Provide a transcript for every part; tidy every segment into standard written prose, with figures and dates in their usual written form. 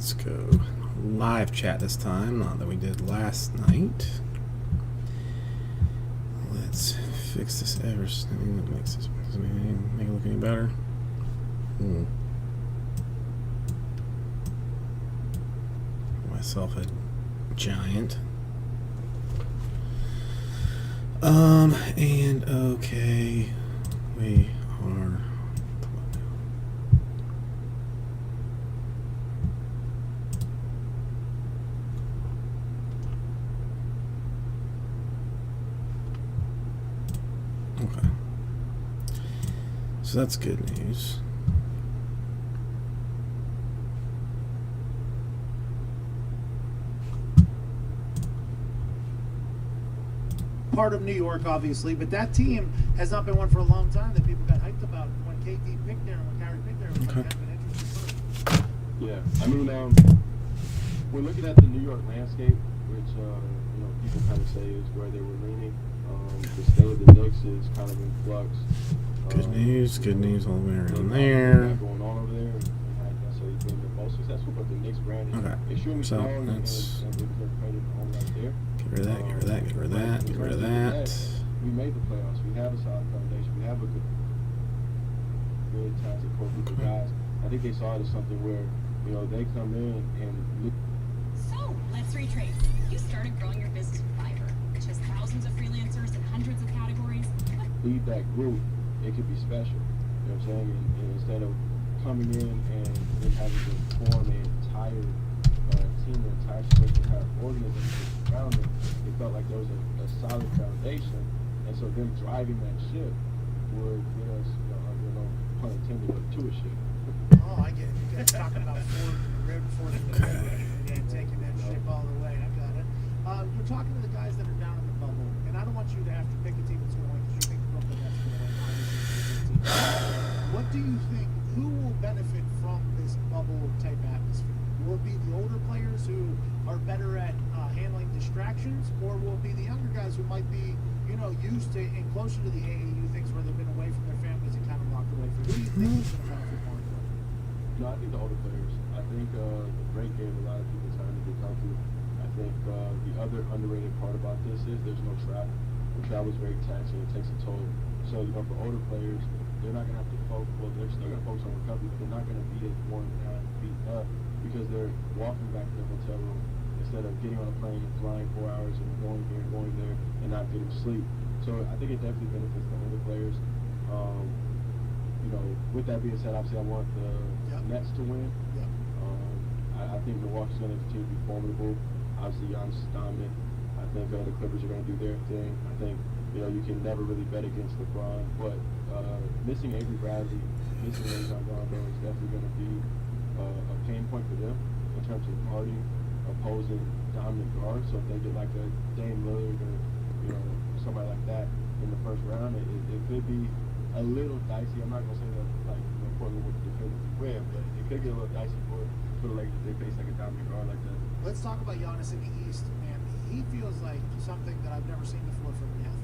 Let's go live chat this time, not that we did last night. Let's fix this everything that makes this. Does anything make it look any better? Myself a giant. And okay, we are. Okay. So that's good news. Part of New York, obviously, but that team has not been one for a long time that people got hyped about when KD picked there and when Kyrie picked there. It was like kind of an interesting first. Yeah, I mean, we're looking at the New York landscape, which people kind of say is where they were leaning. The state of the Knicks is kind of in flux. Good news all the way around there. there. Going on over there, and not necessarily being the most successful, but the Knicks brand is extremely So strong, that's and they're credit on right there. Get rid of that. Get rid of that. Get rid of that. Get rid of that. We made the playoffs. We have a solid foundation. We have a good talented core group of guys. I think they saw it as something where they come in and look. So let's retrace. You started growing your business with Fiverr, which has thousands of freelancers and hundreds of categories. Lead that group, it could be special. You know what I'm saying? And instead of coming in and then having to form an entire team, an entire situation, an entire organization around it, it felt like there was a solid foundation. And so them driving that ship would get us, pun intended, but to a ship. Oh, I get it. You guys talking about Ford in the river and taking that ship all the way. I got it. You're talking to the guys that are down in the bubble, and I don't want you to have to pick a team that's going to win because you think Brooklyn that's going to win. Obviously, what do you think? Who will benefit from this bubble type atmosphere? Will it be the older players who are better at handling distractions, or will it be the younger guys who might be, used to and closer to the AAU things where they've been away from their families and kind of locked away from? Who do you think is going to benefit more? I think the older players. I think the break gave a lot of people time to get comfortable. I think the other underrated part about this is there's no travel. The travel is very taxing. It takes a toll. So, for older players, they're not going to have to focus. Well, they're still going to focus on recovery, but they're not going to be as worn down and beaten up because they're walking back to their hotel room instead of getting on a plane and flying 4 hours and going here and going there and not getting sleep. So I think it definitely benefits the older players. With that being said, obviously I want the Nets to win. Yep. I think Milwaukee's going to continue to be formidable. Obviously, Giannis is dominant. I think the Clippers are going to do their thing. I think, you can never really bet against LeBron, but missing Avery Bradley, missing Rajon Rondo is definitely going to be a pain point for them in terms of guarding opposing dominant guards. So if they get like a Dame Lillard or, somebody like that in the first round, it could be a little dicey. I'm not going to say that Portland would definitively win, but it could get a little dicey for the Lakers if they face like a dominant guard like that. Let's talk about Giannis in the East, man. He feels like something that I've never seen before from an athlete.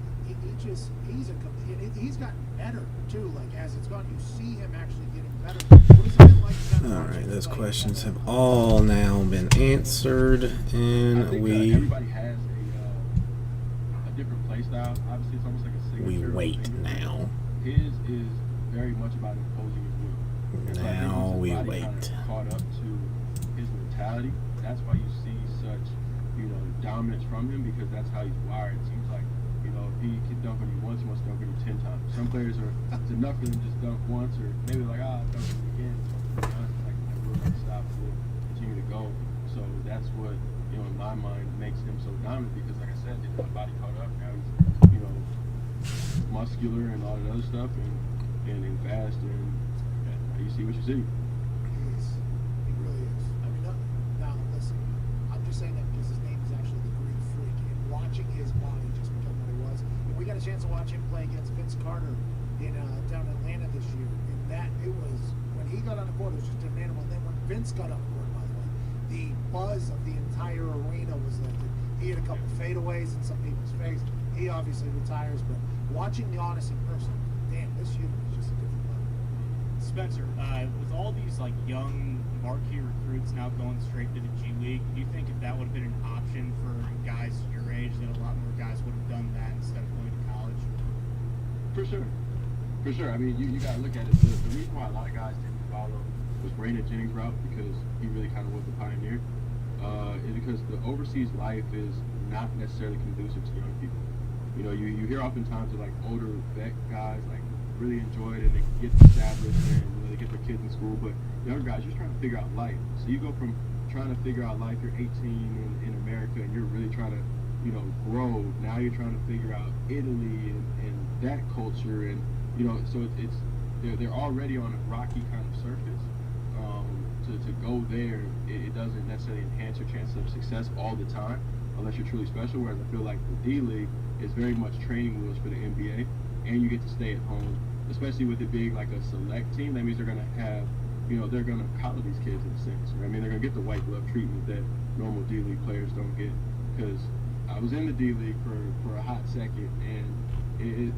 He's gotten better too. Like as it's gone, you see him actually getting better. What has it been like? All right, those questions have all now been answered, and everybody has a different play style. Obviously, it's almost like a signature. we wait now. His is very much about imposing his will. Now we wait. Kind of caught up to his mentality. That's why you see such, dominance from him because that's how he's wired. It seems like, if he can dunk on you once, he wants to dunk on you 10 times. Some players it's enough for them to just dunk once, or maybe like, dunk on you again. Like we're going to stop to continue to go. So that's what, in my mind, makes him so dominant because, like I said, his body caught up. Now he's, muscular and all that other stuff, and fast, and you see what you see. He really is. I mean, now listen, I'm just saying that because his name is actually the Greek Freak, and watching his body just become what it was. And we got a chance to watch him play against Vince Carter in down in Atlanta this year, and it was when he got on the court, it was just a man. And then when Vince got on the court, by the way, the buzz of the entire arena was lifted. He had a couple fadeaways in some people's face. He obviously retires, but watching Giannis in person, damn, this unit is just a different level. Spencer, with all these like young marquee recruits now going straight to the G League. Do you think if that would have been an option for guys your age, that a lot more guys would have done that instead of going to college? For sure. For sure. I mean, you got to look at it. The reason why a lot of guys didn't follow was Brandon Jennings' route, because he really kind of was the pioneer, is because the overseas life is not necessarily conducive to young people. You know, you hear oftentimes of like older vet guys like really enjoy it and they get established and they get their kids in school, but younger guys, you're trying to figure out life. So you go from trying to figure out life, you're 18 in America and you're really trying to, you know, grow. Now you're trying to figure out Italy and that culture, and you know, so it's they're already on a rocky kind of surface. To go there, it doesn't necessarily enhance your chances of success all the time, unless you're truly special. Whereas I feel like the D League is very much training wheels for the NBA, and you get to stay at home, especially with it being like a select team. That means they're gonna have, you know, they're gonna collar these kids in a sense. Right? I mean, they're gonna get the white glove treatment that normal D League players don't get. Because I was in the D League for a hot second, and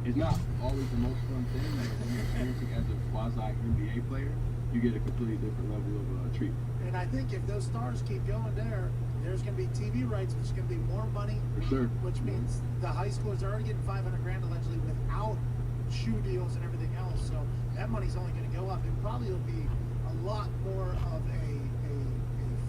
it's not always the most fun thing. Like when you're experiencing as a quasi NBA player, you get a completely different level of treatment. And I think if those stars keep going there, there's going to be TV rights, which is going to be more money. For sure. Which means the high schoolers are already getting $500,000 allegedly without shoe deals and everything else. So that money's only going to go up. It probably will be a lot more of a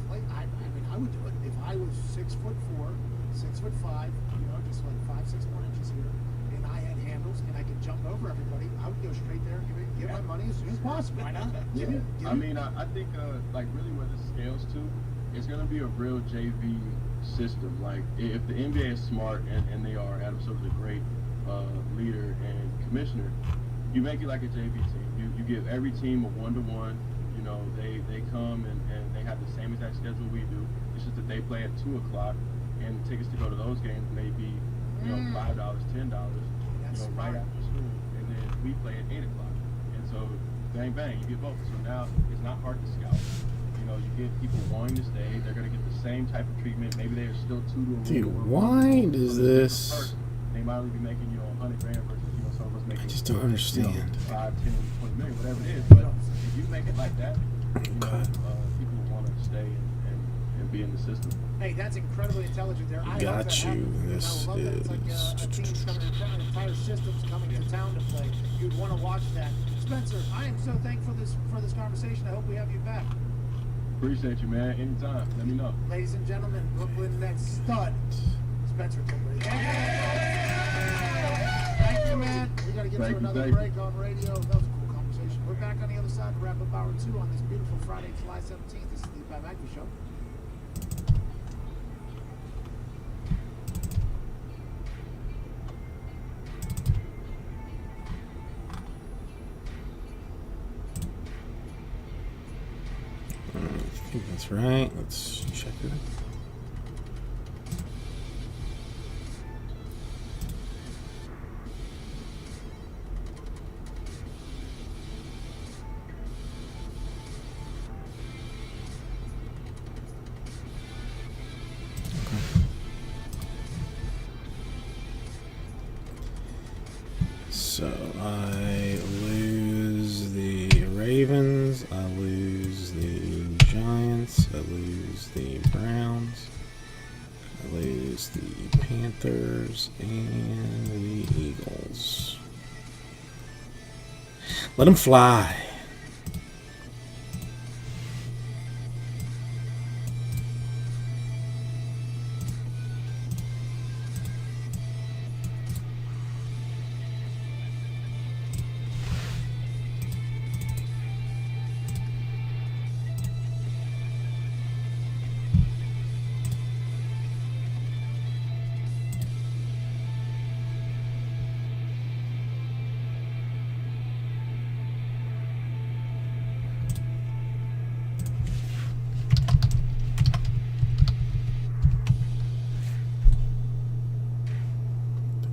flight. I mean, I would do it if I was 6'4", 6'5", you know, just like 5, 6 more inches here, and I had handles and I could jump over everybody. I would go straight there and give my money as soon as possible. Why not? Yeah. I mean, I think like really where this scales to, it's going to be a real JV system. Like if the NBA is smart, and they are, Adam Silver's a great leader and commissioner, you make it like a JV team. You give every team a 1-to-1. You know, they come and they have the same exact schedule we do. It's just that they play at 2 o'clock, and tickets to go to those games may be, you know, $5, $10, you know, right after school, and then we play at 8 o'clock. And so, bang, bang, you get both. So now it's not hard to scout. You know, you get people wanting to stay. They're going to get the same type of treatment. Maybe they are still 2 to a Dude, room. why does this? They might only be making, you know, $100,000 versus, you know, some of us making. I just don't understand. You know, 5, 10, 20 million, whatever it is. But if you make it like that, you know, Okay. people will want to stay and be in the system. Hey, that's incredibly intelligent there. I hope Got that you. happens. This I would love that. It's like a team's coming to town, an entire system's coming to town to play. You'd want to watch that. Spencer, I am so thankful for this conversation. I hope we have you back. Appreciate you, man. Anytime. Let me know. Ladies and gentlemen, Brooklyn Nets stud, Spencer Timberlake. Thank you, man. We got to get to another break on radio. That was a cool conversation. We're back on the other side to wrap up hour 2 on this beautiful Friday, July 17th. This is the Pat McAfee Show. I think that's right. Let's check it. So I lose the Ravens, I lose the Giants, I lose the Browns, I lose the Panthers, and the Eagles. Let them fly.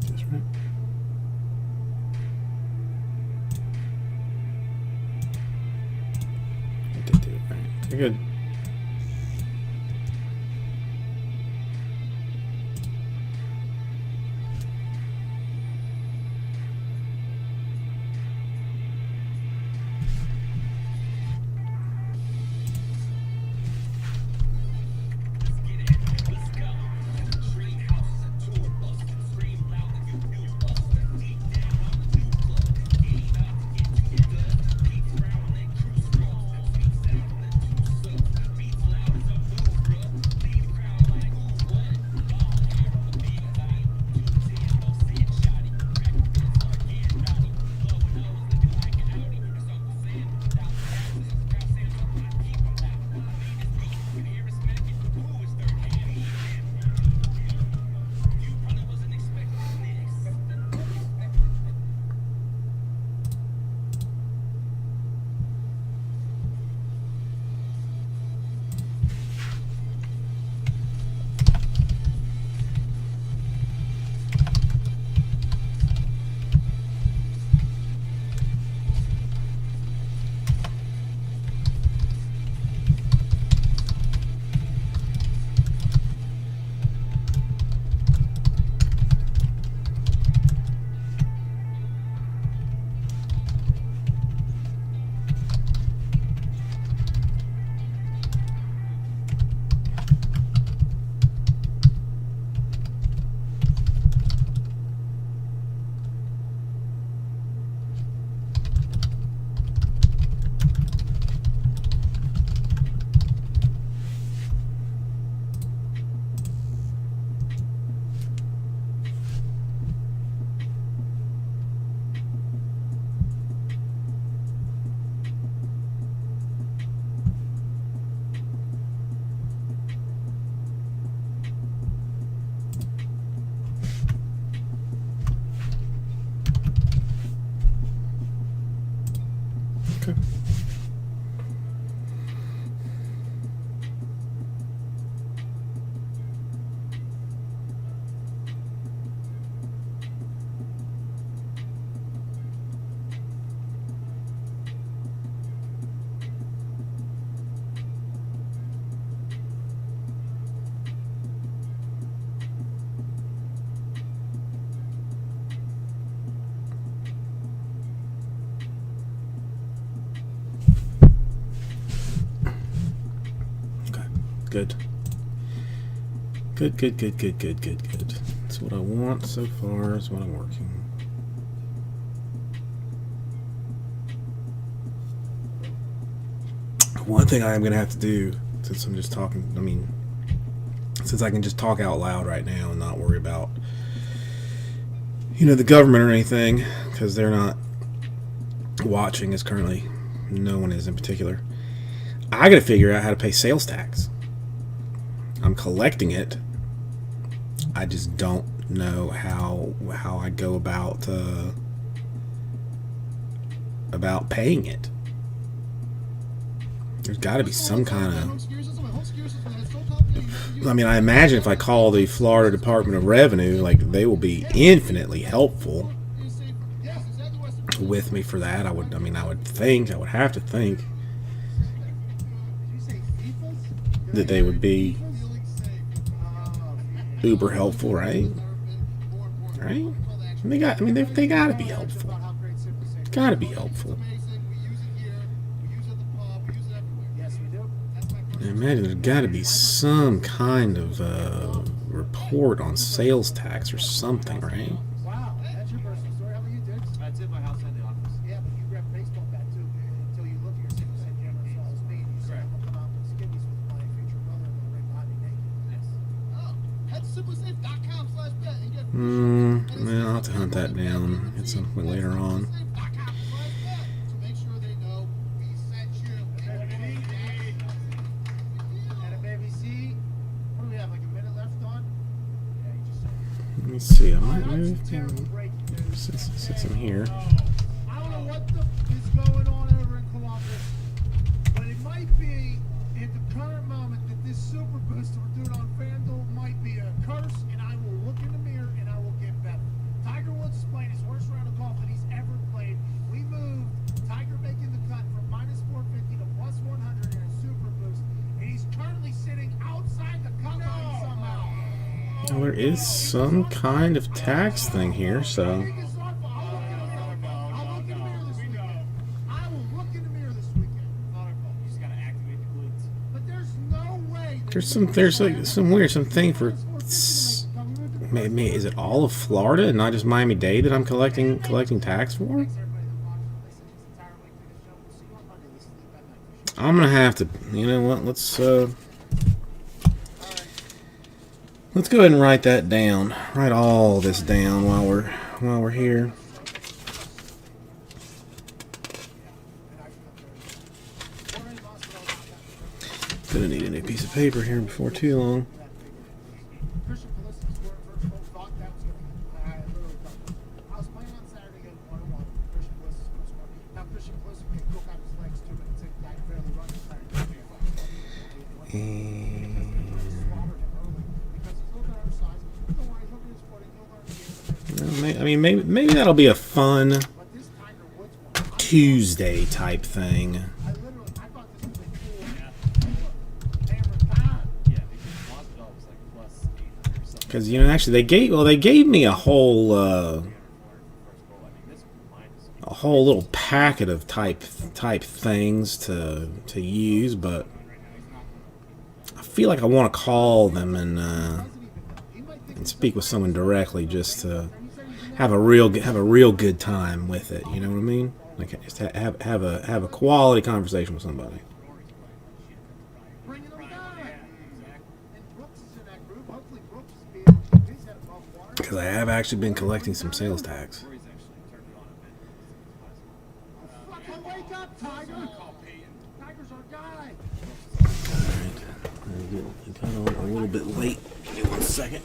That's right. I did do it right. Okay, good. Okay. Good. Good. That's what I want so far. Is what I'm working. One thing I am going to have to do, since I'm just talking, I mean, since I can just talk out loud right now and not worry about, the government or anything, because they're not watching as currently. No one is in particular. I got to figure out how to pay sales tax. I'm collecting it. I just don't know how I go about paying it. There's got to be some kind of. I mean, I imagine if I call the Florida Department of Revenue, like, they will be infinitely helpful with me for that. I would have to think that they would be uber helpful, right? Right? They got to be helpful. Got to be helpful. I imagine there's got to be some kind of report on sales tax or something, right? Wow, that's your personal story. How about you, Diggs? That's it. My house and the office. Yeah, but you grab a baseball bat too until you look at your 6% generous as me and you say, I'm looking out for skibbies with my future brother-in-law right behind me naked. Oh, that's supersafe.com/bet and get Well, I'll have to hunt that down at some point later on. to make sure they know we sent you. And a baby C, what do we have, like a minute left on? Yeah, you just said. Let me see. I might That's move terrible breaking news. since I'm here. I don't know what is going on over in Columbus, but it might be at the current moment that this super booster we're doing on FanDuel might be a curse, and I will look in the mirror and I will get better. Tiger Woods is playing his worst round of golf that he's ever played. We moved Tiger making the cut from -450 to +100 in a super boost, and he's currently sitting outside the cut line somehow. Well, there is some kind of tax thing here, so I'll look in the mirror this weekend. I will look in the mirror this weekend. You just gotta activate the glutes. But there's no way. there's like something for. Maybe is it all of Florida and not just Miami-Dade that I'm collecting tax for? I'm gonna have to. You know what? Let's go ahead and write that down. Write all this down while we're here. Gonna need a new piece of paper here before too long. Christian Pulisic scored first goal. Thought that was going to be. I literally thought. I was playing on Saturday again, 1-1. Christian Pulisic scored. Now Christian Pulisic can cook out his legs too, but it's a guy barely running Saturday. Because they slaughtered him early. Because he's a little bit undersized. Don't worry, he'll get his footing. He'll learn the game. I mean, maybe that'll be a fun But this Tiger Woods one, Tuesday type thing. I thought this was a cool hammer time. Yeah, because Masvidal was like +800 or something. Because actually they gave me a whole little packet of type things to use, but I feel like I want to call them and speak with someone directly just to have a real good time with it. You know what I mean? Like just have a quality conversation with somebody. Bringing them down. And Brooks is in that group. Hopefully Brooks is being his head above water. Because I have actually been collecting some sales tax. Fucking wake up, Tiger! Tiger's our guy. Alright. I got on a little bit late. Give me 1 second.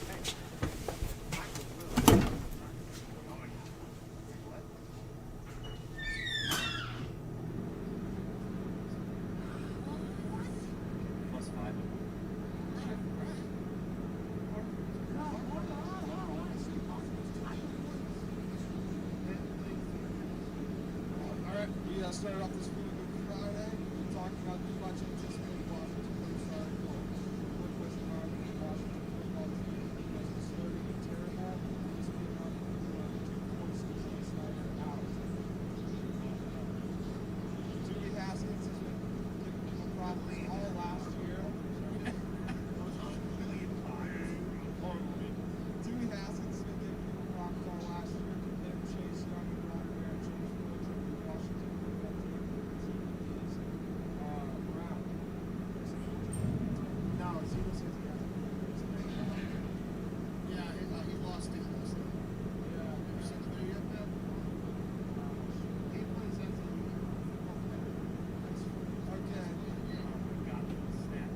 Alright, we started off this Feel Good Friday talking about the much anticipated Washington Post article. What was the Washington football team was disturbing and terrible. This came out from 246 Snyder out. Dewey Haskins has been giving people problems all last year. Dewey Haskins has been giving people problems all last year. Then Chase Young and Ron Rivera changed the culture of the Washington football team. The team is Brown. No, Zeno says he hasn't. Yeah, he lost it mostly. Yeah. Have you seen the video yet, man? He plays as a Okay.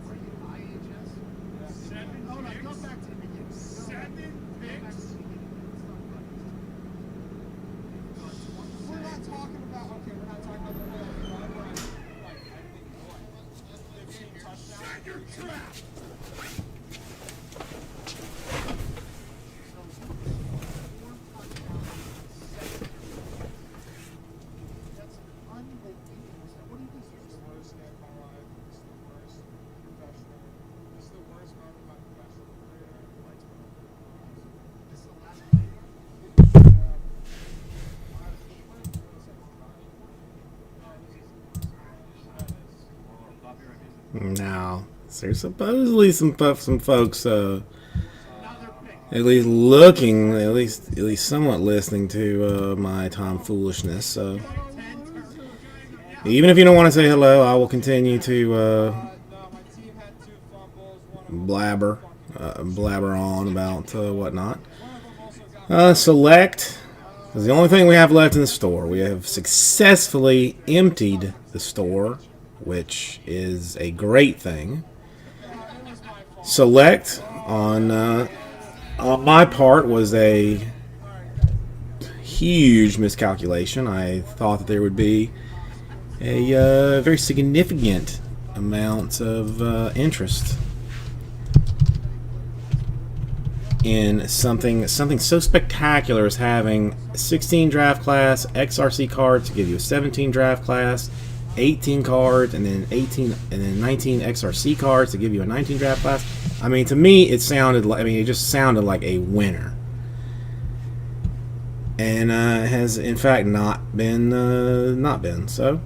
Are you IHS? Yeah. Oh, no, go back to the beginning. Go back to the beginning. We're not talking about, okay, we're not talking about the whole run where I think 15 touchdowns. Your trap! That's unbelievable. What do you think? This is the worst game of my life. This is the worst professional. This is the worst moment of my professional career. This is the last play. Now, there's supposedly some folks Another pick. at least looking, at least somewhat listening to my tomfoolishness. So even if you don't want to say hello, I will continue to No, my team had 2 fumbles. One blabber on about whatnot. of them also got Select is the only thing we have left in the store. We have successfully emptied the store, which is a great thing. Select on my part was a huge miscalculation. I thought that there would be a very significant amount of interest in something so spectacular as having 16 draft class XRC cards to give you a 17 draft class, 18 cards, and then 19 XRC cards to give you a 19 draft class. I mean, to me, it just sounded like a winner, and has in fact not been. So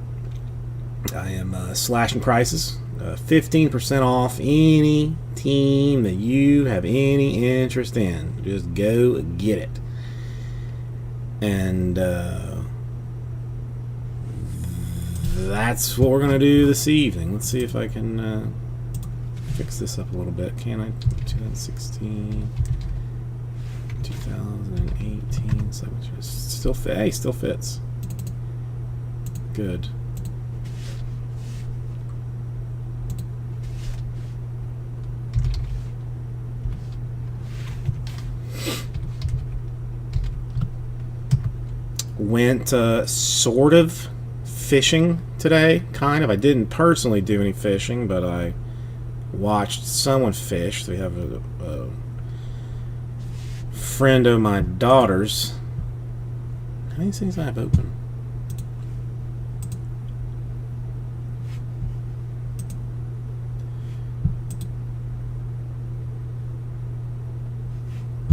I am slashing prices, 15% off any team that you have any interest in. Just go get it. And that's what we're going to do this evening. Let's see if I can fix this up a little bit. Can I? 2016, 2018, so it just still fit. Hey, still fits. Good. Went sort of fishing today, kind of. I didn't personally do any fishing, but I watched someone fish. We have a friend of my daughter's. How many things do I have open?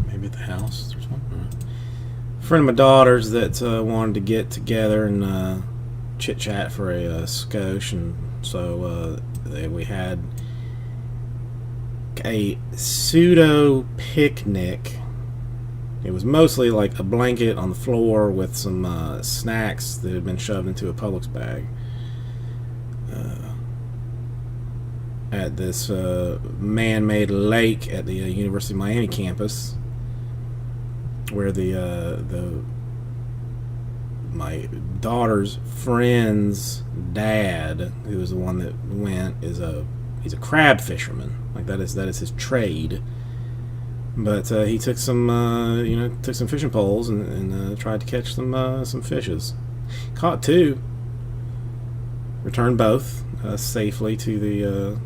Maybe at the house there's one. Friend of my daughter's that wanted to get together and chit chat for a skosh, and so we had a pseudo picnic. It was mostly like a blanket on the floor with some snacks that had been shoved into a Publix bag at this man-made lake at the University of Miami campus, where my daughter's friend's dad, who was the one that went, he's a crab fisherman. Like that is his trade. But he took some fishing poles and tried to catch some fishes. Caught 2. Returned both safely to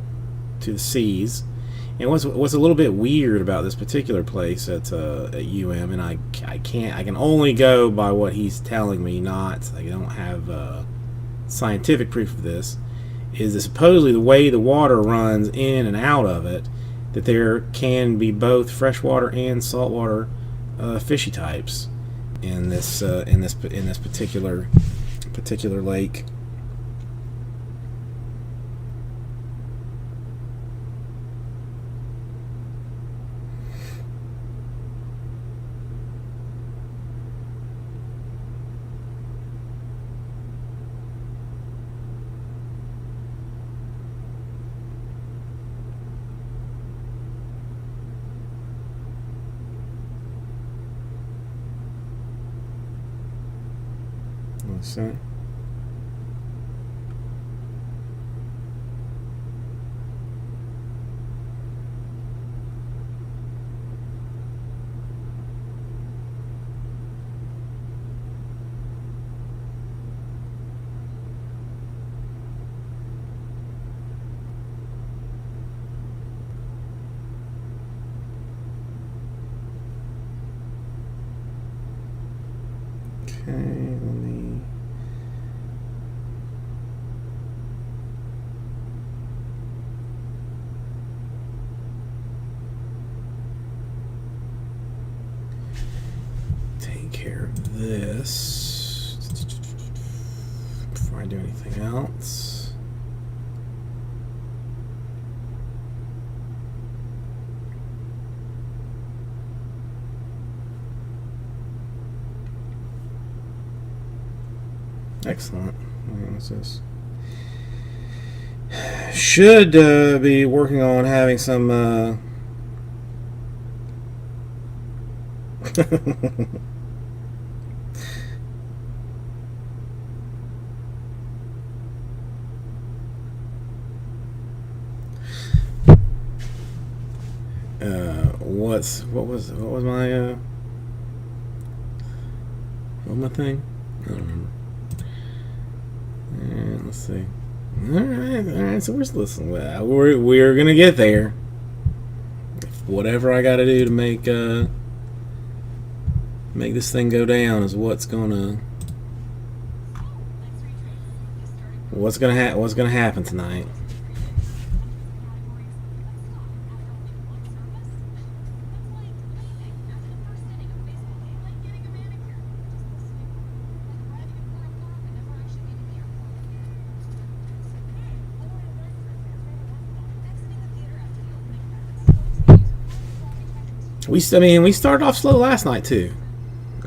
to the seas. And what's a little bit weird about this particular place at UM, and I can only go by what he's telling me, not I don't have scientific proof of this, is that supposedly the way the water runs in and out of it, that there can be both freshwater and saltwater fishy types in this particular lake. What's that? Okay, let me. Take care of this before I do anything else. Excellent. What's this? Should be working on having some what was my thing? I don't remember. And let's see. All right. So we're gonna get there. Whatever I got to do to make this thing go down is what's gonna happen tonight. We started off slow last night too,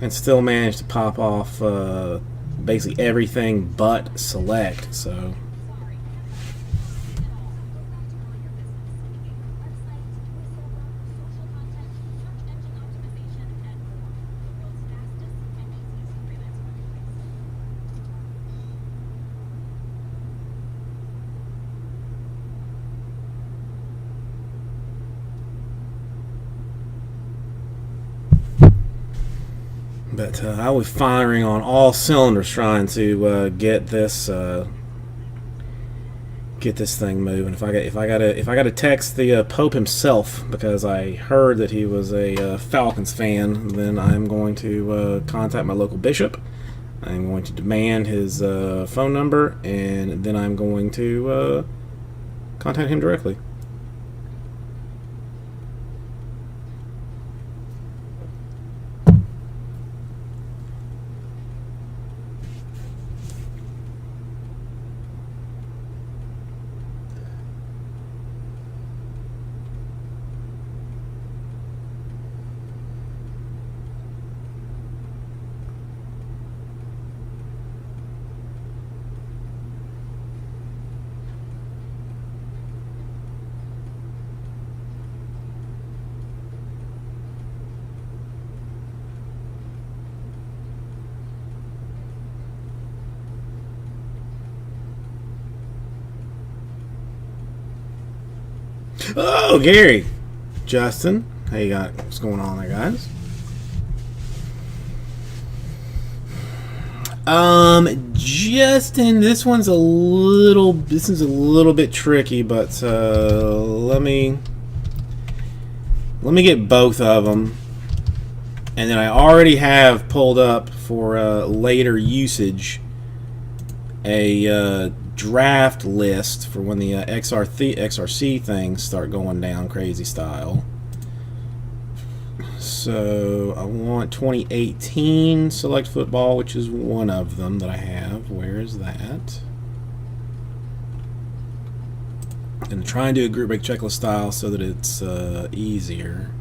and still managed to pop off basically everything but select. So but I was firing on all cylinders trying to get this thing moving. If I got to text the Pope himself because I heard that he was a Falcons fan, then I'm going to contact my local bishop. I'm going to demand his phone number, and then I'm going to contact him directly. Oh, Gary, Justin, how you got? What's going on there, guys? Justin, this one's a little bit tricky, but let me get both of them, and then I already have pulled up for later usage a draft list for when the XRC things start going down crazy style. So I want 2018 Select Football, which is one of them that I have. Where is that? And try and do a group break checklist style so that it's easier.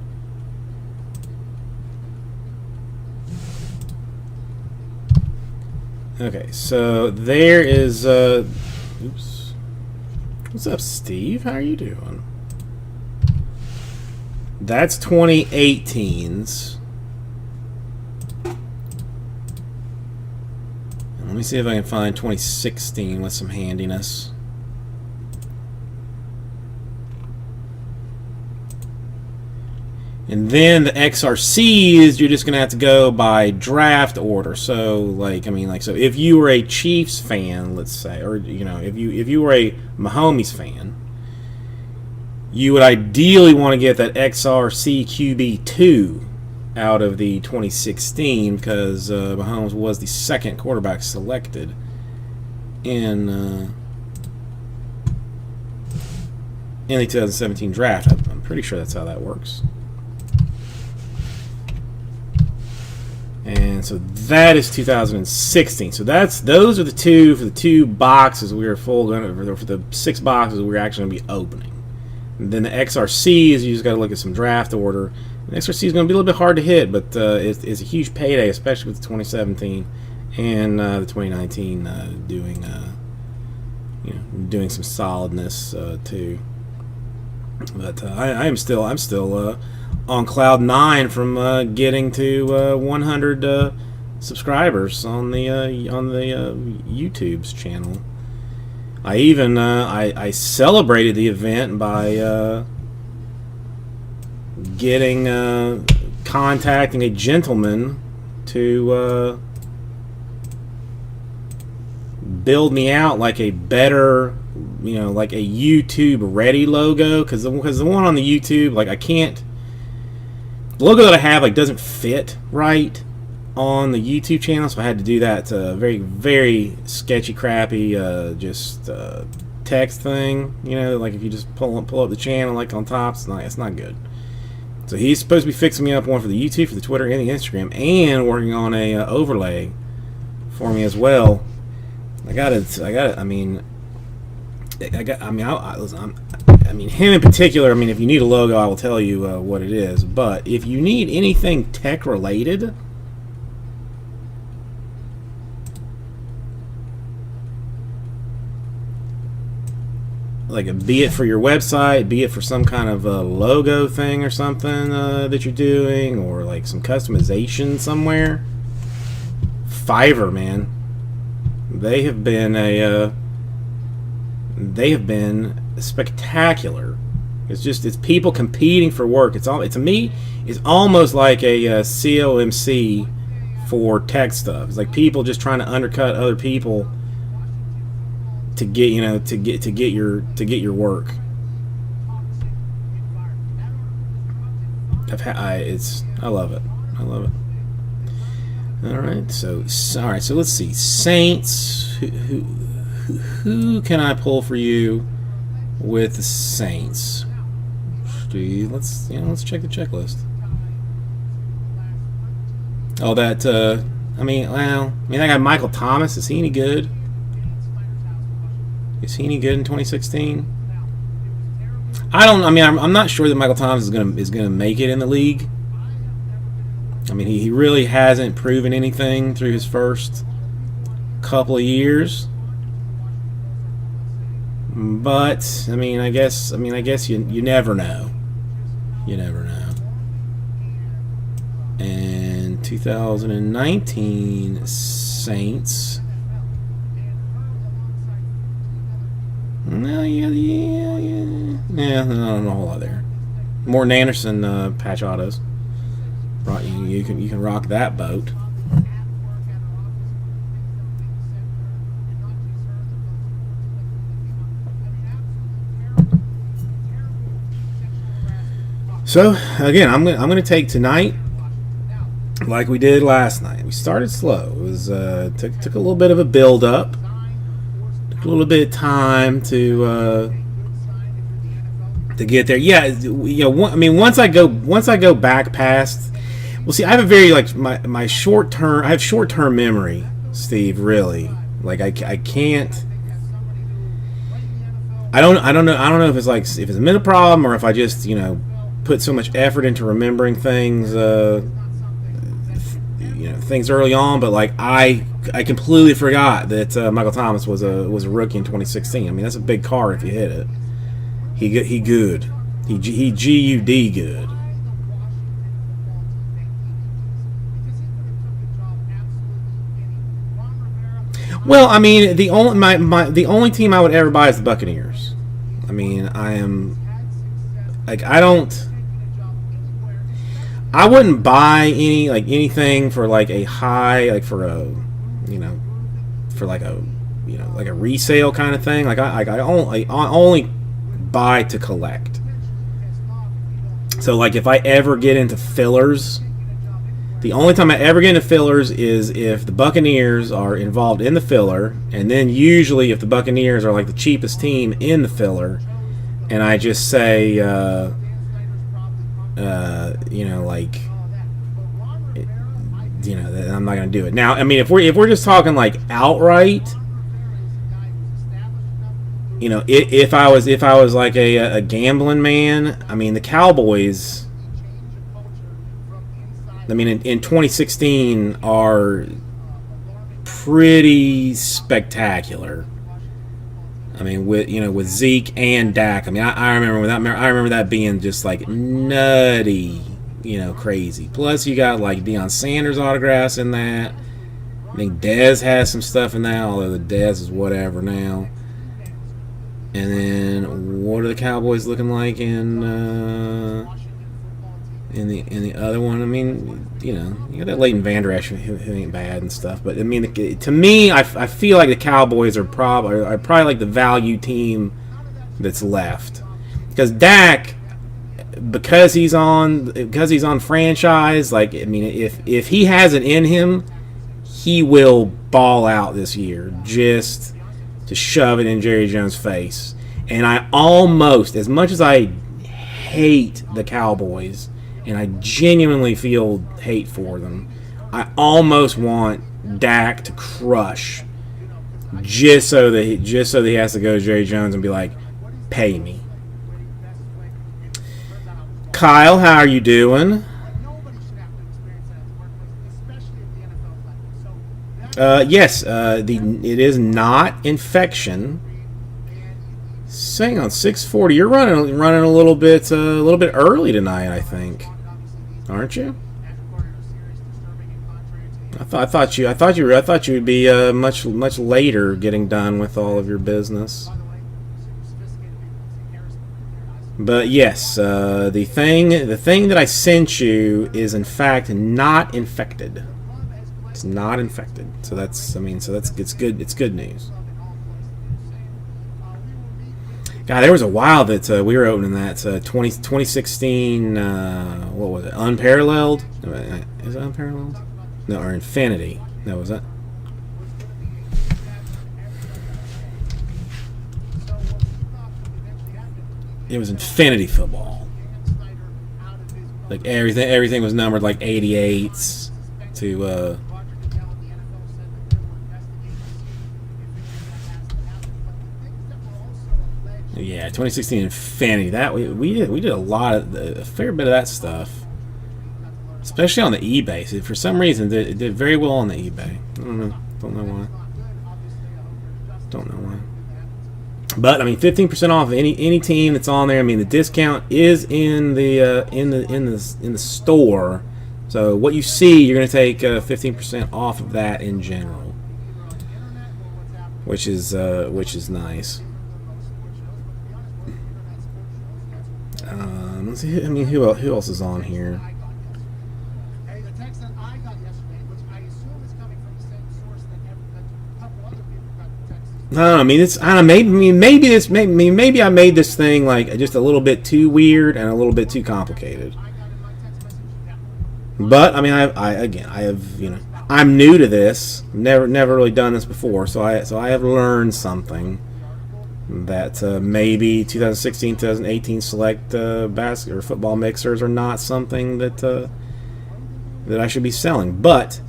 Okay, so there is. Oops. What's up, Steve? How are you doing? That's 2018's. And let me see if I can find 2016 with some handiness. And then the XRCs, you're just gonna have to go by draft order. So, like, I mean, like, so if you were a Chiefs fan, let's say, or you know, if you were a Mahomes fan, you would ideally want to get that XRC QB2 out of the 2016 because Mahomes was the second quarterback selected in the 2017 draft. I'm pretty sure that's how that works. And so that is 2016. So those are the two for the 2 boxes we were for the 6 boxes we're actually going to be opening. And then the XRCs, you just got to look at some draft order. The XRC is going to be a little bit hard to hit, but it's a huge payday, especially with the 2017 and the 2019 doing some solidness too. But I'm still on cloud 9 from getting to 100 subscribers on the YouTube's channel. I even I celebrated the event by contacting a gentleman to build me out like a better, like a YouTube ready logo, because the one on the YouTube, like, the logo that I have, like, doesn't fit right on the YouTube channel, so I had to do that very, very sketchy, crappy, just text thing. Like if you just pull up the channel, like on top, it's not good. So he's supposed to be fixing me up one for the YouTube, for the Twitter, and the Instagram, and working on a overlay for me as well. I mean, him in particular. I mean, if you need a logo, I will tell you what it is. But if you need anything tech related, like, be it for your website, be it for some kind of logo thing or something that you're doing, or like some customization somewhere, Fiverr, man, they have been spectacular. It's people competing for work. To me, it's almost like a COMC for tech stuff. It's like people just trying to undercut other people to get your work. I love it. All right, so let's see. Saints. Who can I pull for you with the Saints? Steve, let's check the checklist. Oh, that I got Michael Thomas. Is he any good? Is he any good in 2016? I'm not sure that Michael Thomas is gonna make it in the league. I mean, he really hasn't proven anything through his first couple of years. But I guess you never know. You never know. And 2019 Saints. No, yeah, not a whole lot there. Morton Anderson patch autos. You can rock that boat. So again, I'm gonna take tonight like we did last night. We started slow. It was took a little bit of a build up, took a little bit of time to get there. Yeah, you know, I mean, once I go back past, well, see, I have a very like my short term. I have short term memory, Steve. Really, like I can't. I don't know if it's like if it's a mental problem or if I just put so much effort into remembering things things early on, but like I completely forgot that Michael Thomas was a rookie in 2016. I mean, that's a big card if you hit it. He good. He GUD good. Well, I mean, the only team I would ever buy is the Buccaneers. I mean, I am like I wouldn't buy anything for like a high, like for a for like a like a resale kind of thing. Like I only buy to collect. So like if I ever get into fillers, the only time I ever get into fillers is if the Buccaneers are involved in the filler, and then usually if the Buccaneers are like the cheapest team in the filler, and I just say I'm not gonna do it. Now, I mean, if we're just talking like outright, if I was like a gambling man, I mean, the Cowboys, I mean, in 2016 are pretty spectacular. I mean, with Zeke and Dak. I mean, I remember that being just like nutty, crazy. Plus, you got like Deion Sanders autographs in that. I think Dez has some stuff in that, although the Dez is whatever now. And then, what are the Cowboys looking like in the other one? I mean, you got that Leighton Vander Esch who ain't bad and stuff. But I mean, to me, I feel like the Cowboys are probably like the value team that's left, because Dak, because he's on franchise. Like, I mean, if he has it in him, he will ball out this year just to shove it in Jerry Jones' face. And I almost, as much as I hate the Cowboys, and I genuinely feel hate for them, I almost want Dak to crush, just so that he has to go to Jerry Jones and be like, pay me. Kyle, how are you doing? Yes, it is not infection. Saying on 640, you're running a little bit early tonight, I think, aren't you? I thought you would be much later getting done with all of your business. But yes, the thing that I sent you is in fact not infected. It's not infected, so that's it's good. It's good news. God, there was a while that we were opening that 2016. What was it? Unparalleled? Is it Unparalleled? No, or Infinity? No, was that? It was Infinity Football. Like everything was numbered like 88s to. Yeah, 2016 Infinity. That we did a fair bit of that stuff, especially on the eBay. So for some reason, it did very well on the eBay. I don't know why. But I mean, 15% off of any team that's on there. I mean, the discount is in the store. So what you see, you're going to take 15% off of that in general, which is nice. Let's see. I mean, who else is on here? Hey, the text that I got yesterday, which I assume is coming from the same source that a couple other people got the text as I don't know. I mean, it's I don't know. Maybe I made this thing like just a little bit too weird and a little bit too complicated. But I mean, I have I'm new to this. Never really done this before, so I have learned something that maybe 2016, 2018 select basket or football mixers are not something that I should be selling. But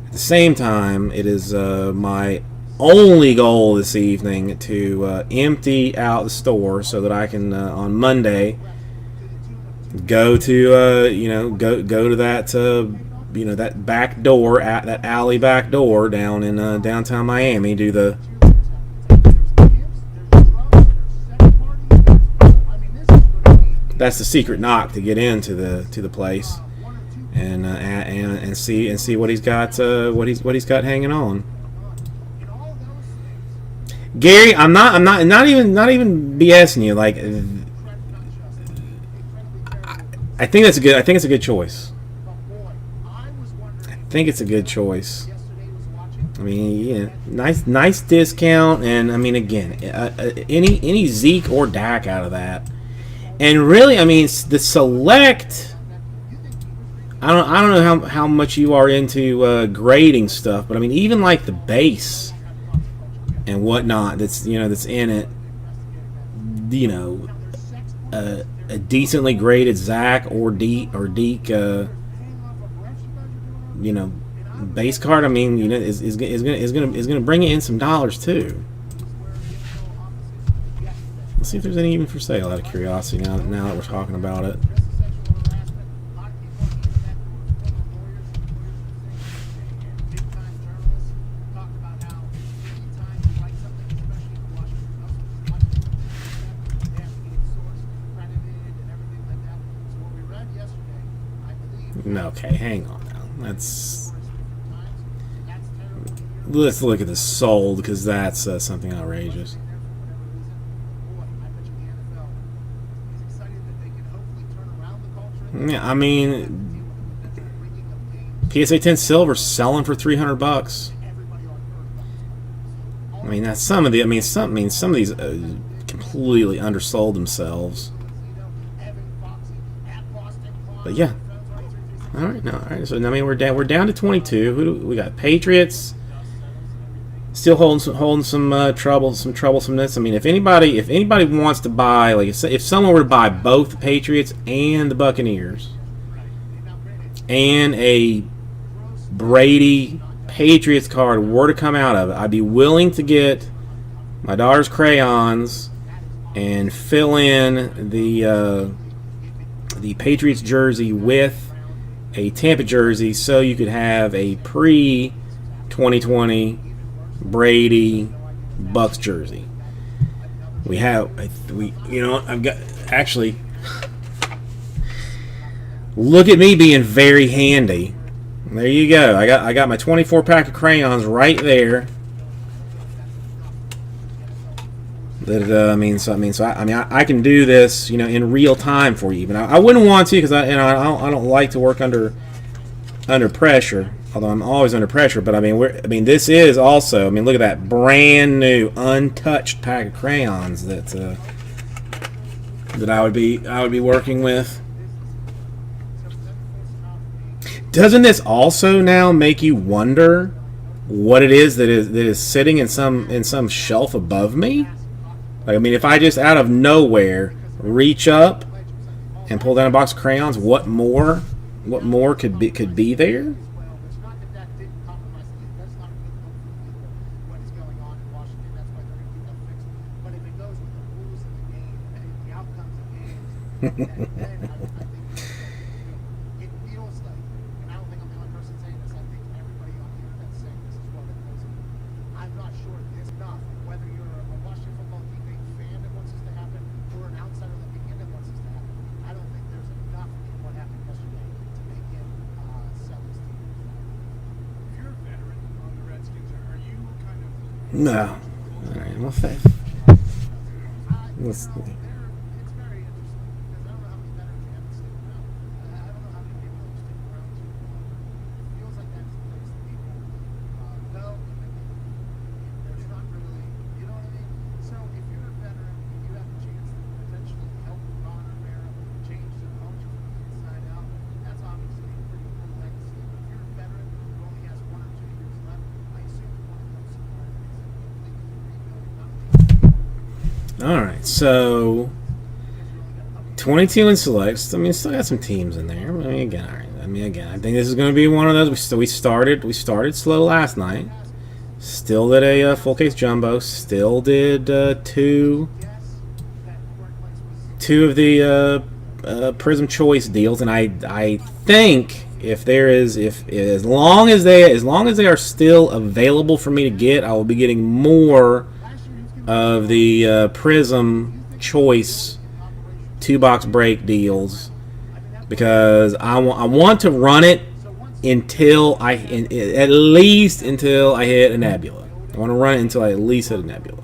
at the same time, it is my only goal this evening to empty out the store so that I can on Monday go to go to that that back door at that alley back door down in downtown Miami. Do the that's the secret knock to get into the place and see what he's got what he's got hanging on. Gary, I'm not even BSing you. Like, I think it's a good choice. I think it's a good choice. I mean, nice discount, and I mean, again, any Zeke or Dak out of that, and really, I mean, the select. I don't know how much you are into grading stuff, but I mean, even like the base and whatnot that's in it, a decently graded Zach or Deke base card. I mean, is gonna bring you in some dollars too. Let's see if there's any even for sale out of curiosity now that we're talking about it. Okay, hang on now. Let's look at the sold, because that's something outrageous. Yeah, I mean, PSA 10 silver selling for $300. I mean, that's some of the. Some of these completely undersold themselves. But yeah. All right. So I mean, we're down to 22. Who do we got? Patriots still holding some troublesomeness. I mean, if anybody wants to buy, like if someone were to buy both the Patriots and the Buccaneers and a Brady Patriots card were to come out of it, I'd be willing to get my daughter's crayons and fill in the Patriots jersey with a Tampa jersey, so you could have a pre-2020 Brady Bucks jersey. I've got actually. Look at me being very handy. There you go. I got my 24 pack of crayons right there. I can do this, in real time for you. But I wouldn't want to, because I don't like to work under pressure. Although I'm always under pressure. But this is also. Look at that brand new, untouched pack of crayons that I would be working with. Doesn't this also now make you wonder what it is that is sitting in some shelf above me? Like, if I just out of nowhere reach up and pull down a box of crayons, what more could be there? No. All right. Well, let's see. All right, so 22 in selects. I mean, still got some teams in there. I mean, again, all right. I mean, again, I think this is going to be one of those. We started slow last night. Still did a full case jumbo. Still did two of the Prism Choice deals, and I think if as long as they are still available for me to get, I will be getting more of the Prism Choice 2-box break deals, because I want to run it until at least until I hit a Nebula. I want to run it until I at least hit a Nebula.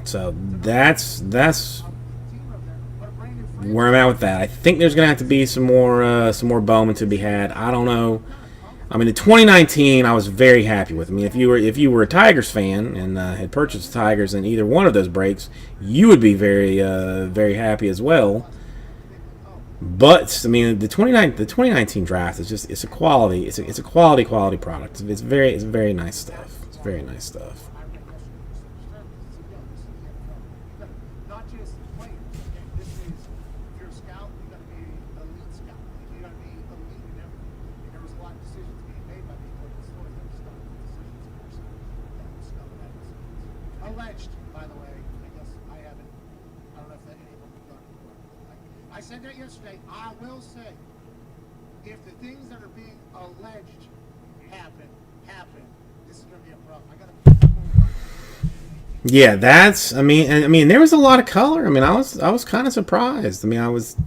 So that's where I'm at with that. I think there's gonna have to be some more Bowman to be had. I don't know. I mean, the 2019 I was very happy with. I mean, if you were a Tigers fan and had purchased Tigers in either one of those breaks, you would be very happy as well. But I mean, the 2019 draft is just it's a quality product. It's very nice stuff. It's very nice stuff. Not just players. Okay? This is, if you're a scout, you got to be an elite scout. You got to be elite in everything. And there was a lot of decisions being made by people in the store that was not good decisions, of course. That was not bad decisions. Alleged, by the way. I guess I haven't. I don't know if any of them have done it. I said that yesterday. I will say, if the things that are being alleged happen, this is going to be a problem. I got to. Yeah, I mean, there was a lot of color. I mean, I was kind of surprised. I mean, I was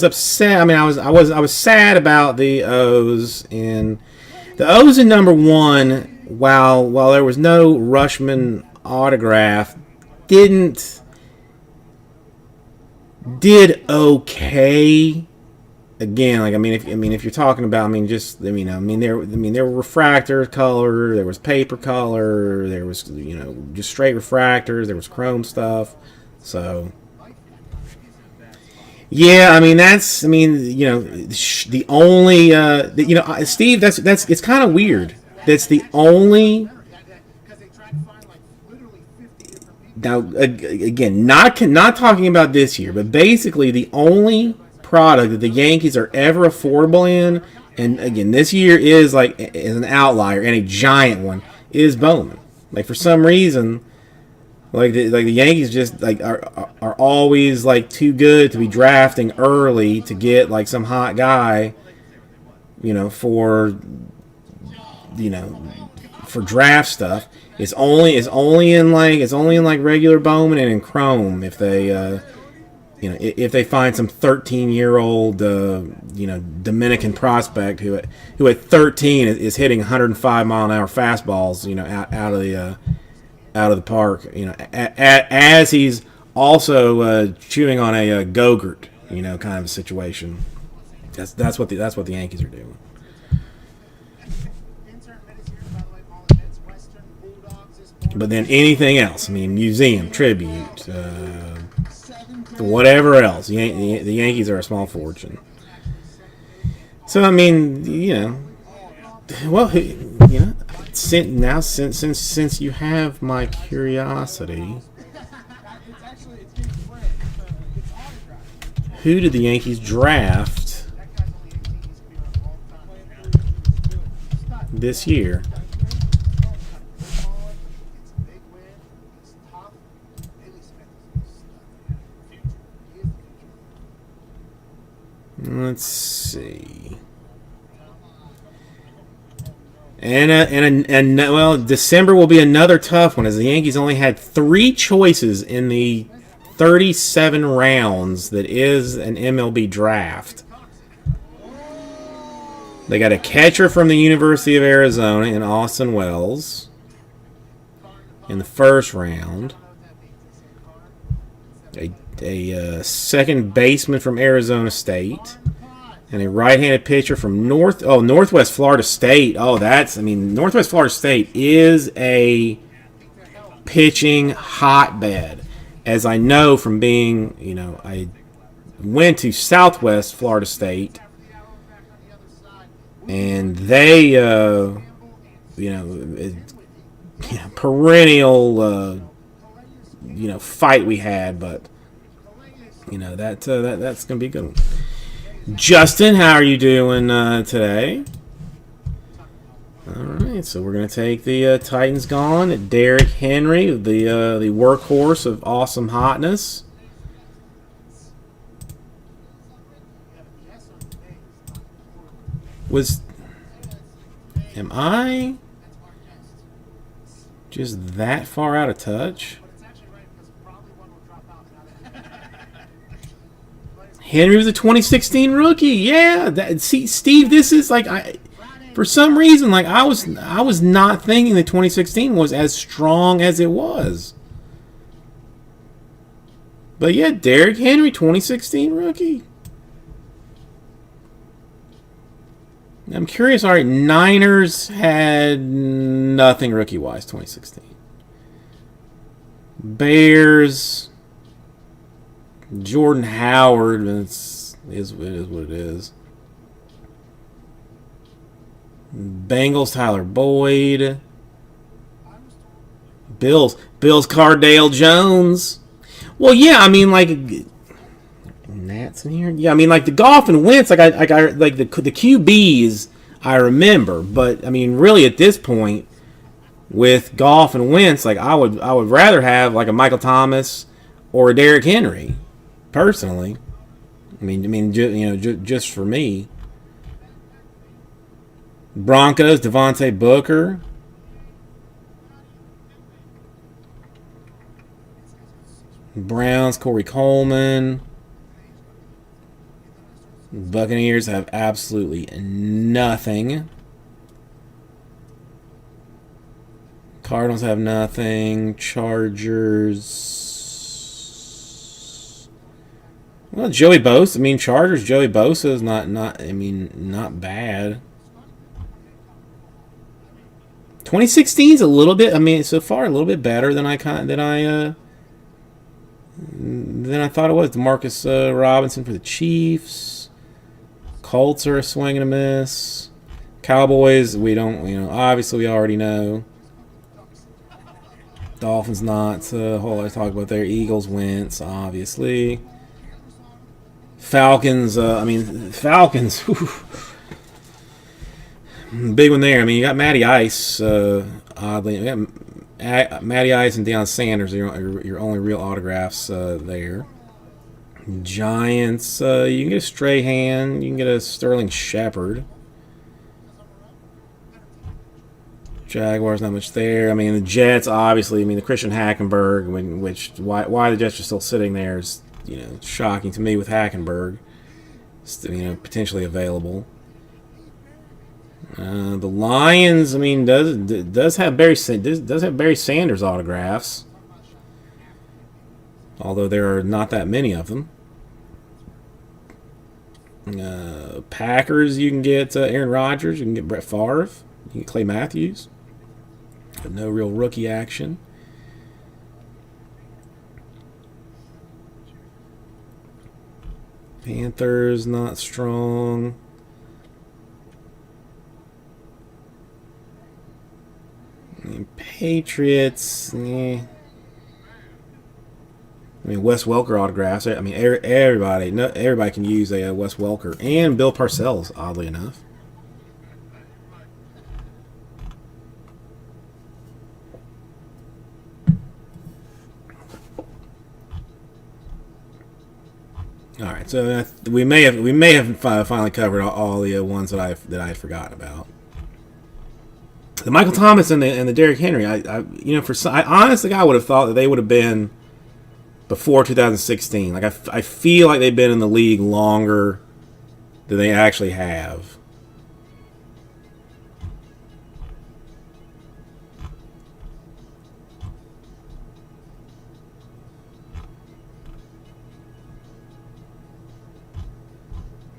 upset. I mean, I was sad about the O's in number 1. While there was no Rushman autograph, did okay. Again, like if you're talking about, there were refractor color, there was paper color, there was just straight refractors, there was chrome stuff. So yeah, I mean the only Steve, that's it's kind of weird. That's the only. Now again, not talking about this year, but basically the only product that the Yankees are ever affordable in, and again this year is an outlier and a giant one, is Bowman. Like for some reason, the Yankees just are always too good to be drafting early to get some hot guy, for draft stuff. It's only in regular Bowman and in Chrome if they if they find some 13-year-old Dominican prospect who at 13 is hitting 105-mile-an-hour fastballs out of the park, as he's also chewing on a Go-Gurt, kind of a situation. That's what the Yankees are doing. But then anything else, museum, tribute, whatever else, the Yankees are a small fortune. So well, since you have my curiosity, who did the Yankees draft this year? Let's see. And well, December will be another tough one, as the Yankees only had 3 choices in the 37 rounds that is an MLB draft. They got a catcher from the University of Arizona in Austin Wells in the first round. A second baseman from Arizona State, and a right-handed pitcher from Northwest Florida State. Northwest Florida State is a pitching hotbed, as I know from being, I went to Southwest Florida State and they, perennial, fight we had, but that's gonna be a good one. Justin, how are you doing today? All right, so we're gonna take the Titans gone. Derrick Henry, the workhorse of awesome hotness. Am I just that far out of touch? Henry was a 2016 rookie. Yeah, see, Steve, this is like for some reason, like I was not thinking that 2016 was as strong as it was. But yeah, Derrick Henry, 2016 rookie. I'm curious. All right, Niners had nothing rookie-wise 2016. Bears, Jordan Howard is what it is. Bengals, Tyler Boyd. Bills, Cardale Jones. Well, yeah, I mean, like Nats in here. Yeah, I mean, like the Goff and Wentz, like I like the QBs I remember, but I mean, really at this point with Goff and Wentz, like I would rather have like a Michael Thomas or a Derrick Henry, personally. I mean, just for me. Broncos, Devontae Booker. Browns, Corey Coleman. Buccaneers have absolutely nothing. Cardinals have nothing. Chargers. Well, Joey Bosa. I mean, Chargers. Joey Bosa is not bad. 2016 is a little bit. I mean, so far a little bit better than I thought it was. DeMarcus Robinson for the Chiefs. Colts are a swing and a miss. Cowboys, we don't. Obviously we already know. Dolphins not a whole lot to talk about there. Eagles, Wentz, obviously. Falcons. Falcons. Whew. Big one there. I mean, you got Matty Ice. Oddly, you got Matty Ice and Deion Sanders are your only real autographs there. Giants. You can get a Strahan. You can get a Sterling Shepard. Jaguars, not much there. I mean, the Jets, obviously. I mean, the Christian Hackenberg, why the Jets are still sitting there is shocking to me with Hackenberg, potentially available. The Lions, I mean, does have Barry Sanders autographs, although there are not that many of them. Packers, you can get Aaron Rodgers, you can get Brett Favre, you can get Clay Matthews, but no real rookie action. Panthers, not strong. Patriots, I mean, Wes Welker autographs. I mean, everybody can use a Wes Welker and Bill Parcells, oddly enough. All right, so we may have finally covered all the ones that I had forgotten about. The Michael Thomas and the Derrick Henry, I honestly would have thought that they would have been before 2016. Like I feel like they've been in the league longer than they actually have.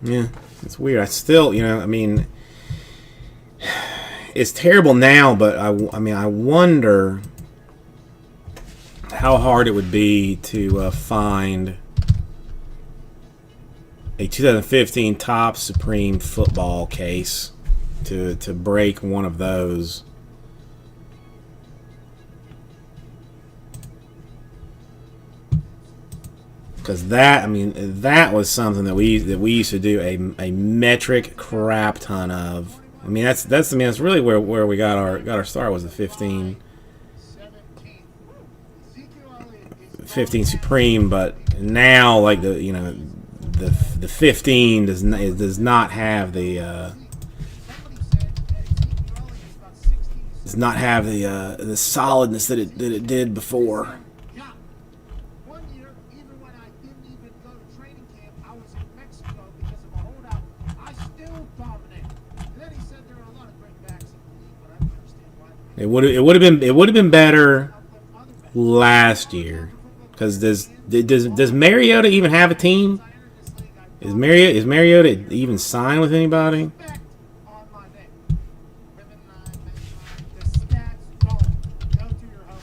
Yeah, it's weird. I still, I mean, it's terrible now, but I wonder how hard it would be to find a 2015 Topps Supreme football case to break one of those. Because that, I mean, that was something that we used to do a metric crap ton of. I mean, that's really where we got our start, was the 15 Supreme. But now, like, the 15 does not have the the solidness that it did before. Yeah. One year, even when I didn't even go to training camp, I was in Mexico because of a holdout. I still dominated. And then he said there are a lot of great backs in the league, but I don't understand why. It would have been better last year, because does Mariota even have a team? Is Mariota even signed with anybody? Respect on my name. Women line, men line, the stats don't. Go to your home.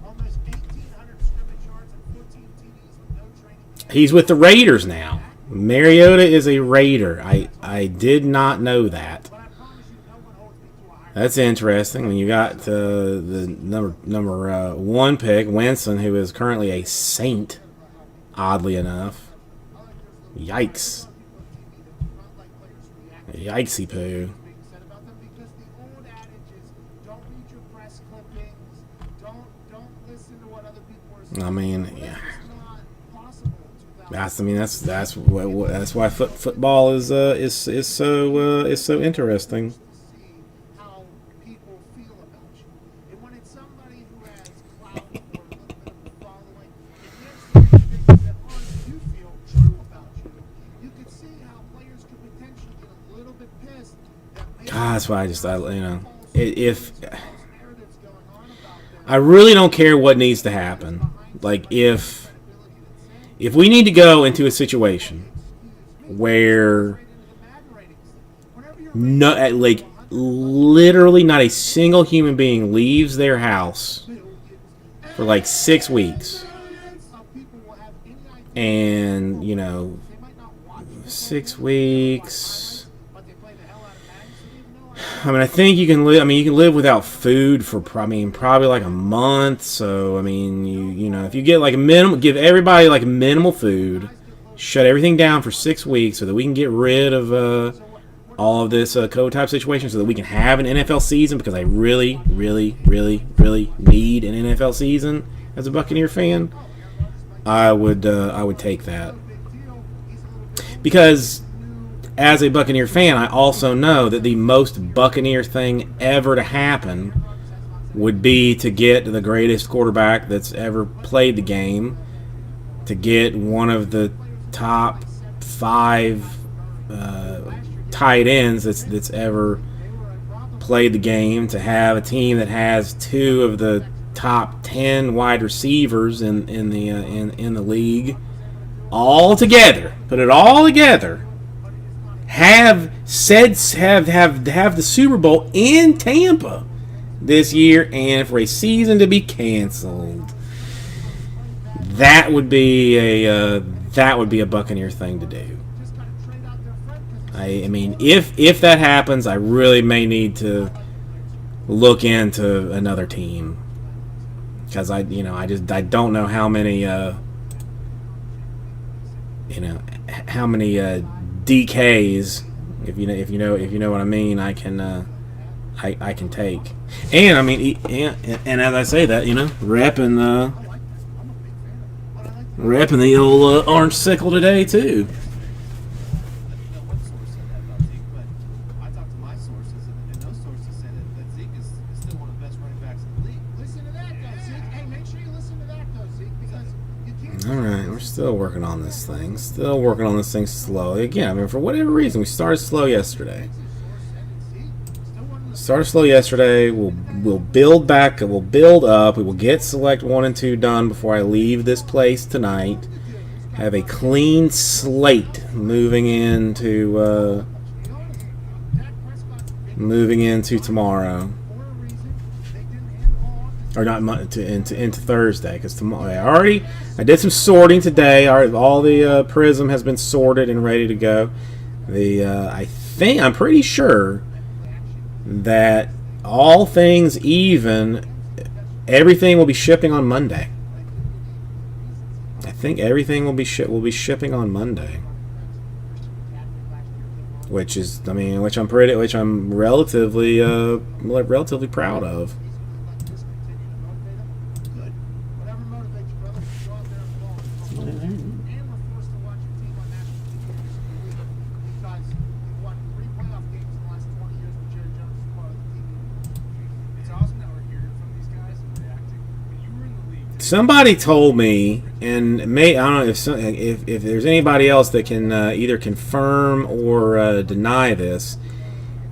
Almost 1,800 scrimmage yards and 14 TDs with no training camp. He's with the Raiders now. Mariota is a Raider. I did not know that. But I promise you, no one holds me to a higher. That's interesting. When you got the number 1 pick, Winston, who is currently a Saint, oddly enough. Yikes. Yikesy poo. Being said about them, because the old adage is don't read your press clippings, don't listen to what other people are saying. I mean, Well, yeah. that's not possible in 2000. That's why football is so interesting. To see how people feel about you. And when it's somebody who has clout or a little bit of a following, and they're saying things that aren't, you feel, true about you, you can see how players could potentially get a little bit pissed that maybe That's why if false narratives going on about them. I really don't care what needs to happen. Like, if we need to go into a situation where like literally not a single human being leaves their house for like 6 weeks, and 6 weeks. I mean, I think you can live. I mean, you can live without food for probably like a month. So I mean, if you get like a minimum, give everybody like minimal food, shut everything down for 6 weeks, so that we can get rid of all of this COVID type situation, so that we can have an NFL season. Because I really, really, really, really need an NFL season as a Buccaneer fan. I would take that, because as a Buccaneer fan, I also know that the most Buccaneer thing ever to happen would be to get the greatest quarterback that's ever played the game, to get one of the top 5 tight ends that's ever played the game, to have a team that has 2 of the top 10 wide receivers in the league, all together. Put it all together. Have the Super Bowl in Tampa this year, and for a season to be canceled. That would be a Buccaneer thing to do. I mean, if that happens, I really may need to look into another team, because I don't know how many DKs, if you know what I mean, I can take. And I mean, and as I say that, repping the old orange sickle today too. I don't know what source said that about Zeke, but I talked to my sources, and those sources said that Zeke is still one of the best running backs in the league. Listen to that, though, Zeke. Hey, make sure you listen to that, though, Zeke, because you can't. All right, we're still working on this thing. Slowly. Again, I mean, for whatever reason, we started slow yesterday. We'll build back. We'll build up. We will get select 1 and 2 done before I leave this place tonight. Have a clean slate moving into tomorrow, or not into Thursday, because tomorrow I did some sorting today. All the Prism has been sorted and ready to go. I'm pretty sure that all things even, everything will be shipping on Monday. I think everything will be shipping on Monday, which is, I mean, which I'm relatively proud of. Good. Whatever motivates you, brother. Go out there and ball. And we're forced to watch your team on national TV every single week because we've won 3 playoff games in the last 20 years with Jerry Jones as part of the team. It's awesome that we're hearing from these guys and reacting. When you were in the league, Somebody told me, and I don't know if there's anybody else that can either confirm or deny this,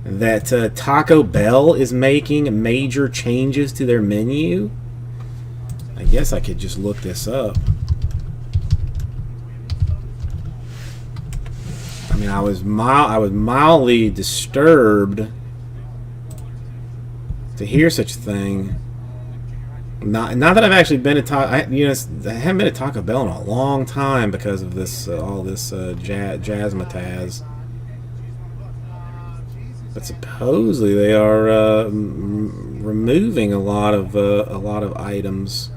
that Taco Bell is making major changes to their menu. I guess I could just look this up. I mean, I was mildly disturbed to hear such a thing. Not that I've actually been to I haven't been to Taco Bell in a long time because of this all this jazzmatazz. But supposedly they are removing a lot of items.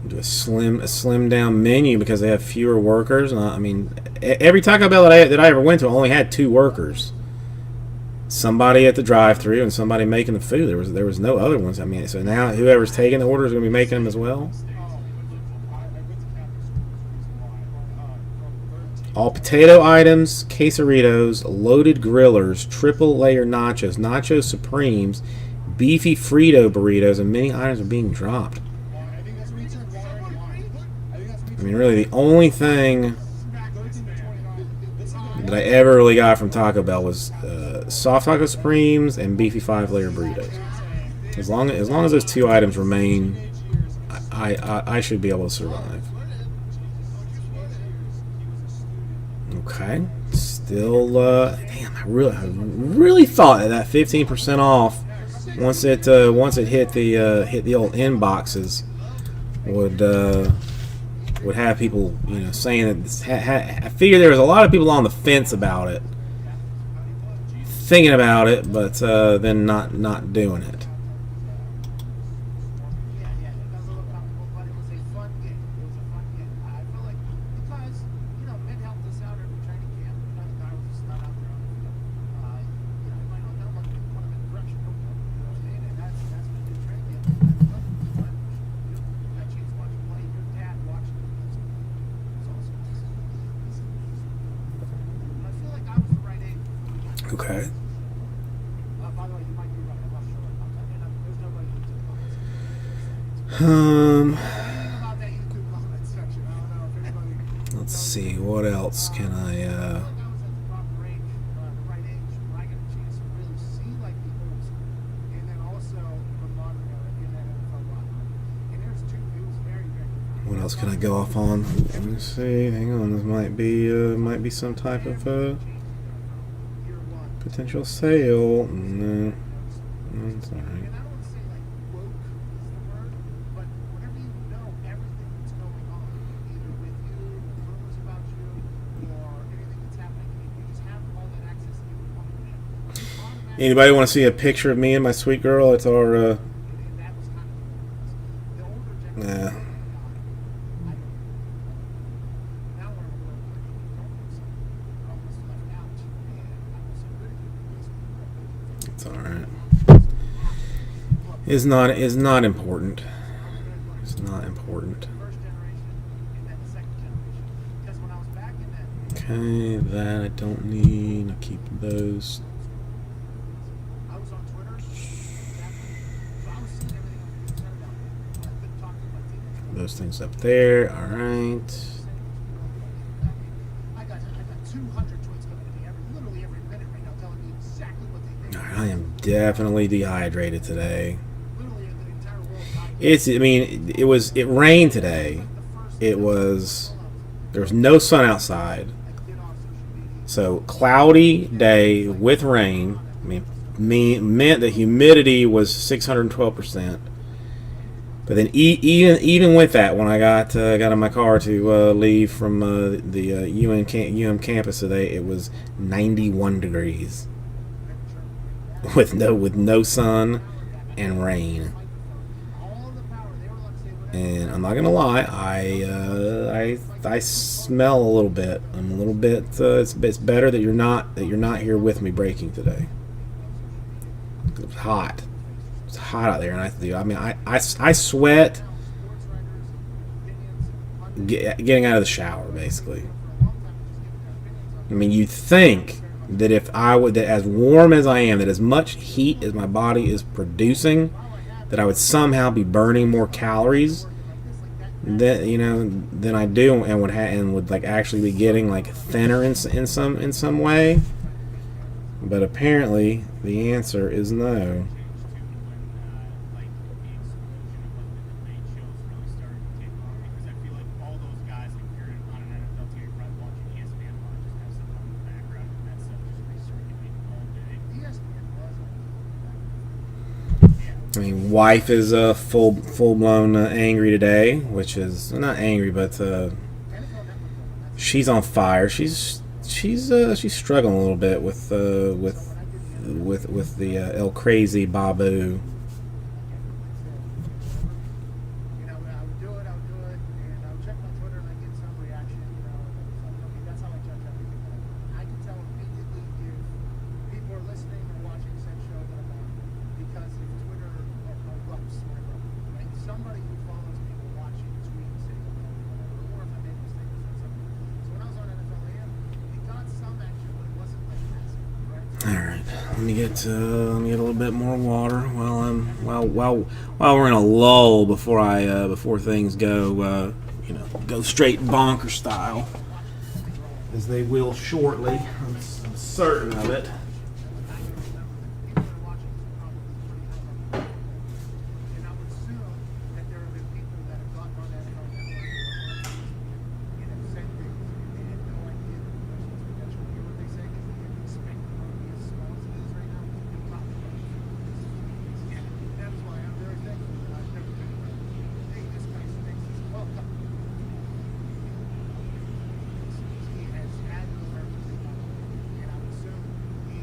Do a slim down menu because they have fewer workers. And I mean, every Taco Bell that I ever went to only had 2 workers. Somebody at the drive-thru and somebody making the food. There was no other ones. I mean, so now whoever's taking the orders is going to be making them as well. All potato items, quesaritos, loaded grillers, triple layer nachos, nacho supremes, beefy Frito burritos, and many items are being dropped. I think that's what he said. Water and wine. I think that's what he I mean, really, the only thing said. Go to the 29. that I ever really got from Taco Bell was soft taco supremes and beefy 5-layer burritos. As long as those 2 items remain, I should be able to survive. Okay, still, damn, I really thought that 15% off once it hit the old inboxes would have people, saying that. I figured there was a lot of people on the fence about it, thinking about it, but then not doing it. Yeah, it doesn't look comfortable, but it was a fun game. It was a fun game. I feel like because, Mitt helped us out every training camp. The guy was just not out there on the field. It might not look like one of the direction no more. You know what I'm saying? And that's what we did training camp. That chance to watch him play. Your dad watching him. It's awesome. I feel like I was the right age. Okay. By the way, you might be right. I'm not sure. There's nobody who took comments. About that YouTube comment section. I don't know if anybody. Let's see, what else can I? I was at the proper range, the right age, when I got a chance to really see like the old school, and then also the modern era in that NFL locker room. And there's 2. It was very, very. What else can I go off on? Let me see. Hang on. This might be some type of Year 1. potential sale. No, that's all right. And I don't want to say like woke is the word, but whenever you know everything that's going on, either with you, or rumors about you, or anything that's happening, you just have all that access to you on the net. Anybody want to see a picture of me and my sweet girl? It's our. And that was kind of the older generation. Nah. Now we're in a world where you don't know something, you're almost left out, and I will say ridiculed. It's all right. Is not important. It's not important. First generation and then the second generation. Because when I was back in that, Okay, that I don't need. I'll keep those. I was on Twitter. So I was seeing everything on the internet out there. I couldn't talk to my teammates. Those things up there. All right. I got 200 tweets coming to me literally every minute right now telling me exactly what they think. All right, I am definitely dehydrated today. Literally the entire world. It rained today. There was no sun outside. So cloudy day with rain. I mean, meant the humidity was 612%. But then even with that, when I got in my car to leave from the UM campus today, it was 91 degrees with no sun and rain. And I'm not gonna lie, I smell a little bit. I'm a little bit. It's better that you're not here with me braking today. It was hot. It's hot out there, and I sweat getting out of the shower, basically. I mean, you'd think that if I would, that as warm as I am, that as much heat as my body is producing, that I would somehow be burning more calories than I do, and would like actually be getting like thinner in some way. But apparently, the answer is no. I mean, wife is full blown angry today, which is not angry, but she's on fire. She's struggling a little bit with the El Crazy Babu. I would do it, and I would check my Twitter and I get some reaction, that's how I judge everything. I can tell immediately if people are listening or watching said show that I'm on, because if Twitter erupts, whatever, like somebody who follows me will watch it, tweet, say, or if I made a mistake or something. So when I was on NFL AM, we got some action, but it wasn't like massive, right? All right, let me get a little bit more water while we're in a lull before things go go straight bonker style, as they will shortly. I'm certain of it. People that are watching this probably pretty high level. And I would assume that there have been people that have gotten on that NFL network and have said things and they had no idea that the person's potential. You hear what they say? Because they didn't expect the world to be as small as it is right now. They're talking about it. Yeah, that's why I'm very thankful that I've never been around. Hey, this guy stinks. Welcome. He has had no reputation, and I would assume he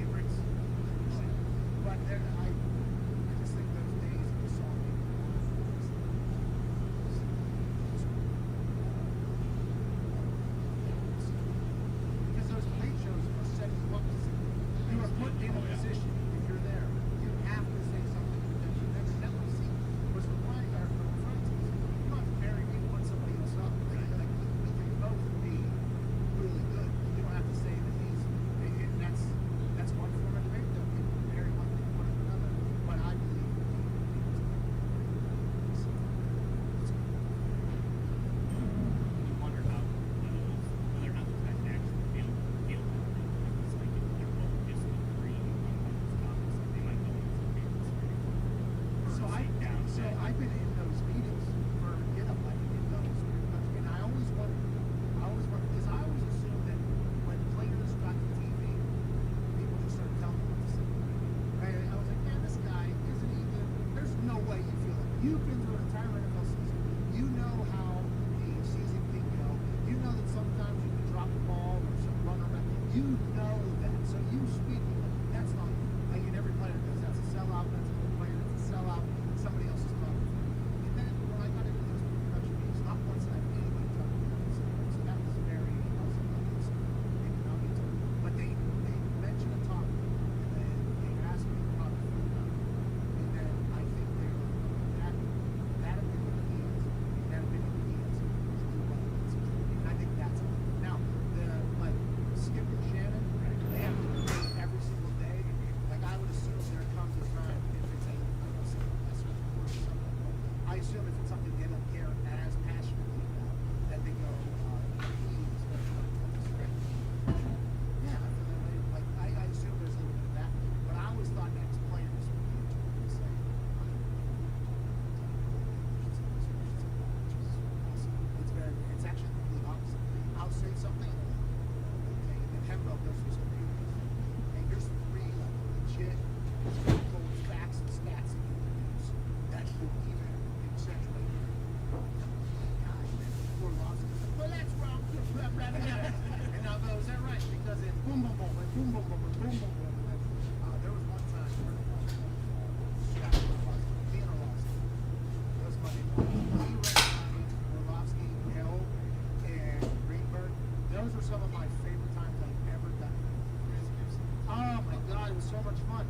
much fun.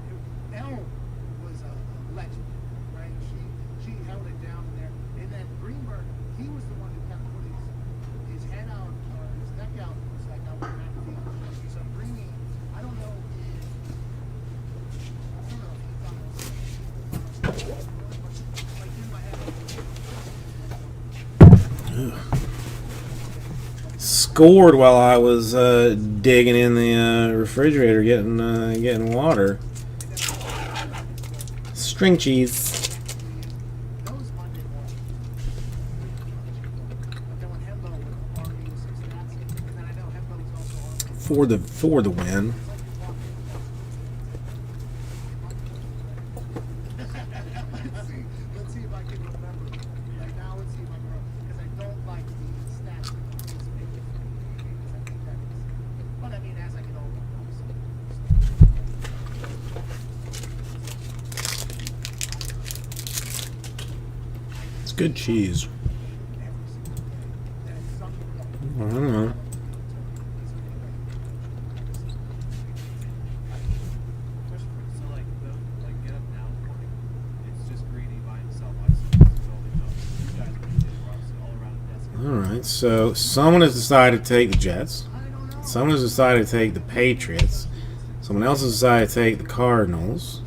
Elle was a legend, right? She held it down in there. And then Greenberg, he was the one who kept putting his head out, or his neck out, was like out in that field. So Greeny, I don't know if he thought it was like in my head. Scored while I was digging in the refrigerator, getting water. String cheese. Those Monday mornings. But then when Hembo would argue Cincinnati, and then I know Hembo was also on. For the win. Let's see if I can remember. Like now, let's see if I can remember. Because I don't like the stats that come from I think that is. But I mean, as I get older, obviously. It's good cheese. Every single day. There's something that I don't know. So like Get Up Now morning, it's just Greeny by himself. I see this is all they know. You guys are all around the desk. All right. So someone has decided to take the Jets. Someone has decided to take the Patriots. Someone else has decided to take the Cardinals.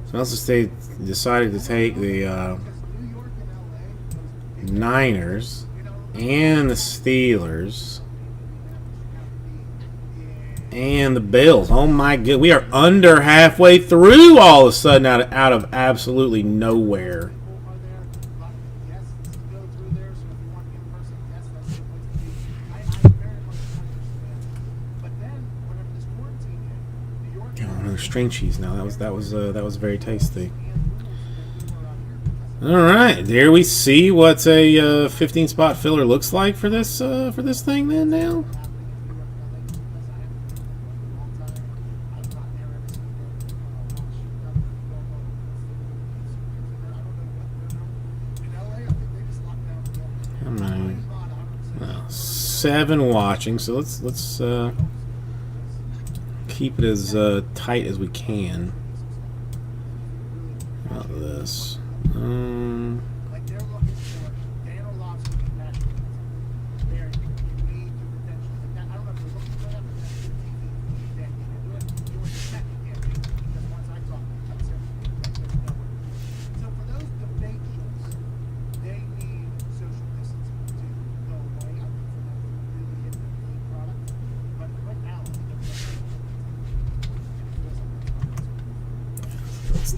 Someone else has decided to take the New York and LA, Niners and the Steelers and the Bills. Oh my god, we are under halfway through all of a sudden out of absolutely nowhere. are there. Yes, go through there. So if you want in-person, yes, that's the place to be. I very much understand. But then, whenever this quarantine hit, New York Oh, another string cheese now. That was very tasty. All right, there we see what a 15 spot filler looks like for this thing. Then now. How many? Well, 7 watching. So let's keep it as tight as we can. How about this? Like they're looking for Dan Orlovsky and Patrick Mahomes. They're unique to potential. Like that, I don't know if they're looking for that, but that's good TV. That you can do it. You were the second candidate because once I talked, I was there. So for those debate shows, they need social distancing to go away. I think for them to really hit the main product. But right now,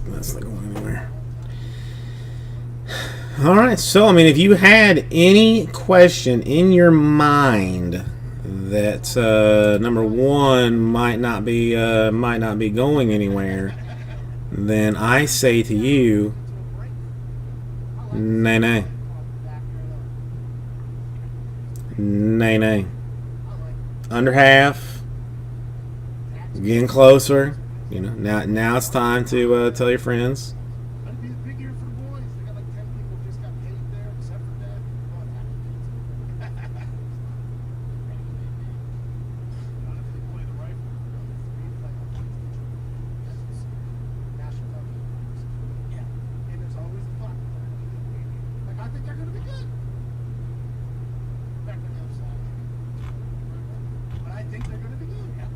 That's not going anywhere. All right, so I mean, if you had any question in your mind that number one might not be going anywhere, then I say to you, nay, nay, nay, nay. Under half, getting closer. You know, now it's time to tell your friends. That'd be a big year for the boys. They got like 10 people just got paid there, except for that. Well, not if they play the rifle. National television. Yeah. And there's always the fun. Like, I think they're going to be good. Back on the other side. But I think they're going to be good. Yeah.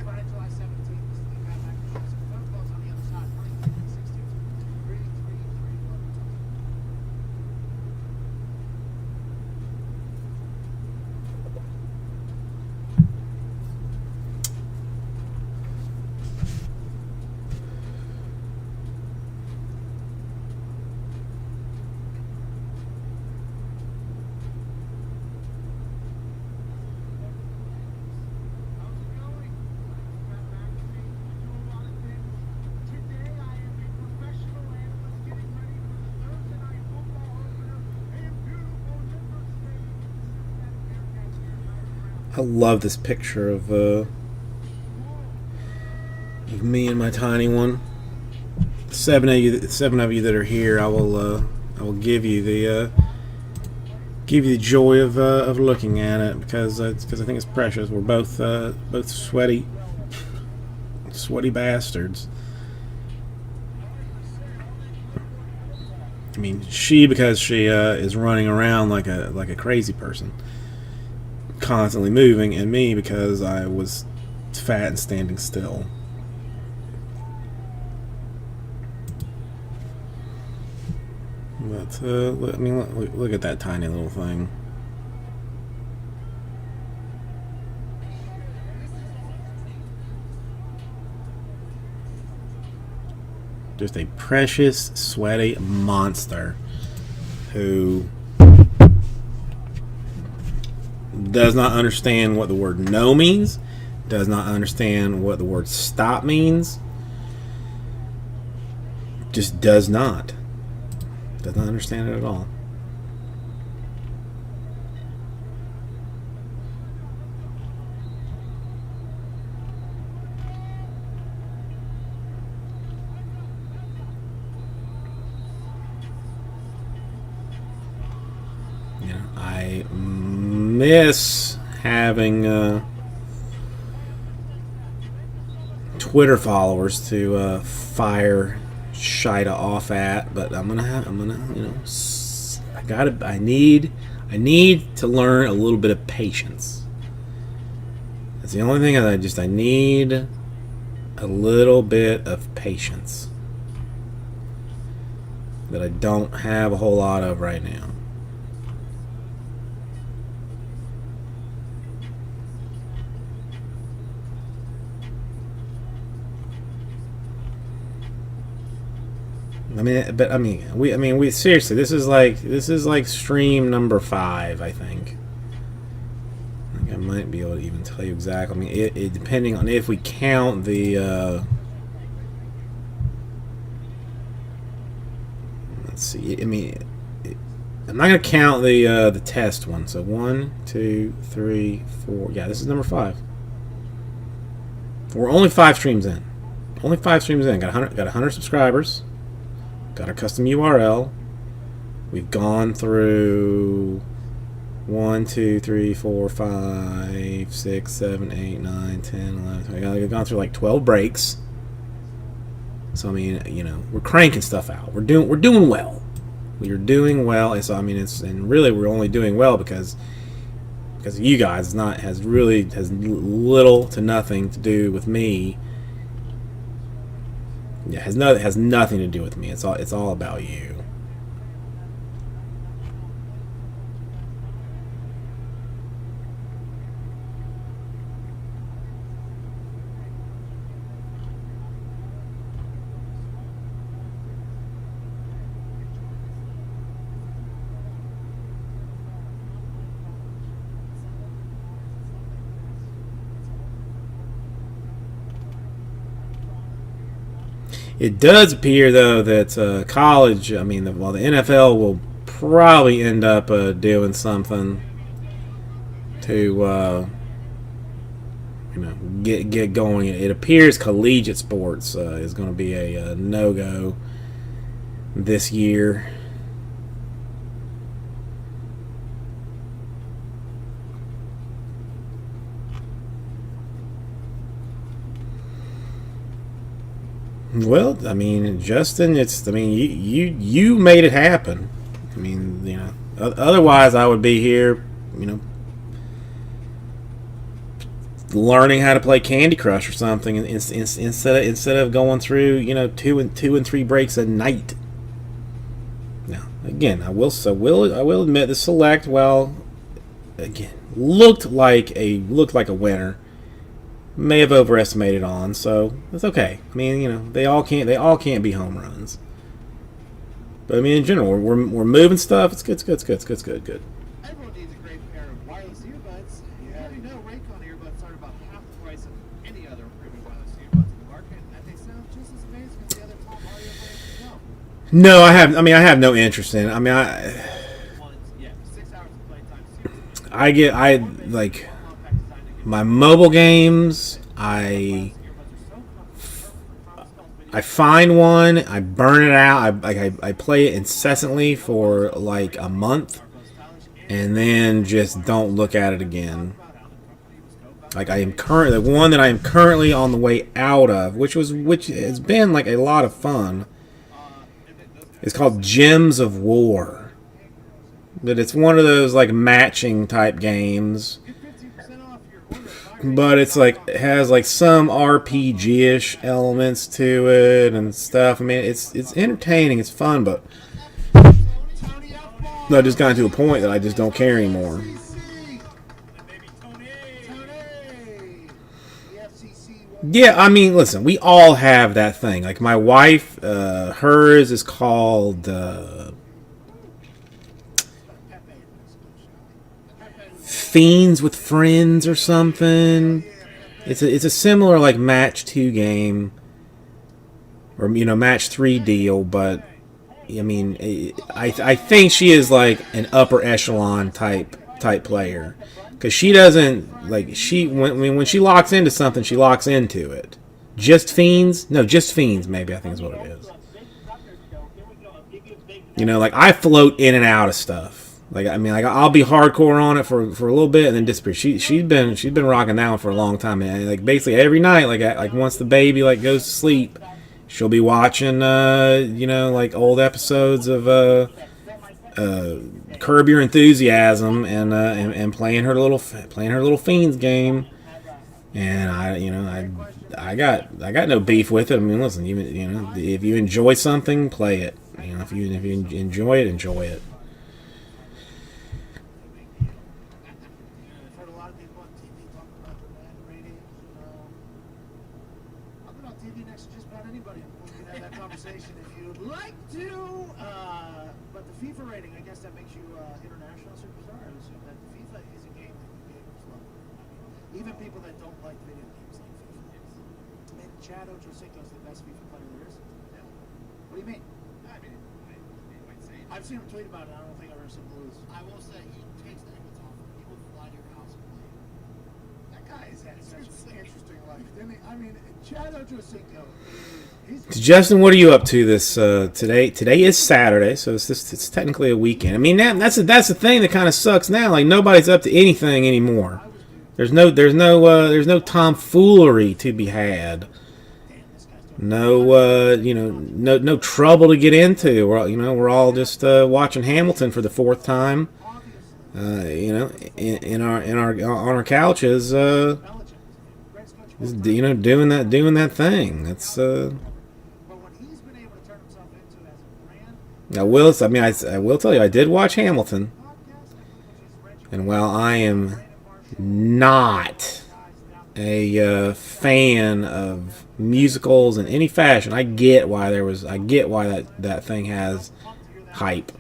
Friday, July 17th, this thing got back to us. Phone calls on the other side, 23-16. 3-3-3-1. How's it going? Matt Magazine. I do a lot of things. Today I am a professional analyst getting ready for the Thursday night football opener in beautiful Nippert Stadium. Cincinnati Bearcats here in Iron I love this picture of me and my tiny one. Seven of you that are here, I will give you the give you the joy of looking at it because I think it's precious. We're both sweaty bastards. I mean, she because she is running around like a crazy person, constantly moving, and me because I was fat and standing still. But I mean, look at that tiny little thing. Just a precious, sweaty monster who does not understand what the word no means, does not understand what the word stop means, just does not understand it at all. I miss having Twitter followers to fire Shida off at, but I'm gonna, you know, I need to learn a little bit of patience. That's the only thing I need a little bit of patience that I don't have a whole lot of right now. We seriously, this is like stream number 5, I think. I might be able to even tell you exactly. I mean, it depending on if we count the. Let's see. I mean, I'm not gonna count the test one. So 1, 2, 3, 4. Yeah, this is number 5. We're only 5 streams in. Only 5 streams in. Got 100 subscribers. Got our custom URL. We've gone through 1, 2, 3, 4, 5, 6, 7, 8, 9, 10, 11. We've gone through like 12 breaks. So I mean, you know, we're cranking stuff out. We're doing well. We are doing well, and so I mean, and really we're only doing well because of you guys. Has little to nothing to do with me. Yeah, has nothing to do with me. It's all about you. It does appear, though, that college, I mean, the NFL will probably end up doing something to, you know, get going. It appears collegiate sports is going to be a no-go this year. Well, I mean, Justin, you made it happen. I mean, you know, otherwise I would be here, you know, learning how to play Candy Crush or something instead of going through, you know, 2 and 3 breaks a night. Now, again, I will admit the select, well, again, looked like a winner. May have overestimated on, so it's okay. I mean, you know, they all can't be home runs. But I mean, in general, we're moving stuff. It's good. Everyone needs a great pair of wireless earbuds. You already know Raycon earbuds start about half the price of any other premium wireless earbuds in the market, and they sound just as amazing as the other top audio brands as well. No, I have no interest in it. I mean, 6 hours of playtime. I like my mobile games. I find one, I burn it out. I play it incessantly for like a month, and then just don't look at it again. Like I am current, the one that I am currently on the way out of, which has been like a lot of fun. It's called Gems of War, but it's one of those like matching type games. But it's like it has like some RPG-ish elements to it and stuff. I mean, it's entertaining, it's fun, but I just got to a point that I just don't care anymore. Yeah, I mean, listen, we all have that thing. Like my wife, hers is called Fiends with Friends or something. It's a similar like match 2 game, or match 3 deal. But I mean, I think she is like an upper echelon type player. Because she doesn't, like, when she locks into something, she locks into it. Just Fiends? No, Just Fiends, maybe, I think is what it is. Like, I float in and out of stuff. Like, I mean, like, I'll be hardcore on it for a little bit and then disappear. She's been rocking that one for a long time. And, like, basically every night, like once the baby, like, goes to sleep, she'll be watching, like, old episodes of, Curb Your Enthusiasm and playing her little Fiends game, and I got no beef with it. I mean, listen, if you enjoy something, play it. If you enjoy it, enjoy it. I've heard a lot of people on TV talking about the bad ratings. I've been on TV next to just about anybody. We can have that conversation if you'd like to. But the FIFA rating, I guess that makes you international superstar. I assume that the FIFA is a game that you gamers love. Even people that don't like video games like FIFA. And Chad Ochocinco is the best FIFA player there is. Yeah. What do you mean? I mean, I might say. I've seen him tweet about it. I don't think I've ever seen him lose. I will say he takes the helmets off. He will fly to your house and play. That guy has had such an interesting life, didn't he? I mean, Chad Ochocinco. So Justin, what are you up to this today? Today is Saturday, so it's technically a weekend. I mean, that's the thing that kind of sucks now. Like nobody's up to anything anymore. There's no tomfoolery to be had. No, no trouble to get into. We're all just watching Hamilton for the 4th time. In our couches. Just, doing that thing. That's I will tell you, I did watch Hamilton, and while I am not a fan of musicals in any fashion, I get why that thing has hype,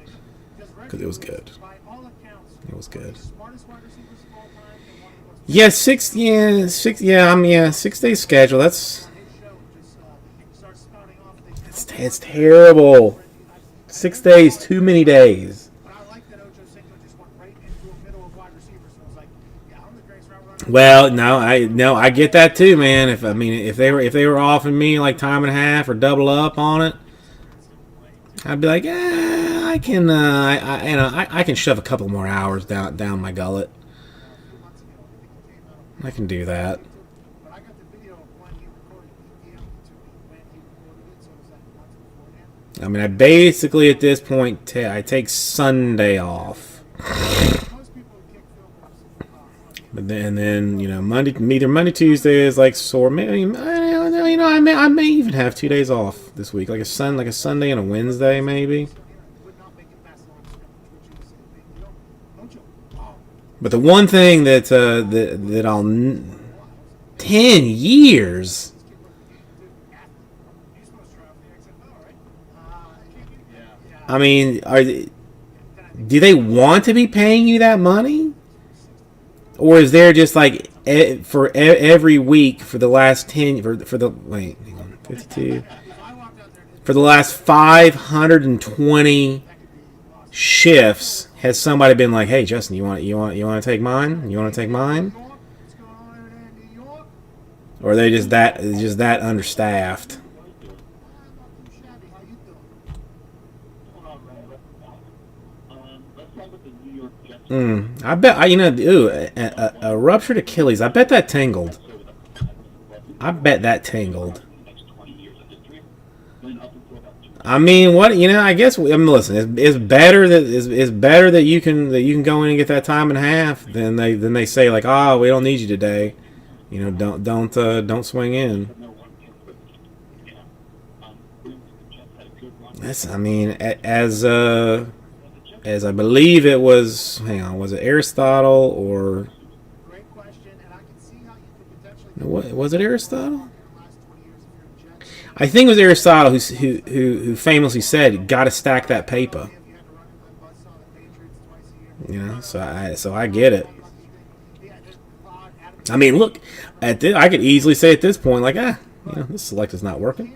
because it was good. It was good. Yeah, 6 day schedule. It's terrible. 6 days, too many days. Well, no, I get that too, man. If they were offering me like time and a half or double up on it, I'd be like, I can shove a couple more hours down my gullet. I can do that. I mean, I basically at this point I take Sunday off, but then Monday Tuesday is like sore. Maybe I may even have 2 days off this week, like a Sunday and a Wednesday maybe. But the one thing that I'll 10 years. I mean, do they want to be paying you that money, or is there just like for every week for the last 10 for the 52 for the last 520 shifts has somebody been like, hey Justin, you want to take mine? You want to take mine? Or are they just that understaffed? Let's start with the New York Jets I bet a ruptured Achilles. I bet that tingled. I bet that tingled. I mean, what I guess. Listen, it's better that you can go in and get that time and a half than they say like, oh, we don't need you today. Don't swing in. That's, I mean, as I believe it was. Hang on, was it Aristotle or Great question, and I can see how you could potentially. what was it? Aristotle? In the last 20 years, if you're a Jets, I think it was Aristotle who famously said, "Got to stack that paper." if you had to run the bus on the Patriots twice a year. So I get it. Yeah, just Adam I mean, look, I could easily say at this point, like, this select is not working.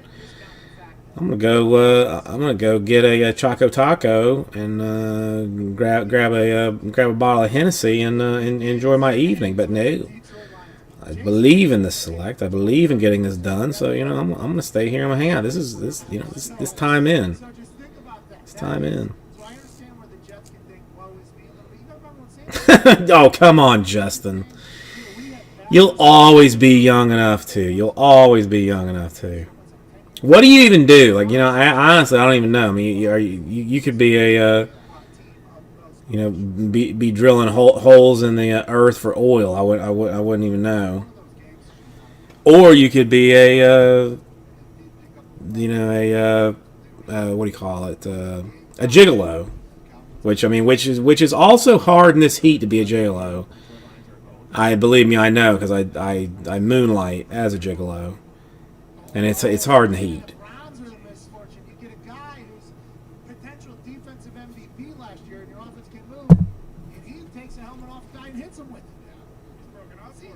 I'm gonna go get a Choco Taco and grab a bottle of Hennessy and enjoy my evening. But no, I believe in this select. I believe in getting this done. So I'm gonna stay here. I'm gonna hang out. This time in. So just think about that. This time in. So I understand where the Jets can think, woe is me a little bit. You gotta remember what I'm saying. Oh, come on, Justin. You'll always be young enough to. You'll always be young enough to. What do you even do? Like, honestly, I don't even know. I mean, you could be a, be drilling holes in the earth for oil. I wouldn't even know. Or you could be a, what do you call it? A gigolo. Which is also hard in this heat to be a gigolo. Believe me, I know, because I moonlight as a gigolo. And it's hard in the heat. The Browns are the misfortune. You get a guy who's potential defensive MVP last year, and your offense can move, and he takes a helmet off the guy and hits him with it. He's broken out for it too.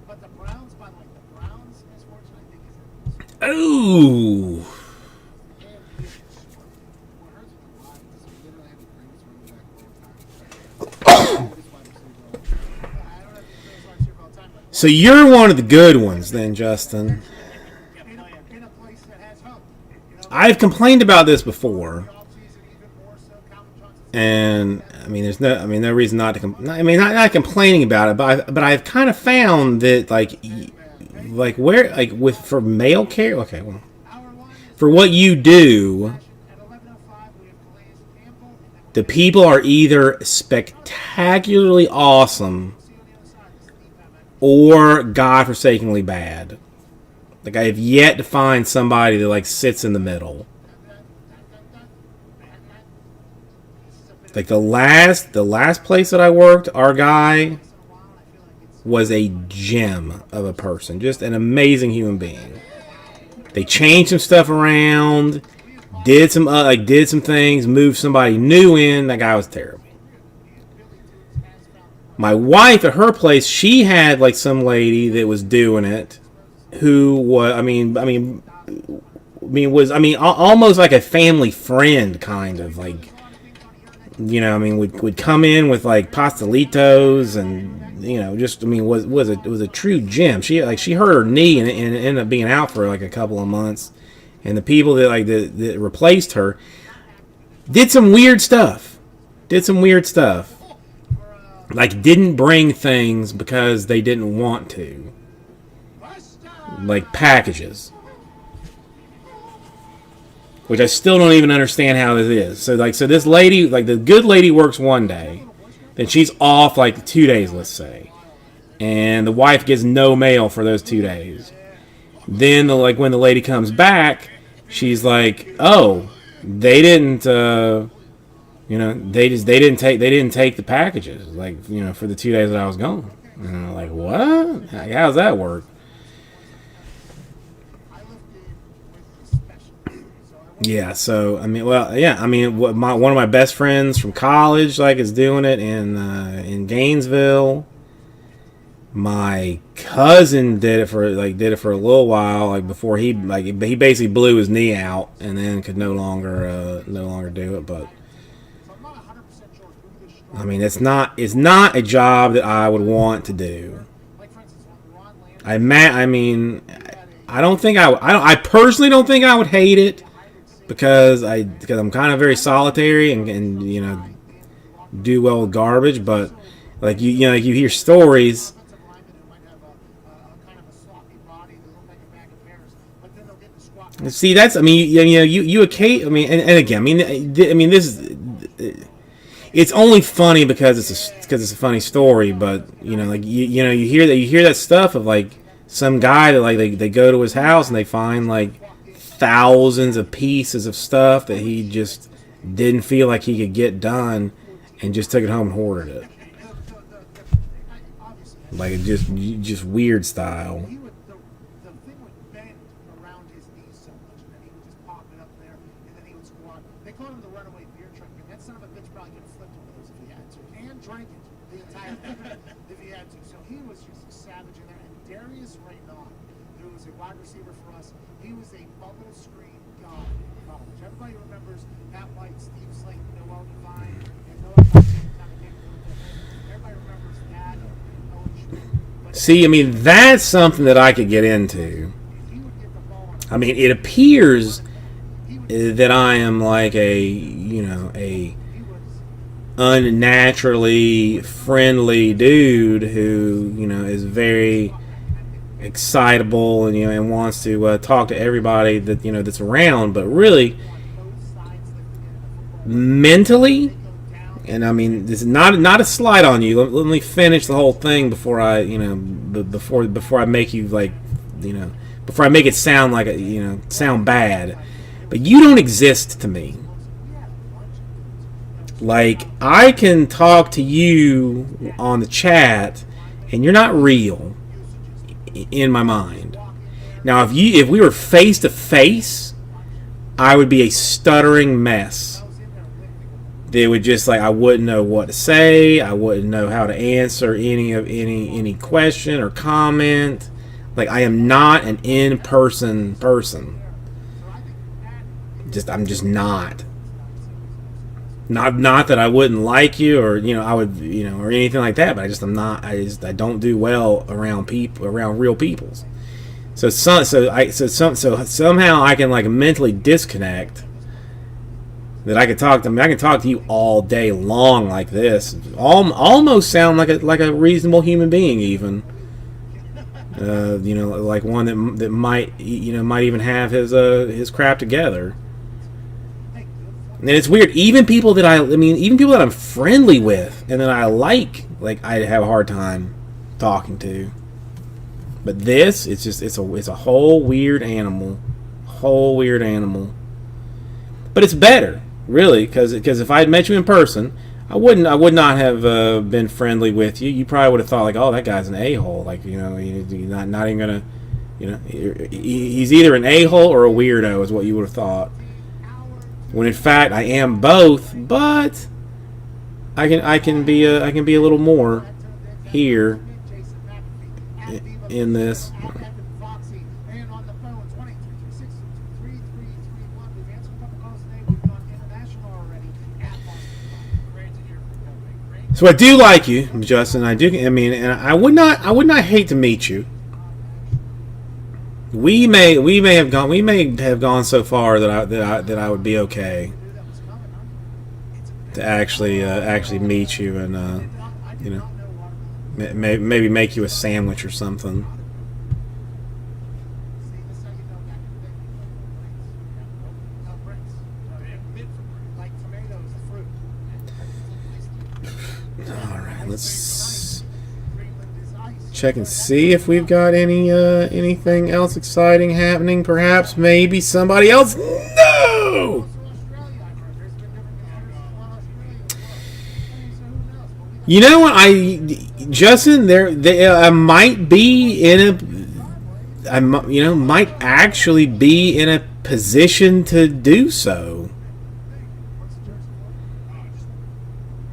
But the Browns, by the way, the Browns' misfortune, I think, is that Ooh. what hurts with the Lions is we literally have the greatest running back of all time. Greatest wide receiver of all time. I don't have the greatest wide receiver of all time, but So you're one of the good ones then, Justin. in a place that has hope. I've complained about this before. Offseason, even more so, Calvin Johnson's And no reason not to. Not complaining about it, but I've kind of found that for mail care. Okay, well, hour one for what you do, at 11:05, we have Calais Campbell, and then the people are either spectacularly awesome we'll see on the other side. This is Steve Hammond. or godforsakenly bad. Like, I have yet to find somebody that sits in the middle. Like the last place that I worked, our guy was a gem of a person, just an amazing human being. They changed some stuff around, did some things, moved somebody new in. That guy was terrible. My wife at her place, she had some lady that was doing it, who was almost like a family friend, kind of would come in with pastelitos and was a true gem. She hurt her knee and ended up being out for a couple of months, and the people that replaced her did some weird stuff. Didn't bring things because they didn't want to, like packages. Which I still don't even understand how this is. So this lady, the good lady works one day, then she's off 2 days, let's say, and the wife gets no mail for those 2 days. Then when the lady comes back, she's like, "Oh, they didn't, they didn't take the packages, for the 2 days that I was gone." And I'm like, "What? How's that work?" Yeah, so one of my best friends from college is doing it in Gainesville. My cousin did it for a little while, before he basically blew his knee out and then could no longer do it. But it's not a job that I would want to do. I personally don't think I would hate it. Because I'm kind of very solitary and do well with garbage, but like you know, like you hear stories. Offensive linemen who might have a kind of a sloppy body that look like a bag of pears, but then they'll get in the squat. See, that's, I mean, you know, you I mean, and again, I mean, this is, it's only funny because it's a funny story, but you know, like you know, you hear that stuff of like some guy that like they go to his house and they find like thousands of pieces of stuff that he just didn't feel like he could get done, and just took it home and hoarded it. Obviously, Like it just weird style. he would the thing would bend around his knees so much, and then he would just pop it up there, and then he would squat. They called him the runaway beer truck, and that son of a bitch probably could have flipped one of those if he had to, and drank it the entire thing if he had to. So he was just a savage in there. And Darius Raynaud, who was a wide receiver for us, he was a bubble screen god in college. Everybody remembers Pat White, Steve Slayton, Noel Devine, and Noah Johnson kind of getting a little bit. Everybody remembers that and Owen Schmidt. But See, I mean, that's something that I could get into. he would get the ball on I mean, it appears that I am like a, you know, a unnaturally friendly dude who, you know, is very excitable and, you know, and wants to talk to everybody that, you know, that's around, but really mentally, and I mean, this is not a slight on you. Let me finish the whole thing before I, you know, before I make you like, you know, before I make it sound like a, you know, sound bad. But you don't exist to me. Like, I can talk to you on the chat, and you're not real in my mind. Now, if we were face to face, I would be a stuttering mess. They would just like, I wouldn't know what to say. I wouldn't know how to answer any question or comment. Like, I am not an in-person person. I'm just not. Not that I wouldn't like you, or you know, I would, you know, or anything like that. But I'm not. I don't do well around people, around real peoples. So somehow I can like mentally disconnect. That I can talk to. I mean, I can talk to you all day long like this. Almost sound like a reasonable human being, even. You know, like one that might, you know, might even have his crap together. And it's weird. Even people that even people that I'm friendly with and that I like I have a hard time talking to. But this, it's a whole weird animal, But it's better, really, because if I had met you in person, I would not have been friendly with you. You probably would have thought like, oh, that guy's an a-hole. Like, you know, you're not even gonna, you know, he's either an a-hole or a weirdo, is what you would have thought. When in fact I am both, but I can be a little more here in this. So I do like you, Justin. I mean, and I would not hate to meet you. We may have gone so far that I would be okay to actually meet you and you know, maybe make you a sandwich or something. All right, let's check and see if we've got anything else exciting happening. Perhaps, maybe somebody else. No. You know what, Justin? I might be in a. Might actually be in a position to do so.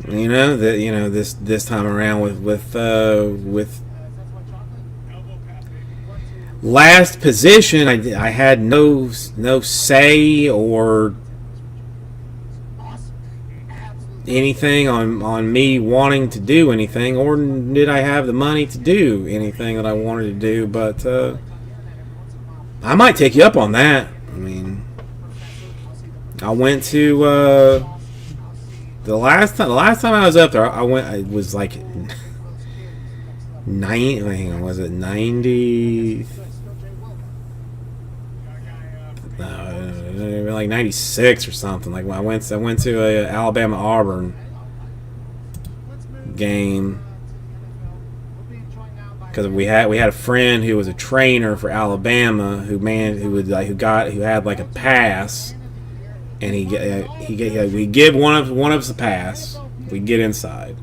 You know that. You know this time around with last position, I had no say or anything on me wanting to do anything, or did I have the money to do anything that I wanted to do. But I might take you up on that. I mean, I went to The last time I was up there, I went. I was like 90. Hang on, was it 90? No, like 96 or something. Like when I went to a Alabama Auburn game because we had a friend who was a trainer for Alabama who had like a pass, and we give one of us a pass. We get inside.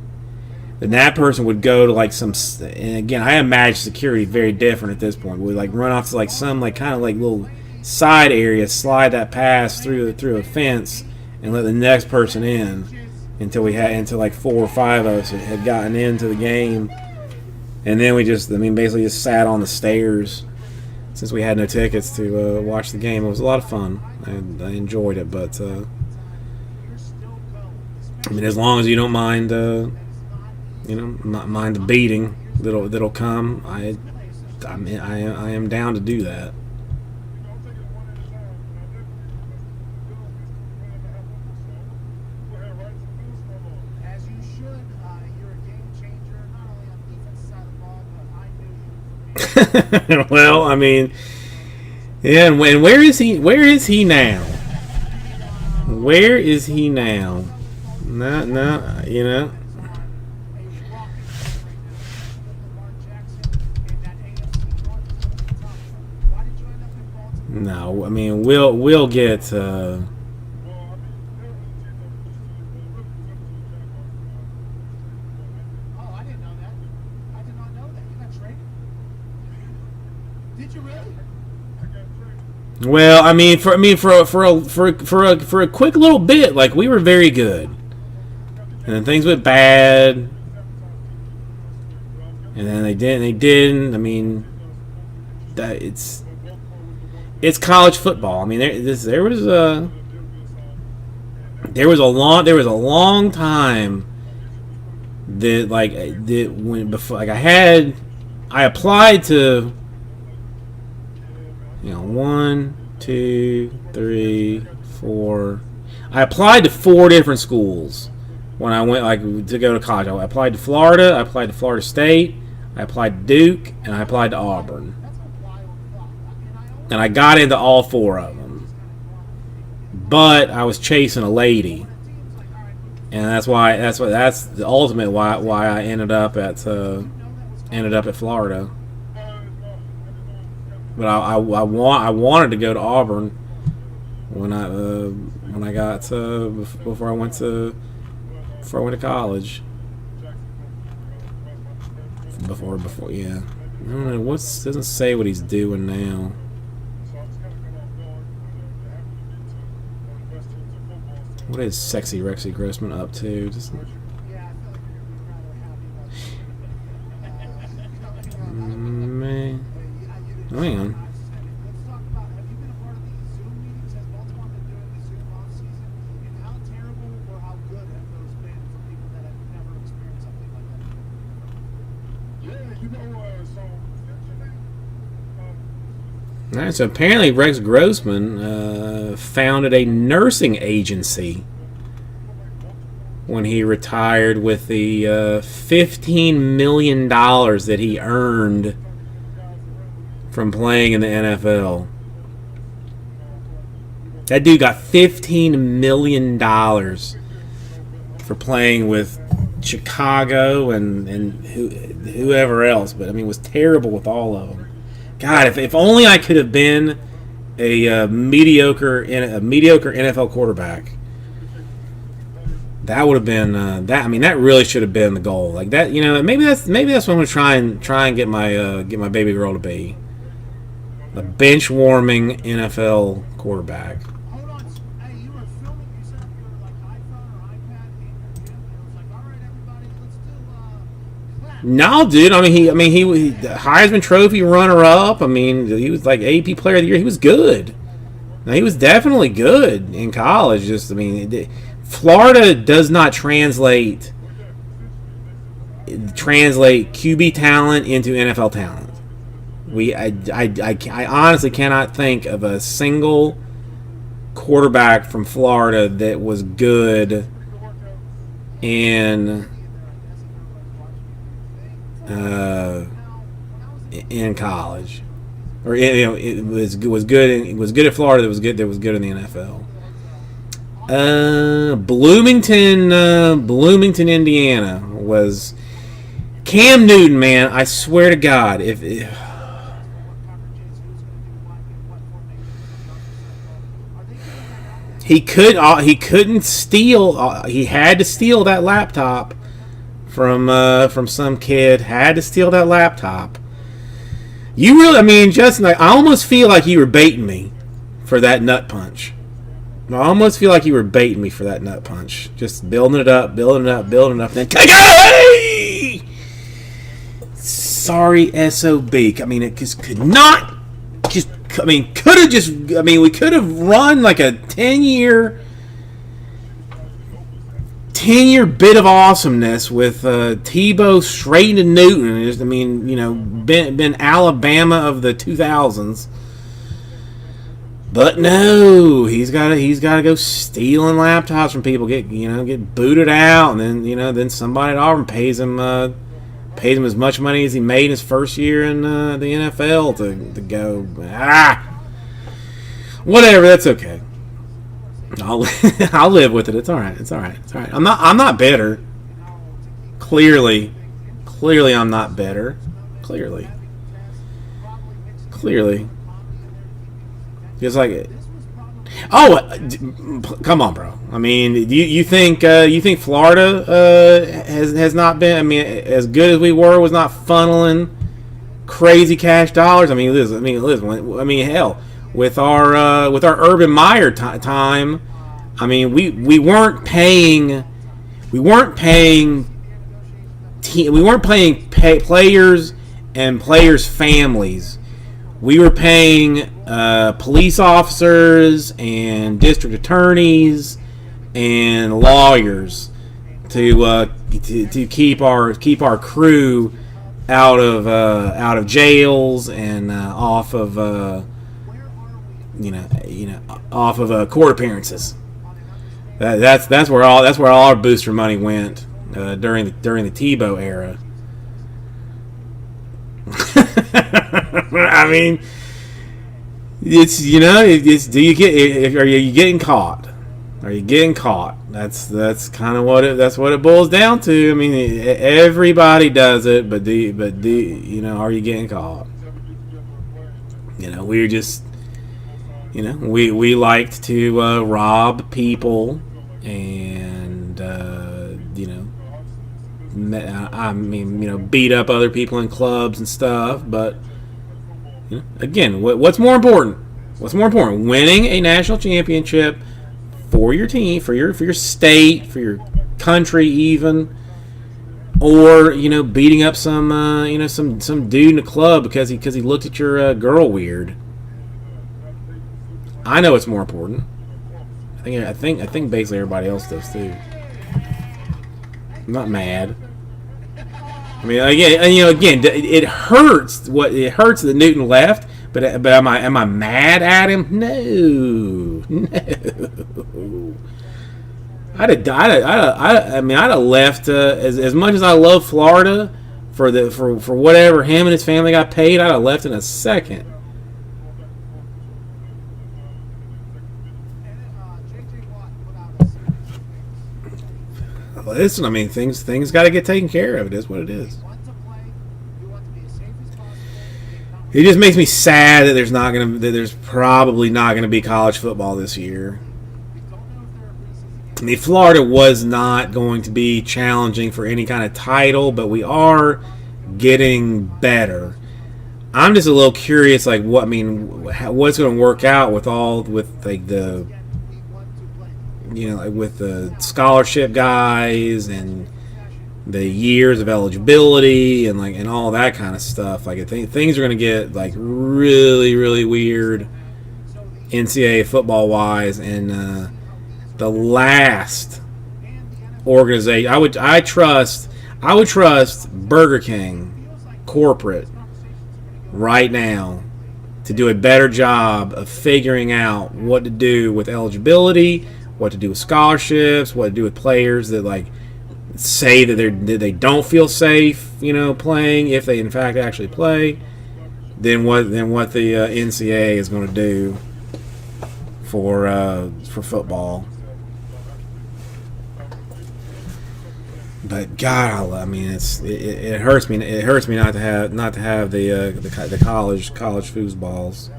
Then that person would go to like some, and again I imagine security very different at this point. We'd like run off to like some like kind of like little side area, slide that pass through a fence, and let the next person in until like 4 or 5 of us had gotten into the game, and then we basically just sat on the stairs since we had no tickets to watch the game. It was a lot of fun. I enjoyed it, but I mean, as long as you don't mind, not mind the beating that'll come, I am down to do that. As you should. You're a game changer, not only on the defensive side of the ball, but I knew you. Well, I mean, yeah, and where is he? Where is he now? Where is he now? No, you know. No, I mean we'll get. Oh, I didn't know that. I did not know that. You got traded? Did you really? Well, I mean for a quick little bit, like we were very good, and then things went bad, and then they didn't. I mean, that it's college football. I mean, there was a long time that I applied to 1, 2, 3, 4. I applied to 4 different schools when I went to go to college. I applied to Florida, I applied to Florida State, I applied to Duke, and I applied to Auburn. And I got into all 4 of them. But I was chasing a lady. And that's the ultimate why I ended up at Florida. But I wanted to go to Auburn when I got before I went to college. Before yeah. I don't know, doesn't say what he's doing now. What is Sexy Rexy Grossman up to? Just, Yeah, I feel like you're going to be rather happy about man. Hang on. Let's talk about, have you been a part of these Zoom meetings? Has Baltimore been doing the Zoom off season? And how terrible or how good have those been for people that have never experienced something like that? All right, so apparently Rex Grossman founded a nursing agency when he retired with the $15 million that he earned from playing in the NFL. That dude got $15 million for playing with Chicago and whoever else, but I mean, was terrible with all of them. God, if only I could have been a mediocre NFL quarterback. That would have been that. I mean, that really should have been the goal. Like that, maybe that's what I'm gonna try and get my baby girl to be. A bench warming NFL quarterback. Hold on. Hey, you were filming, you set up your iPhone or iPad in your gym, and it was like, all right, everybody, let's do clap. No, dude. I mean, he Heisman Trophy runner-up. I mean, he was like AP Player of the Year. He was good. Now, he was definitely good in college. Just, I mean, Florida does not translate QB talent into NFL talent. I honestly cannot think of a single quarterback from Florida that was good in college, or it was good. It was good at Florida. That was good in the NFL. Bloomington, Indiana was Cam Newton. Man, I swear to God, if he couldn't steal. He had to steal that laptop from some kid. Had to steal that laptop. You really, I mean, Justin, I almost feel like you were baiting me for that nut punch. I almost feel like you were baiting me for that nut punch. Just building it up, and then take it away! Sorry, SOB. I mean, it just could not. We could have run like a 10-year bit of awesomeness with Tebow straight into Newton. Been Alabama of the 2000s. But no, he's got to go stealing laptops from people, get booted out, and then somebody at Auburn pays him as much money as he made in his first year in the NFL to go. Whatever, that's okay. I'll live with it. It's all right. I'm not bitter. Clearly, I'm not bitter. Clearly. Just like it. Oh, come on, bro. I mean, you think Florida has not been? I mean, as good as we were, was not funneling crazy cash dollars. I mean, listen. Hell, with our Urban Meyer time, I mean, we weren't paying players and players' families. We were paying police officers and district attorneys and lawyers to keep our crew out of jails and off of court appearances. That's where all our booster money went during the Tebow era. I mean, are you getting caught? Are you getting caught? That's kind of what it boils down to. I mean, everybody does it, but are you getting caught? We're just, we liked to rob people and beat up other people in clubs and stuff. But again, what's more important? What's more important? Winning a national championship for your team, for your state, for your country, even, or beating up some dude in a club because he looked at your girl weird. I know it's more important. I think basically everybody else does too. I'm not mad. I mean, again, it hurts. It hurts that Newton left, but am I mad at him? No. I'd have left as much as I love Florida for whatever him and his family got paid. I'd have left in a second. Listen, I mean, things got to get taken care of. It is what it is. It just makes me sad that there's probably not gonna be college football this year. I mean, Florida was not going to be challenging for any kind of title, but we are getting better. I'm just a little curious, like what's going to work out with the scholarship guys and the years of eligibility and all that kind of stuff. Like, I think things are going to get like really, really weird NCAA football wise. And the last organization I would trust Burger King corporate right now to do a better job of figuring out what to do with eligibility, what to do with scholarships, what to do with players that say that they don't feel safe, playing if they in fact actually play, then what the NCAA is going to do for football. But God, I mean, it hurts me. It hurts me not to have the college foosballs.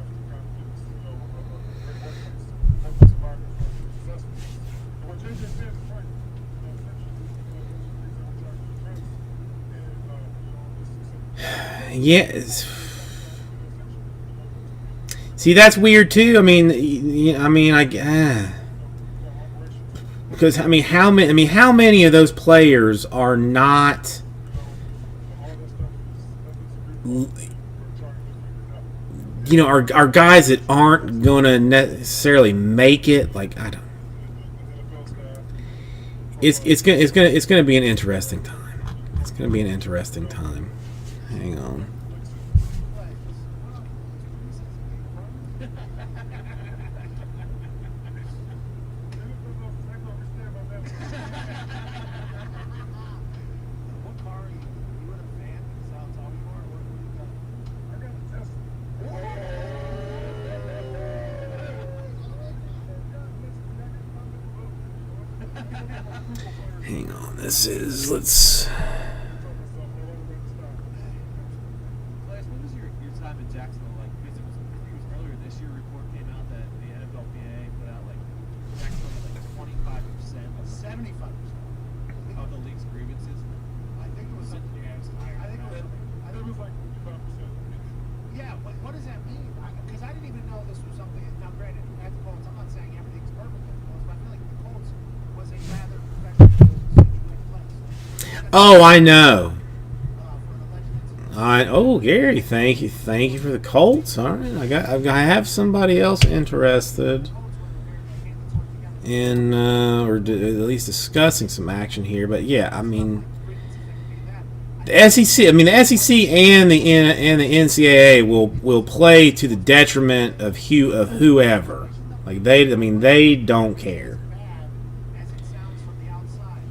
Yeah. See, that's weird too. I mean, because how many of those players are not, are guys that aren't going to necessarily make it? Like, I don't. It's gonna be an interesting time. It's gonna be an interesting time. Hang on. What car are you? You in a van? Is that how tall you are? What do you got? I got a Tesla. Hang on. Let's. Class, what was your time in Jacksonville like? Because it was earlier this year. A report came out that the NFLPA put out like Jacksonville had like 25% 75%. of the league's grievances. I think it was something. Yeah, it was higher. I think it was like 55%. Yeah, but what does that mean? Because I didn't even know this was something. Now, granted, at the Colts, I'm not saying everything's perfect at the Colts, but I feel like the Colts was a rather professional situated place. Oh, I know. For an alleged incident. Gary, thank you for the Colts. All right, I have somebody else interested in or at least discussing some action here. But yeah, I mean, the SEC and the NCAA will play to the detriment of whoever. Like they don't care. As it sounds from the outside,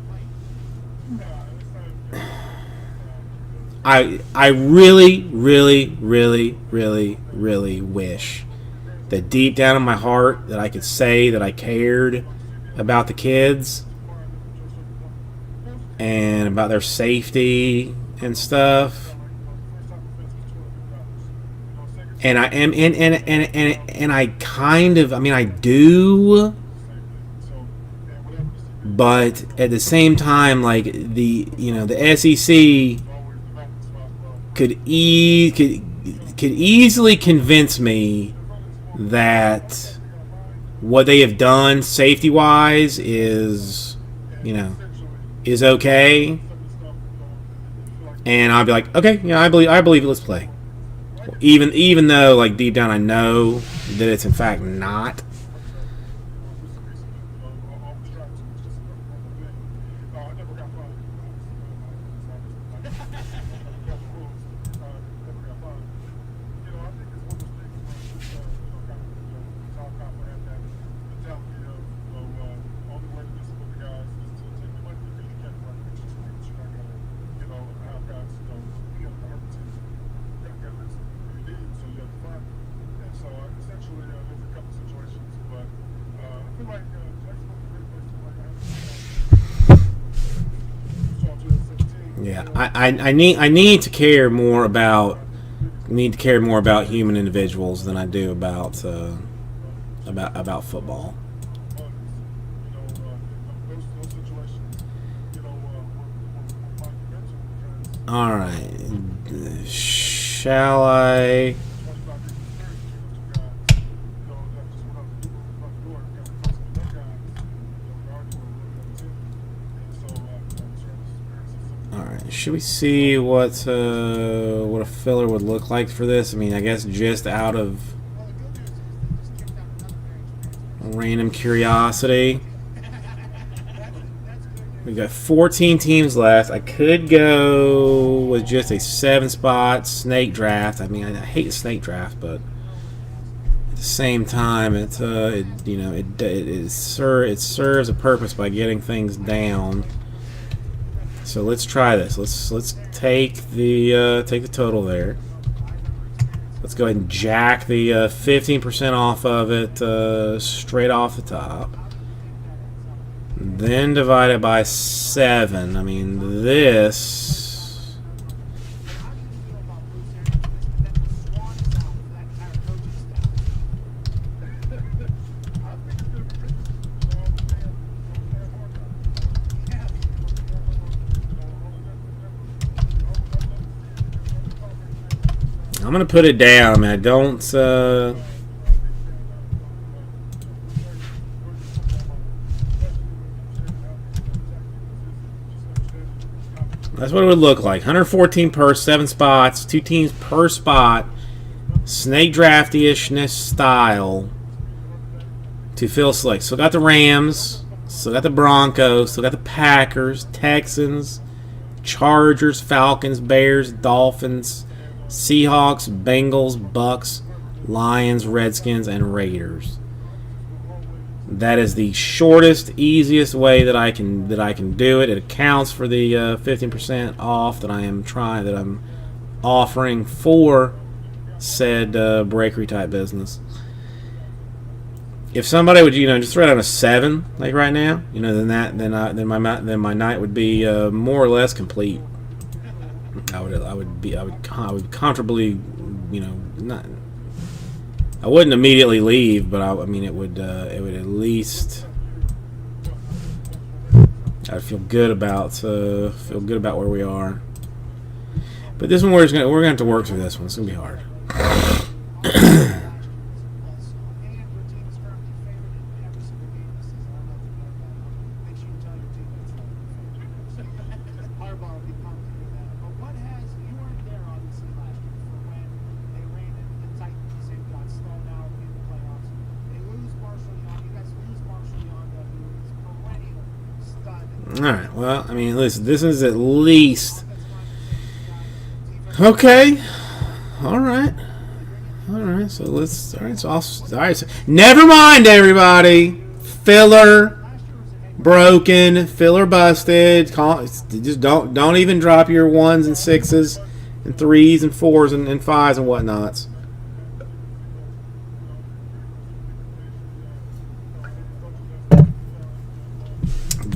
like, I really, really, really, really, really wish that deep down in my heart that I could say that I cared about the kids and about their safety and stuff. And I am and I kind of, I do, but at the same time, like the SEC could easily convince me that what they have done safety wise is okay, and I'll be like, okay, yeah, I believe it, let's play, even though like deep down I know that it's in fact not. Yeah, I need to care more about human individuals than I do about football. All right, shall I? Should we see what a filler would look like for this? I guess just out of random curiosity. We've got 14 teams left. I could go with just a 7-spot snake draft. I hate the snake draft, but at the same time, it serves a purpose by getting things down. So let's try this. Let's take the total there. Let's go ahead and jack the 15% off of it straight off the top. Then divide it by 7. I mean, this. I'm gonna put it down. I mean, I don't. That's what it would look like. 114 per, 7 spots, 2 teams per spot. Snake drafty-ishness style to fill slick. So got the Rams, still got the Broncos, still got the Packers, Texans, Chargers, Falcons, Bears, Dolphins, Seahawks, Bengals, Bucks, Lions, Redskins, and Raiders. That is the shortest, easiest way that I can do it. It accounts for the 15% off that I'm offering for said breakery type business. If somebody would, just throw down a 7 like right now, then my night would be more or less complete. I would comfortably, not. I wouldn't immediately leave, but it would at least. I'd feel good about where we are. But this one we're gonna have to work through this one. It's gonna be hard. Alright, well, listen, this is at least... Okay. Alright. Alright, so let's... Alright, so never mind, everybody! Filler broken, filler busted. Just don't even drop your 1s and 6s and 3s and 4s and 5s and whatnots.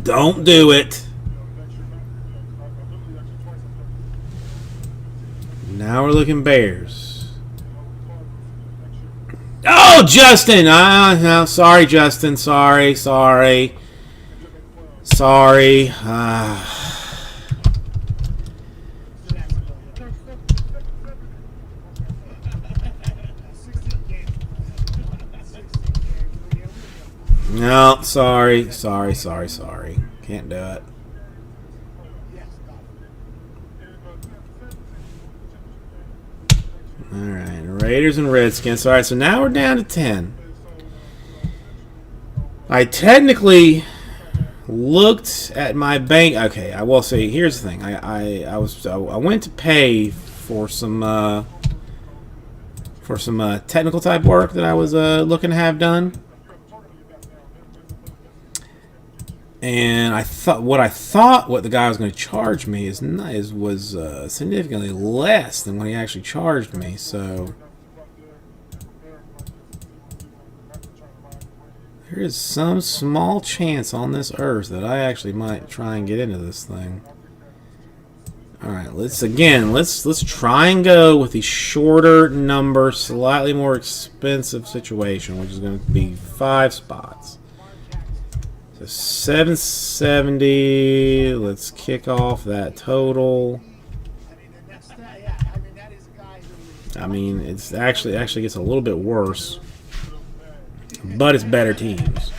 Don't do it. Now we're looking Bears. Oh, Justin! No, sorry, Justin. Sorry. No, sorry. Can't do it. Alright, Raiders and Redskins. Alright, so now we're down to 10. I technically looked at my bank. Okay, I will say, here's the thing. I went to pay for some technical type work that I was looking to have done. And I thought what the guy was going to charge me was significantly less than what he actually charged me. So there is some small chance on this earth that I actually might try and get into this thing. All right, let's try and go with the shorter number, slightly more expensive situation, which is going to be 5 spots. 770. Let's kick off that total. It's actually gets a little bit worse, but it's better teams.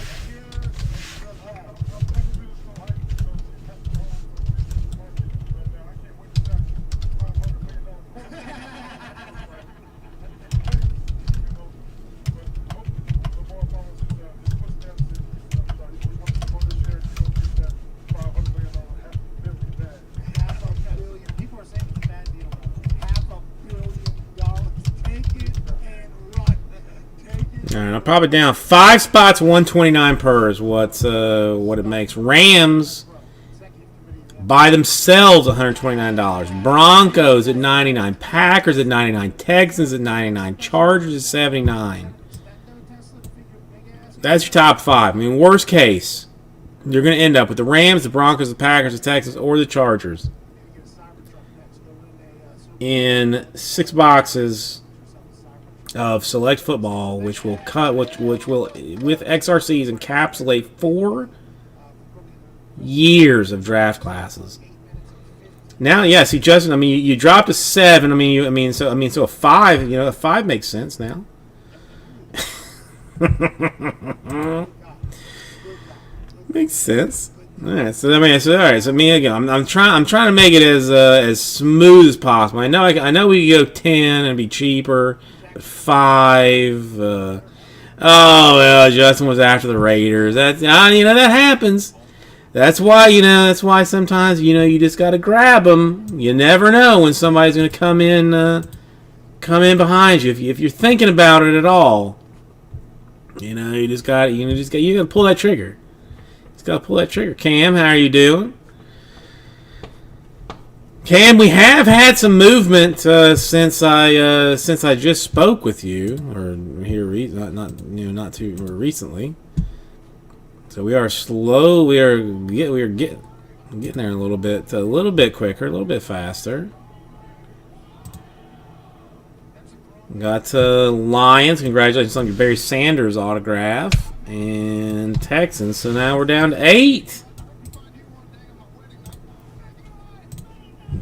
Alright, I'll pop it down. 5 spots, 129 per is what it makes. Rams, By themselves, $129. Broncos at 99. Packers at 99. Texans at 99. Chargers at 79. That's your top 5. I mean, worst case, you're going to end up with the Rams, the Broncos, the Packers, the Texans, or the Chargers in 6 boxes of select football, which will with XRCs encapsulate 4 years of draft classes. Now, yeah, see, Justin, I mean, you dropped a 7. So a 5. A 5 makes sense now. Makes sense. All right. So all right. So me again. I'm trying to make it as smooth as possible. I know we could go 10 and be cheaper, but 5. Oh well, Justin was after the Raiders. That that happens. That's why sometimes you just got to grab them. You never know when somebody's going to come in behind you if you're thinking about it at all. You got to pull that trigger. Just got to pull that trigger. Cam, how are you doing? Cam, we have had some movement since I just spoke with you, or here not too recently. So we are slow. We are getting there a little bit quicker, a little bit faster. Got Lions. Congratulations on your Barry Sanders autograph. And Texans. So now we're down to 8.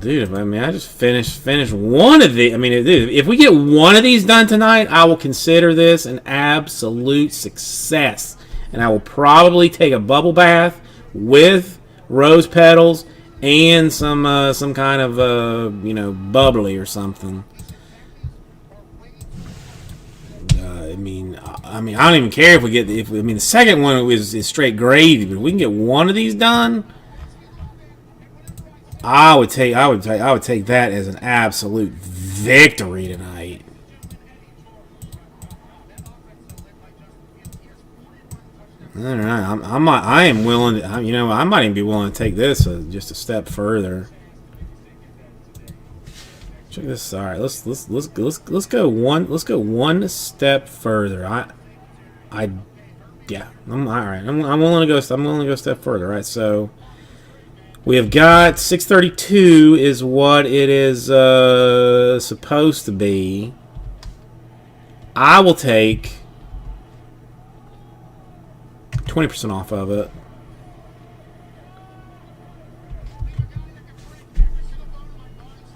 Dude, I just finished one of these. Dude, if we get one of these done tonight, I will consider this an absolute success. And I will probably take a bubble bath with rose petals and some kind of bubbly or something. I don't even care if we get the second one is straight gravy, but if we can get one of these done, I would take that as an absolute victory tonight. All right, I am willing to. I might even be willing to take this just a step further. Check this. All right, let's go one step further. I'm all right. I'm willing to go. I'm willing to go a step further. All right, so we have got 632 is what it is supposed to be. I will take 20% off of it.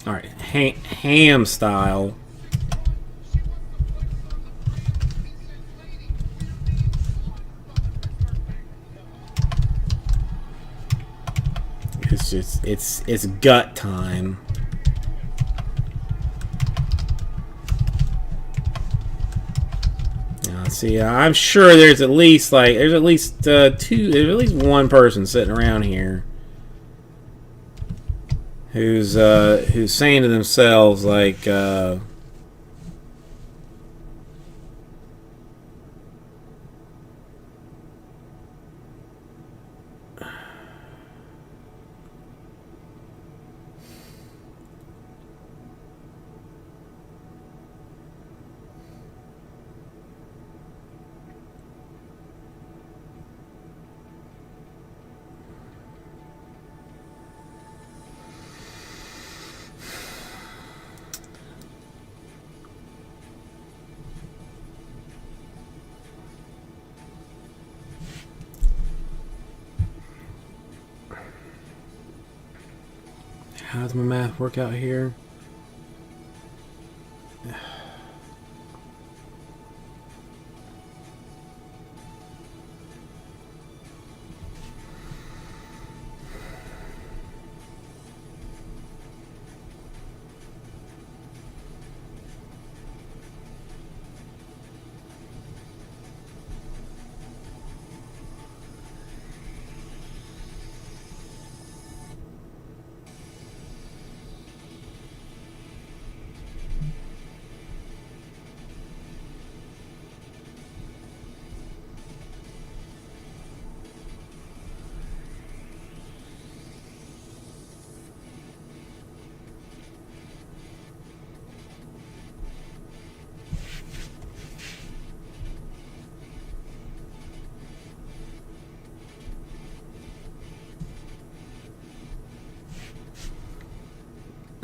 All right, ham style. It's gut time. See, I'm sure there's at least one person sitting around here who's saying to themselves like, how does my math work out here?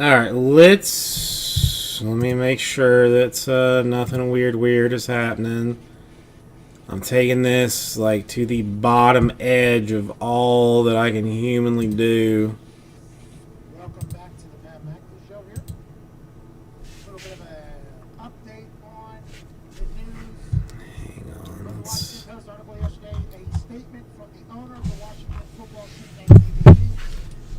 Alright, let me make sure that nothing weird is happening. I'm taking this like to the bottom edge of all that I can humanly do. Welcome back to the Pat McAfee Show here. A little bit of an update on the news. Hang on, From the let's... Washington Post article yesterday, a statement from the owner of the Washington football team named DVD.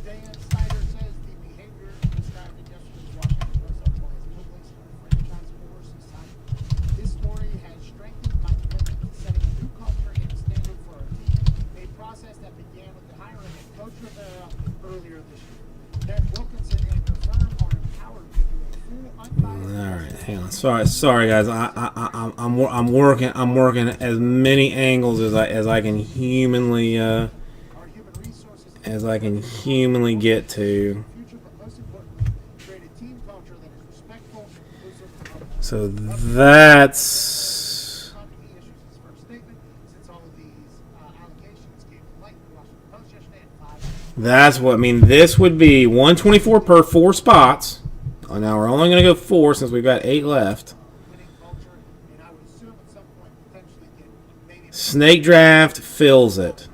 Dan Snyder says the behavior described in yesterday's Washington Post article has no place in our franchise or society. This story has strengthened my commitment to setting a new culture and standard for our team, a process that began with the hiring of Coach Rivera earlier this year. Ned Wilkinson and your firm are empowered to do a full unbiased. All right, hang on. Sorry, guys. I'm working as many angles as I can humanly Our human resources get to. future, but most importantly, create a team culture that is respectful and inclusive of So that's company issues his first statement since all of these allegations came to light in the Washington Post yesterday at 5. that's what I mean. This would be 124 per 4 spots. Oh, now we're only going to go 4 since we've got 8 left. Winning culture, and I would assume at some point potentially get maybe Snake draft fills it.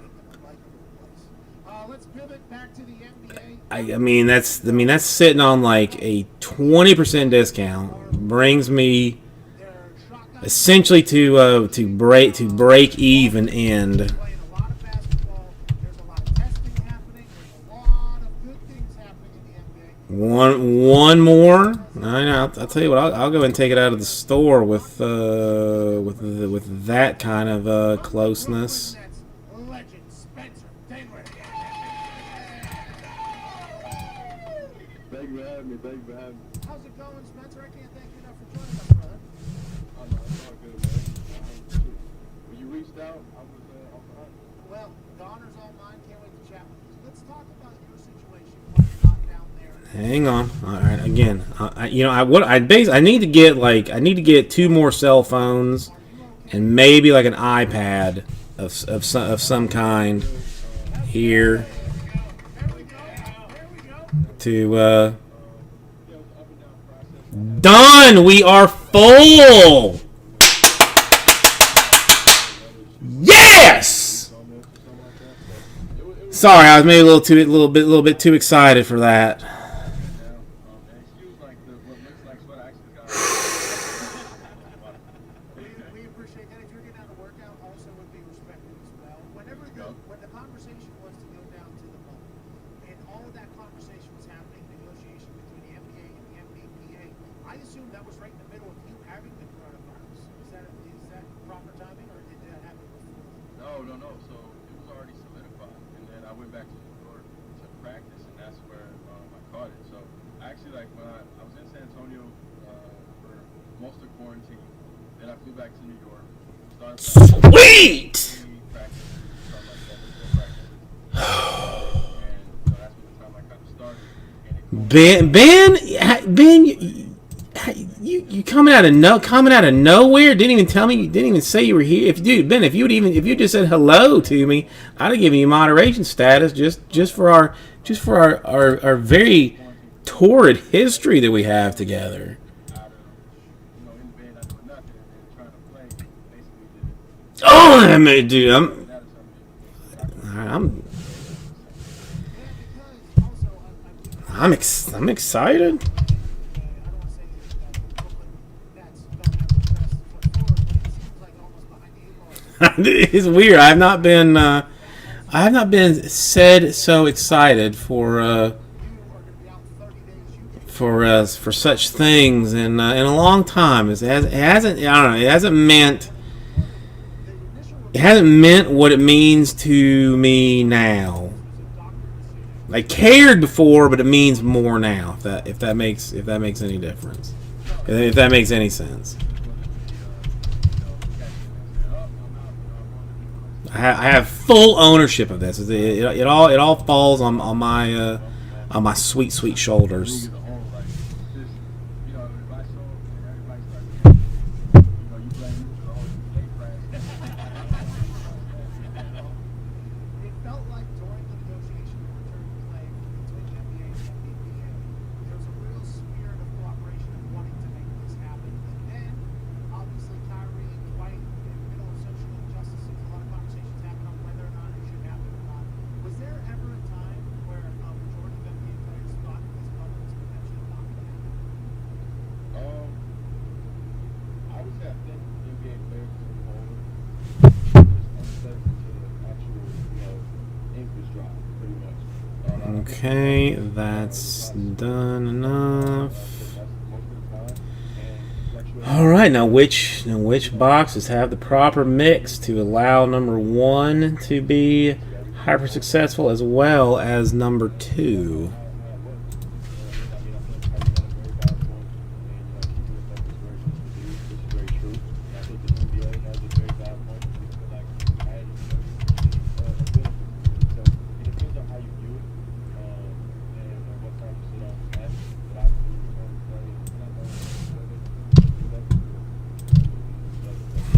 let's pivot back to the NBA. I mean that's sitting on like a 20% discount. Brings me Their shotgun essentially to break even end. playing a lot of basketball. There's a lot of testing happening. There's a lot of good things happening in the NBA. One more. I know. I'll tell you what. I'll go and take it out of the store with that kind of closeness. Brooklyn Nets legend Spencer Dinwiddie. Thank you for having me. Thank you for having me. How's it going, Spencer? I can't thank you enough for joining us, brother. Oh, no, it's all good, man. When you reached out, I was on the hunt. Well, the honor's all mine. Can't wait to chat with you. Let's talk about your situation while you're not down there. Hang on. All right. Again, I need to get 2 more cell phones and maybe like an iPad of some kind here to done. We are full. Yes. Sorry, I was maybe a little bit too excited for that. We appreciate that. If you're getting out of workout, also would be respected as well. When the conversation was to go down to the bubble, and all of that conversation was happening, negotiation between the NBA and the NBPA, I assume that was right in the middle of you having the coronavirus. Is that proper timing, or did that happen before? No. So it was already solidified, and then I went back to New York to practice, and that's where I caught it. So actually, like when I was in San Antonio for most of quarantine, then I flew back to New York, started Sweet. practice, stuff like that, and that's when the time I kind of started. And it you coming out of nowhere? Didn't even tell me. Didn't even say you were here. If you just said hello to me, I'd have given you moderation status just for our very torrid history that we have together. in bed, I doing nothing, and trying to play, basically did it. Oh, I mean, dude, That is I'm something. Yeah, because also I'm excited. I don't want to say that Brooklyn Nets don't have the best foot forward, but it seems like almost behind the 8 ball. It's weird. I have not been said so excited for You are going to be out 30 days. You for such things in a long time. It hasn't meant what it means to me now. I cared before, but it means more now. If that makes any difference, if that makes any sense. I have full ownership of this. It all falls on my sweet shoulders. If I show up and everybody starts, you blame me for all the late practice. It felt like during the negotiation for return to play between the NBA and NBPA, there was a real Okay, that's done enough. All right, now which boxes have the proper mix to allow number 1 to be hyper successful as well as number 2?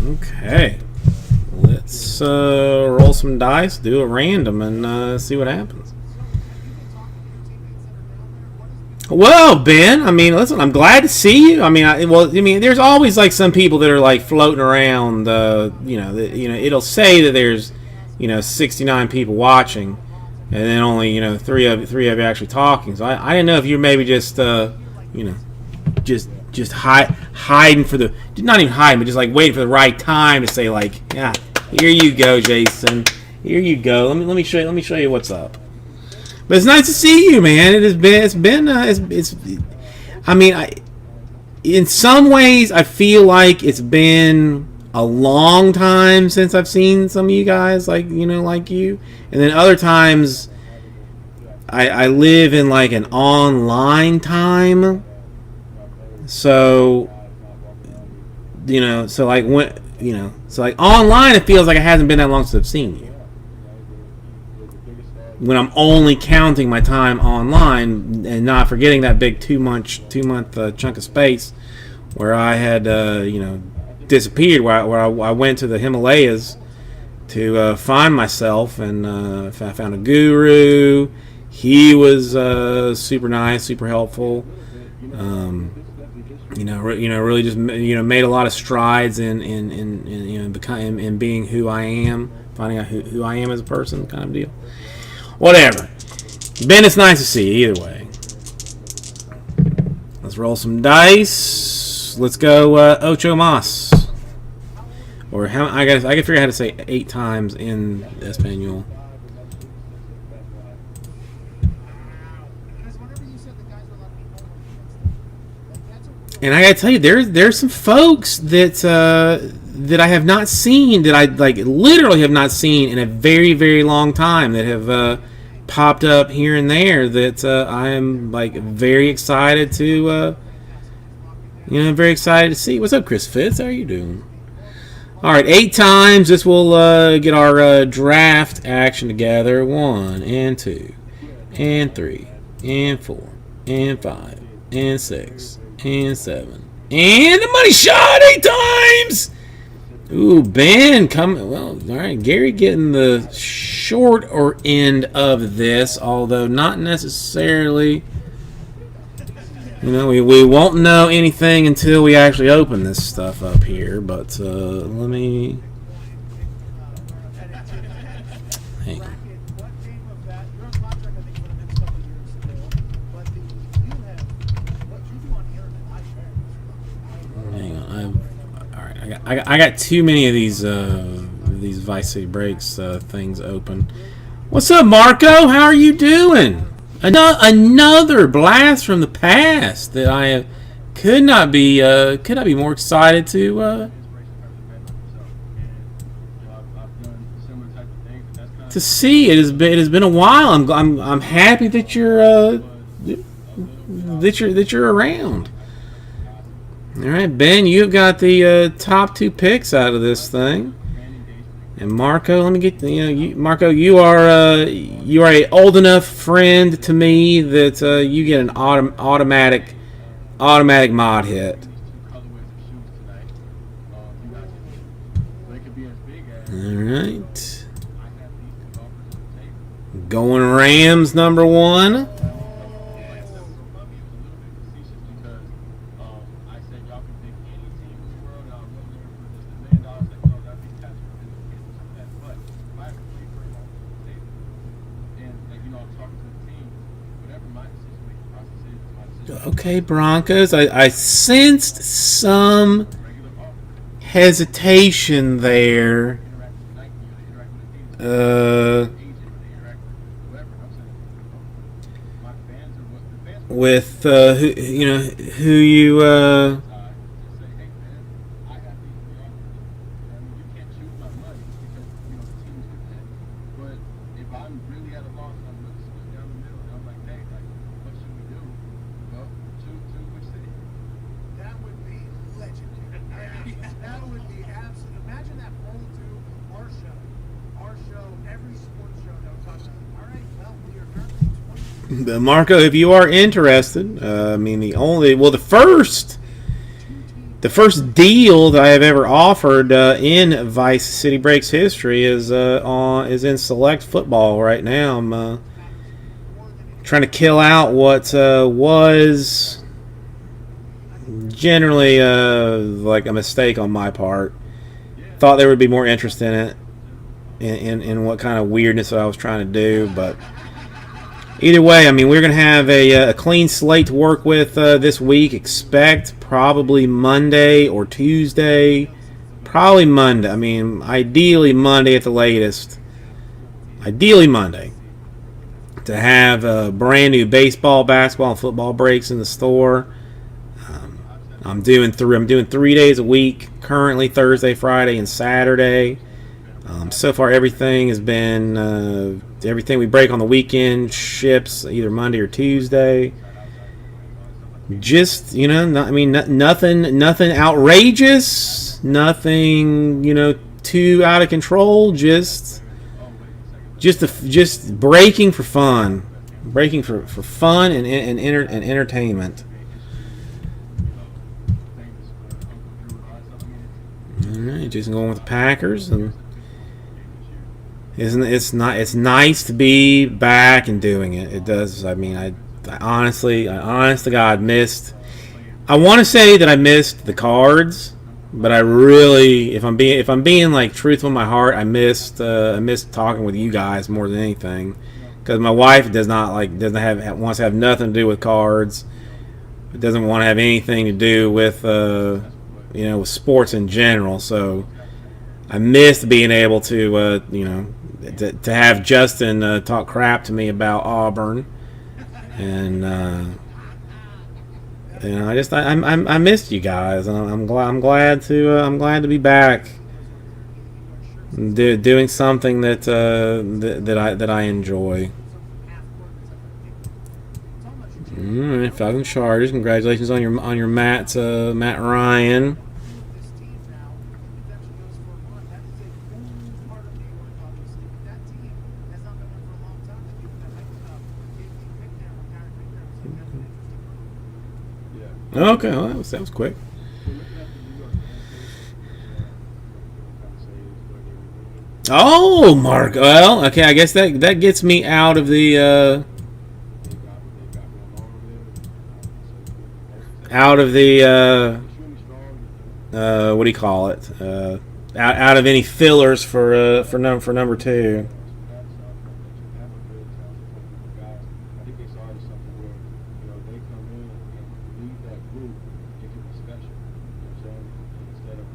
Okay, let's roll some dice, do a random, and see what happens. Well, Ben, I mean, listen, I'm glad to see you. I mean, there's always like some people that are like floating around. It'll say that there's, 69 people watching, and then only three of you actually talking. So I didn't know if you're maybe just just hiding for the, not even hiding, but just like waiting for the right time to say like, yeah, here you go, Jason, here you go. Let me show you what's up. But it's nice to see you, man. In some ways I feel like it's been a long time since I've seen some of you guys, like you, and then other times I live in like an online time. So, so like online, it feels like it hasn't been that long since I've seen you. When I'm only counting my time online and not forgetting that big 2 month chunk of space where I had disappeared, where I went to the Himalayas to find myself, and I found a guru. He was super nice, super helpful. Really just made a lot of strides in being who I am, finding out who I am as a person, kind of deal. Whatever. Ben, it's nice to see you either way. Let's roll some dice. Let's go Ocho Mas. Or how I can figure out how to say 8 times in Espanol. And I gotta tell you, there's some folks that I have not seen, that I like literally have not seen in a very, very long time, that have popped up here and there, that I am like very excited to very excited to see. What's up, Chris Fitz? How are you doing? All right, 8 times. This will get our draft action together. 1 and 2 and 3 and 4 and 5 and 6. And 7. And the money shot 8 times! Ooh, Ben coming. Well, all right. Gary getting the short or end of this, although not necessarily. We won't know anything until we actually open this stuff up here. But let me. Hang on. I got too many of these Vice City Breaks things open. What's up, Marco? How are you doing? Another blast from the past that I could not be more excited to see. It has been a while. I'm happy that you're around. All right, Ben, you've got the top 2 picks out of this thing, and Marco. Let me get Marco. You are a old enough friend to me that you get an automatic mod hit. All right, going Rams number 1. Okay, Broncos. I sensed some hesitation there. who you Just say, hey man, I have these offers. I mean, you can't choose my money because the team's with that. But if I'm really at a loss, I'm really split down the middle, and I'm like, hey, like, what should we do? Well, choose which city. That would be legendary. That would be absolute. Imagine that roll to our show, every sports show that would talk about. All right, well, we are currently 20. Marco, if you are interested, I mean the first deal that I have ever offered in Vice City Breaks history is in select football right now. I'm trying to kill out what was generally like a mistake on my part. Thought there would be more interest in it, in what kind of weirdness I was trying to do, but either way, I mean, we're going to have a clean slate to work with this week. Expect probably Monday or Tuesday. Probably Monday. I mean, ideally Monday at the latest. Ideally Monday. To have brand new baseball, basketball, and football breaks in the store. I'm doing 3 days a week. Currently Thursday, Friday, and Saturday. So far, everything has been everything we break on the weekend ships either Monday or Tuesday. Just nothing outrageous, nothing too out of control. Just breaking for fun, and entertainment. All right, just going with the Packers and. It's nice to be back and doing it. It does. I mean, I honest to God missed. I want to say that I missed the cards, but I really, if I'm being like truthful in my heart, I missed talking with you guys more than anything, because my wife wants to have nothing to do with cards. It doesn't want to have anything to do with with sports in general. So I missed being able to to have Justin talk crap to me about Auburn, and I missed you guys, and I'm glad to be back, doing something that I enjoy. All right, Falcon Chargers. Congratulations on your Matt Ryan. This team now potentially goes for a run. That is a huge part of New York, obviously. But that team has not been there for a long time. The people that like JT Picknam or Karen Picknam, so that's an interesting group. Yeah. Okay, well, that was quick. So looking at the New York Panthers, Oh, Mark. Well, okay. I guess that gets me out of the they got going on over there. out of the Extremely strong. what do you call it? Out of any fillers for number 2. I think they saw it as something where, they come in and lead that group, it can be special. You know what I'm saying? Instead of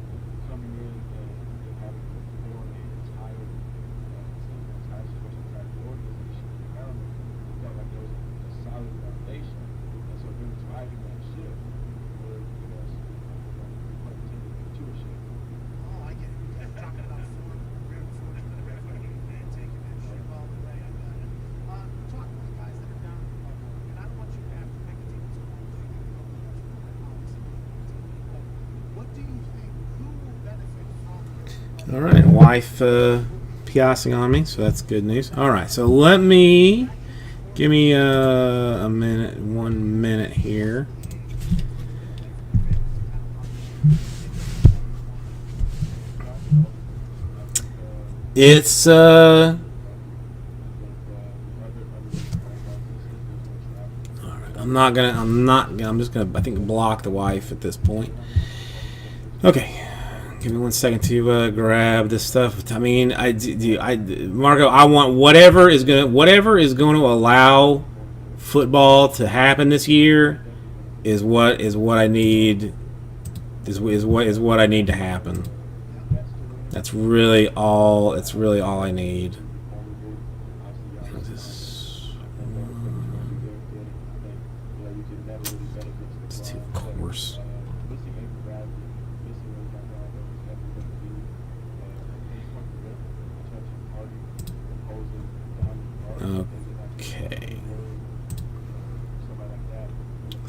coming in and having to perform the entire situation, the entire organization around them, it felt like there was a solid foundation. And so them driving that ship would give us, to a ship. Oh, I get it. You're talking about Ford, and taking that ship all the way. I got it. We're talking to the guys that are down in the bubble, and I don't want you to have to pick a team that's going to the bubble. But what do you think? Who will benefit from this? All right, wife piassing on me, so that's good news. All right, so give me a minute, 1 minute here. It's all right, I'm just gonna I think block the wife at this point. Okay. Give me 1 second to grab this stuff. I mean, Marco, I want whatever is going to allow football to happen this year is what I need is what I need to happen. That's really all. It's really all I need.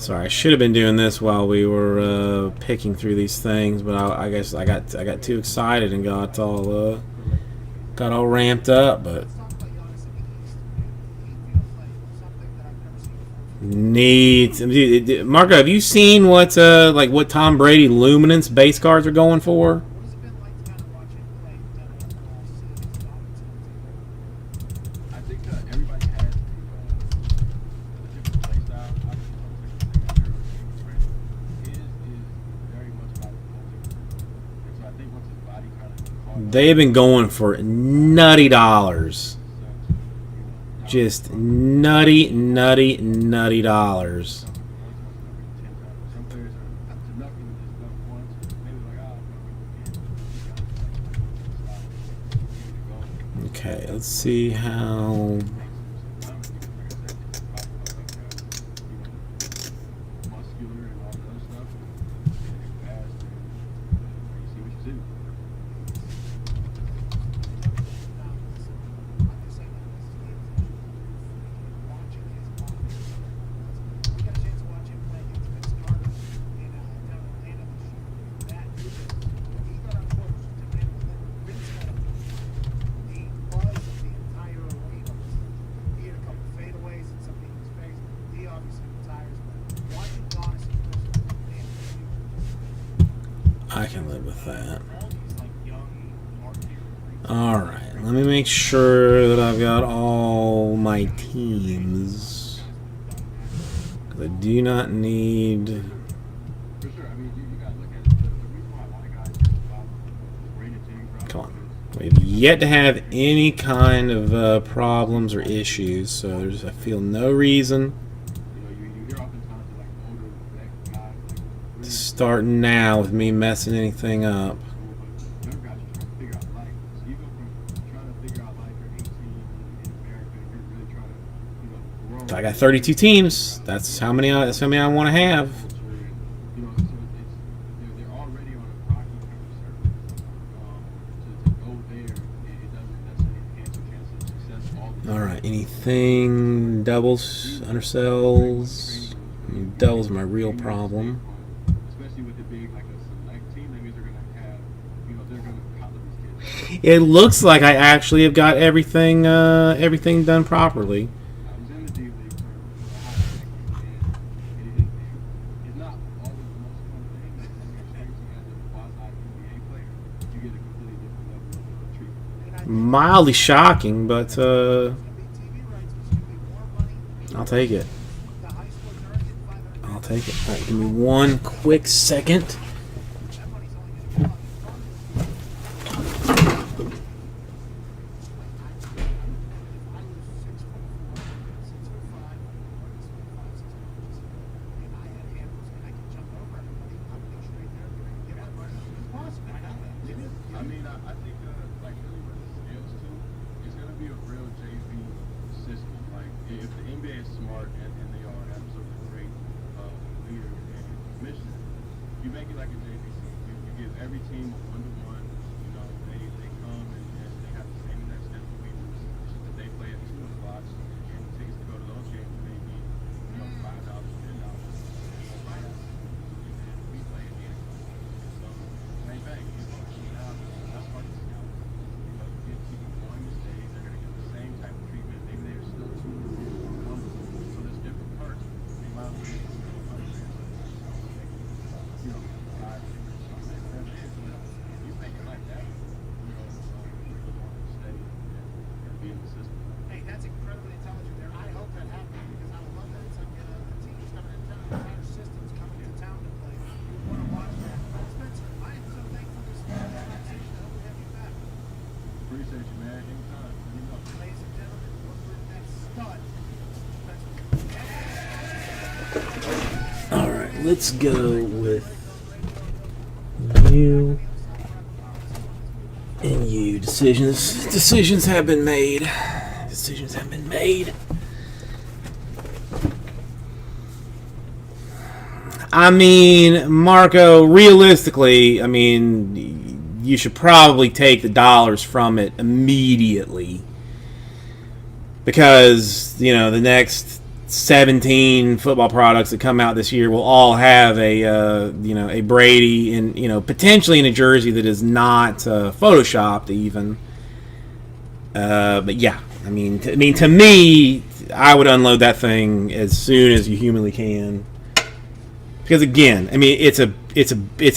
Sorry, I should have been doing this while we were picking through these things, but I guess I got too excited and got all ramped up. But Let's talk about Giannis in the East. He feels like something that I've never seen before. neat, Marco, have you seen what Tom Brady Luminance base cards are going for? What has it been like to kind of watch him play Denver all season? I think everybody has a different play style. Obviously, is very much about the culture. And so I think once his body kind of caught They've been going for nutty dollars. Just nutty dollars. some players are to nothing with this stuff once, maybe like, Okay, let's see how. muscular and all that other stuff. Fast and you see what you see. We got a chance to watch him play against Vince Carter in down in Atlanta this year. That dude, he got on court with Tim Hannibal, then Vince got up. The buzz of the entire arena was he had a couple fadeaways and something in his face. He obviously retires, but watching Giannis in person, man, I can live with that. All these like young marketing. Alright, let me make sure that I've got all my teams. 'Cause I do not need. For sure. I mean, you gotta look at it. The reason why a lot of guys just follow Brandon James Come on. We've yet to have any kind of problems or issues, so I feel no reason you hear oftentimes that, like, older black guys, like, to start now with me messing anything up. but younger guys are trying to figure out life. So you go from trying to figure out life at 18 in America, and you're really trying to, grow. I got 32 teams. That's how many I want to have. So they're already on a rocky kind of surface. To go there, it doesn't necessarily enhance your chances of success. Alright, anything doubles, undersells? I mean, doubles are my real problem. Especially with it being like a select team, that means they're gonna have, they're gonna cover these kids. It looks like I actually have got everything done properly. I was in the D League for a hot second, and it's not always the most fun thing. But when you're experiencing as a quasi NBA player, you get a completely different level of treatment. Mildly shocking, but it's gonna be TV rights, which is gonna be more money. I'll take it. The high school nerd getting $500. I'll take it. Alright, give me one quick second. That money's only gonna go up. I mean, I think, like, really what it scales to, it's going to be a real JV system. Like, if the NBA is smart, and they are absolutely great leader and commissioner, you make it like a JV team. You give every team a one-to-one. They come and they have the same exact schedule we do. It's just that they play at 2 o'clock, and the tickets to go to those games may be, $5, $10. We play at 8 o'clock. So, same thing. That's hard to scout. Get people going to stay. They're going to get the same type of treatment. Maybe they're still too comfortable. So there's different perks. They might be you make it like that, people want to stay and be in the system. Hey, that's incredibly intelligent there. I hope that happens because I would love that. It's like the teams coming to town, the entire system's coming to town to play. We want to watch that. Spencer, I am so thankful for this conversation. I hope we have you back. Appreciate you, man. Anytime. Let me know. Ladies and gentlemen, look for that stud. Spencer. Alright, let's go with you and you. Decisions have been made. Decisions have been made. I mean, Marco, realistically, I mean, you should probably take the dollars from it immediately. Because, the next 17 football products that come out this year will all have a a Brady in potentially in a jersey that is not photoshopped even. But yeah, I mean to me, I would unload that thing as soon as you humanly can, because again, I mean it's a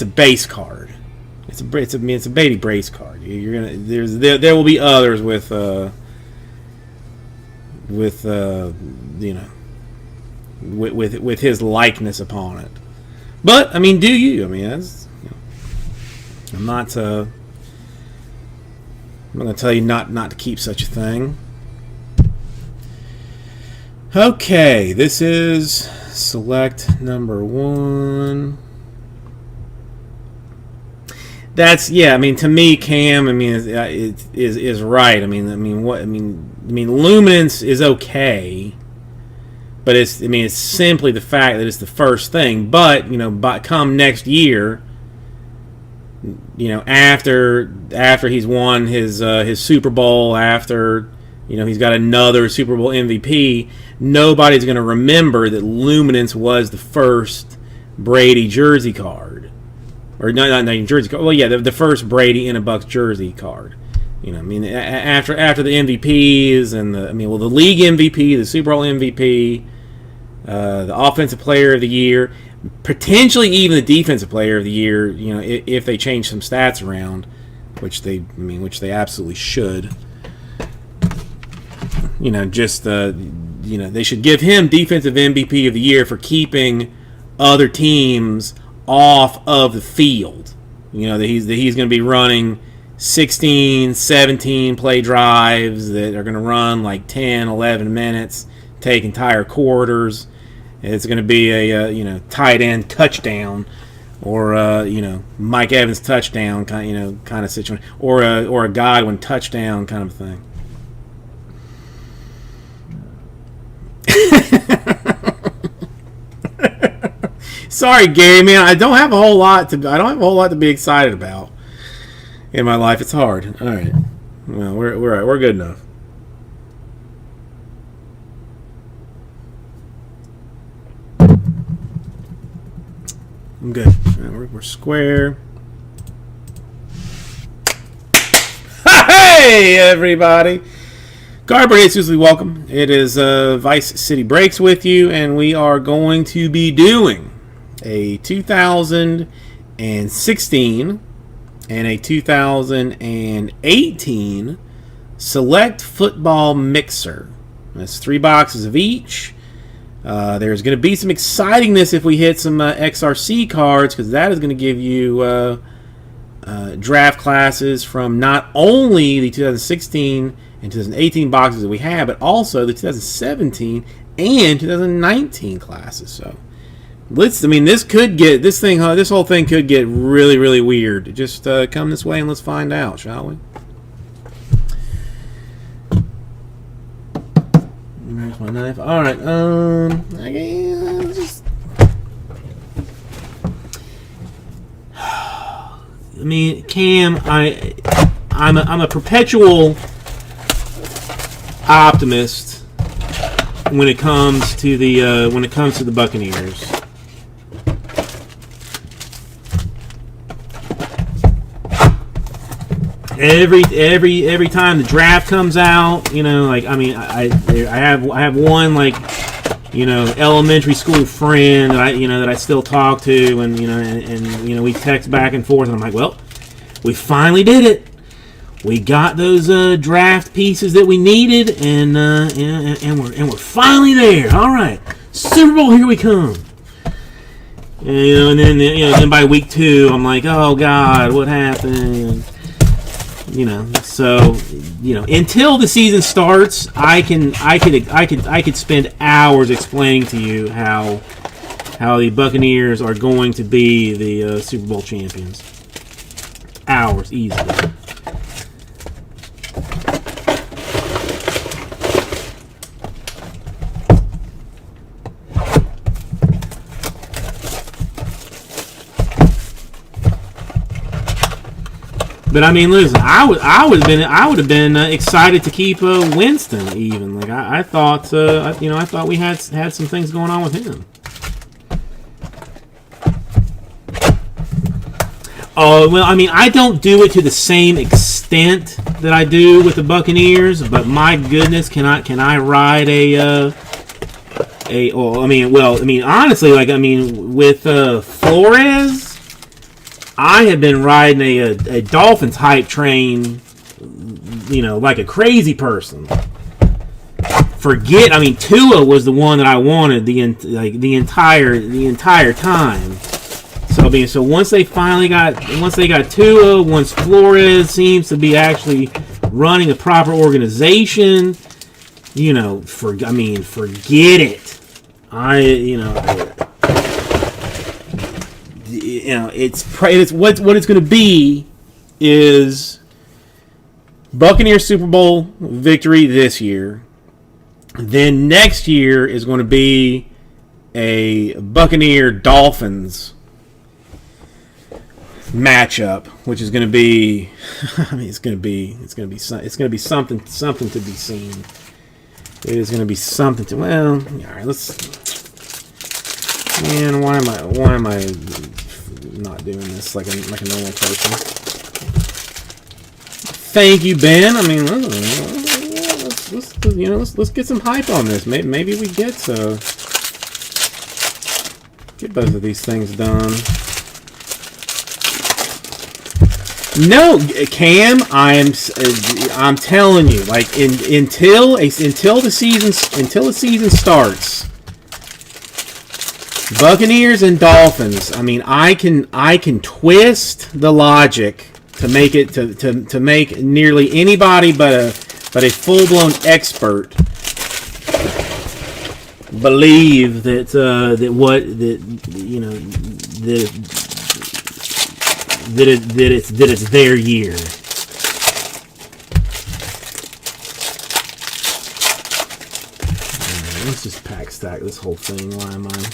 base card. It's a Beatty Brace card. There will be others with with his likeness upon it. But I mean, do you? I mean, that's, I'm not going to tell you not to keep such a thing. Okay, this is select number 1. That's, yeah. I mean, to me, Cam, I mean, is right. I mean, Luminance is okay, but it's simply the fact that it's the first thing. But come next year, after he's won his Super Bowl, after he's got another Super Bowl MVP, nobody's going to remember that Luminance was the first Brady jersey card. Or not even jersey card. Well, yeah, the first Brady in a Bucs jersey card. After the MVPs and the league MVP, the Super Bowl MVP, the Offensive Player of the Year, potentially even the Defensive Player of the Year. If they change some stats around, which they absolutely should. They should give him Defensive MVP of the Year for keeping other teams off of the field. That he's going to be running 16, 17 play drives that are going to run like 10, 11 minutes, take entire quarters. It's going to be a tight end touchdown, or Mike Evans touchdown kind of situation, or a Godwin touchdown kind of thing. Sorry, Gary, man. I don't have a whole lot to be excited about in my life. It's hard. All right. Well, we're good enough. I'm good. We're square. Hey, everybody. Guardbreak is usually welcome. It is Vice City Breaks with you, and we are going to be doing a 2016 and a 2018 Select Football Mixer. That's 3 boxes of each. There's going to be some excitingness if we hit some XRC cards, because that is going to give you draft classes from not only the 2016 and 2018 boxes that we have, but also the 2017 and 2019 classes. So this whole thing could get really, really weird. Just come this way and let's find out, shall we? There's my knife. All right. Cam, I'm a perpetual optimist when it comes to the Buccaneers. Every time the draft comes out, I have one elementary school friend that I still talk to, and we text back and forth, and I'm like, well, we finally did it. We got those draft pieces that we needed, and we're finally there. All right, Super Bowl, here we come. And then by week 2, I'm like, oh God, what happened? So until the season starts, I could spend hours explaining to you how the Buccaneers are going to be the Super Bowl champions. Hours easily. But I mean, listen, I would have been excited to keep Winston even. Like I thought, I thought we had some things going on with him. Oh well, I mean, I don't do it to the same extent that I do with the Buccaneers, but my goodness, can I ride honestly, with Flores, I have been riding a Dolphins hype train, like a crazy person. Tua was the one that I wanted the entire time. So once they got Tua, once Flores seems to be actually running a proper organization, forget it. It's what it's going to be is Buccaneers Super Bowl victory this year. Then next year is going to be a Buccaneer Dolphins matchup, which is going to be, it's going to be something to be seen. It is going to be something to. Well, all right. Man, why am I not doing this like a normal person? Thank you, Ben. I mean, let's get some hype on this. Maybe we get both of these things done. No, Cam, I'm telling you, like until the season starts, Buccaneers and Dolphins. I mean, I can twist the logic to make it to make nearly anybody but a full-blown expert believe that it's their year. Right, let's just pack stack this whole thing. Why am I?